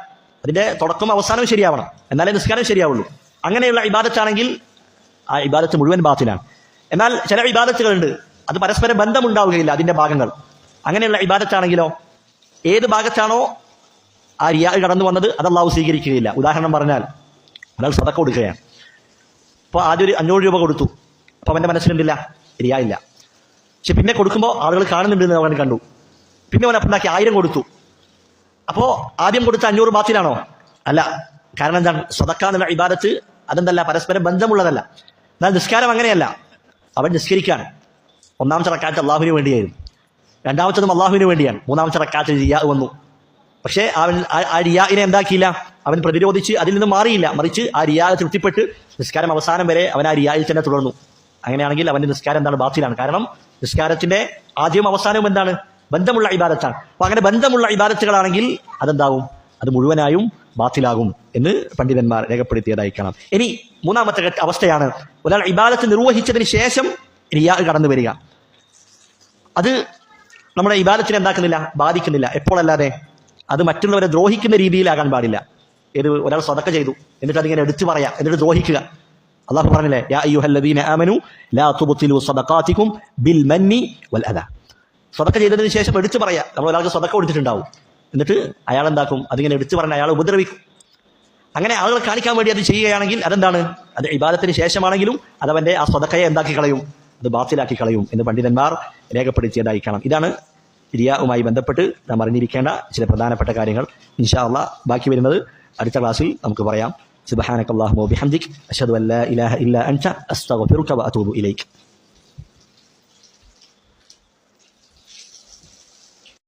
അതിന്റെ തുടക്കവും അവസാനവും ശരിയാവണം, എന്നാലേ നിസ്കാരം ശരിയാവുള്ളൂ. അങ്ങനെയുള്ള ഇബാദത്താണെങ്കിൽ ആ ഇബാദത്ത് മുഴുവൻ ബാത്തിലാണ്. എന്നാൽ ചില ഇബാദത്തുകളുണ്ട് അത് പരസ്പരം ബന്ധമുണ്ടാവുകയില്ല അതിന്റെ ഭാഗങ്ങൾ. അങ്ങനെയുള്ള ഇബാദത്താണെങ്കിലോ ഏത് ഭാഗത്താണോ ആ റിയാ കടന്നു വന്നത് അത് അല്ലാഹു സ്വീകരിക്കുകയില്ല. ഉദാഹരണം പറഞ്ഞാൽ ഒരാൾ സദഖ കൊടുക്കുകയാണ്. അപ്പോൾ ആദ്യം ഒരു 500 രൂപ കൊടുത്തു. അപ്പോൾ അവന്റെ മനസ്സിലെന്തില്ല? റിയാ ഇല്ല. പക്ഷെ പിന്നെ കൊടുക്കുമ്പോൾ ആളുകൾ കാണുന്നുണ്ടെന്ന് അവൻ കണ്ടു. പിന്നെ അവൻ അപ്പം 1000 കൊടുത്തു. അപ്പോൾ ആദ്യം കൊടുത്ത 500 ബാത്തിലാണോ? അല്ല. കാരണം എന്താണ്? സദഖ എന്നുള്ള ഇബാദത്ത് അതെന്തല്ല, പരസ്പരം ബന്ധമുള്ളതല്ല. എന്നാൽ നിസ്കാരം അങ്ങനെയല്ല. അവൻ നിസ്കരിക്കാണ്. ഒന്നാമത്തെ റക്അത്ത് അള്ളാഹുവിന് വേണ്ടിയായിരുന്നു, രണ്ടാമത്തതും അള്ളാഹുവിന് വേണ്ടിയാണ്, മൂന്നാമത്തെ റക്അത്ത് റിയാ വന്നു. പക്ഷേ അവൻ ആ റിയാഇനെ എന്താക്കിയില്ല? അവൻ പ്രതിരോധിച്ച് അതിൽ നിന്ന് മാറിയില്ല. മറിച്ച് ആ റിയാ തൃപ്തിപ്പെട്ട് നിസ്കാരം അവസാനം വരെ അവൻ ആ റിയായിൽ തന്നെ തുടർന്നു. അങ്ങനെയാണെങ്കിൽ അവന്റെ നിസ്കാരം എന്താണ്? ബാത്തിലാണ്. കാരണം നിസ്കാരത്തിന്റെ ആദ്യവും അവസാനവും എന്താണ്? ബന്ധമുള്ള ഇബാദത്താണ്. അപ്പൊ അങ്ങനെ ബന്ധമുള്ള ഇബാദത്തുകളാണെങ്കിൽ അതെന്താവും? അത് മുഴുവനായും ബാത്തിലാകും എന്ന് പണ്ഡിതന്മാർ രേഖപ്പെടുത്തിയതായി കാണാം. ഇനി മൂന്നാമത്തെ അവസ്ഥയാണ് ഒരാൾ ഇബാദത്ത് നിർവഹിച്ചതിന് ശേഷം റിയാ കടന്നു വരിക. അത് നമ്മുടെ ഇബാദത്തിനെ എന്താക്കുന്നില്ല? ബാധിക്കുന്നില്ല. എപ്പോഴല്ലാതെ അത് മറ്റുള്ളവരെ ദ്രോഹിക്കുന്ന രീതിയിലാകാൻ പാടില്ല. ഏത്? ഒരാൾ സദഖ ചെയ്തു എന്നിട്ട് അതിങ്ങനെ എടുത്തു പറയാം, എന്നിട്ട് ദ്രോഹിക്കുക. അള്ളാഹു പറഞ്ഞില്ലേ, യാ അയ്യുഹല്ലദീന ആമനു ലാ തുബ്തിലു സദഖാതികും ബിൽ മന്നി വൽ അദാ. സദഖ ചെയ്തതിന് ശേഷം എടുത്തു പറയാം. നമ്മൾ ഒരാൾക്ക് സദഖ കൊടുത്തിട്ടുണ്ടാവും, എന്നിട്ട് അയാൾ എന്താക്കും? അതിങ്ങനെ എടുത്തു പറഞ്ഞാൽ അയാൾ ഉപദ്രവിക്കും. അങ്ങനെ ആളുകൾ കാണിക്കാൻ വേണ്ടി അത് ചെയ്യുകയാണെങ്കിൽ അതെന്താണ്? അത് ഇബാദത്തിന് ശേഷമാണെങ്കിലും അതവന്റെ ആ സദഖയെ എന്താക്കി കളയും? അത് ബാത്തിലാക്കി കളയും എന്ന് പണ്ഡിതന്മാർ രേഖപ്പെടുത്തിയതായി കാണാം. ഇതാണ് റിയാഉമായി ബന്ധപ്പെട്ട് നാം അറിഞ്ഞിരിക്കേണ്ട ചില പ്രധാനപ്പെട്ട കാര്യങ്ങൾ. ഇൻഷാ അല്ലാഹ് ബാക്കി വരുന്നത് അടുത്ത ക്ലാസ്സിൽ നമുക്ക് പറയാം. സുബ്ഹാനകല്ലാഹുമ്മ വബിഹംദിക് അശ്ഹദു അൻ ലാ ഇലാഹ ഇല്ലാ അൻത അസ്തഗ്ഫിറുക വഅതൂബു ഇലൈക്.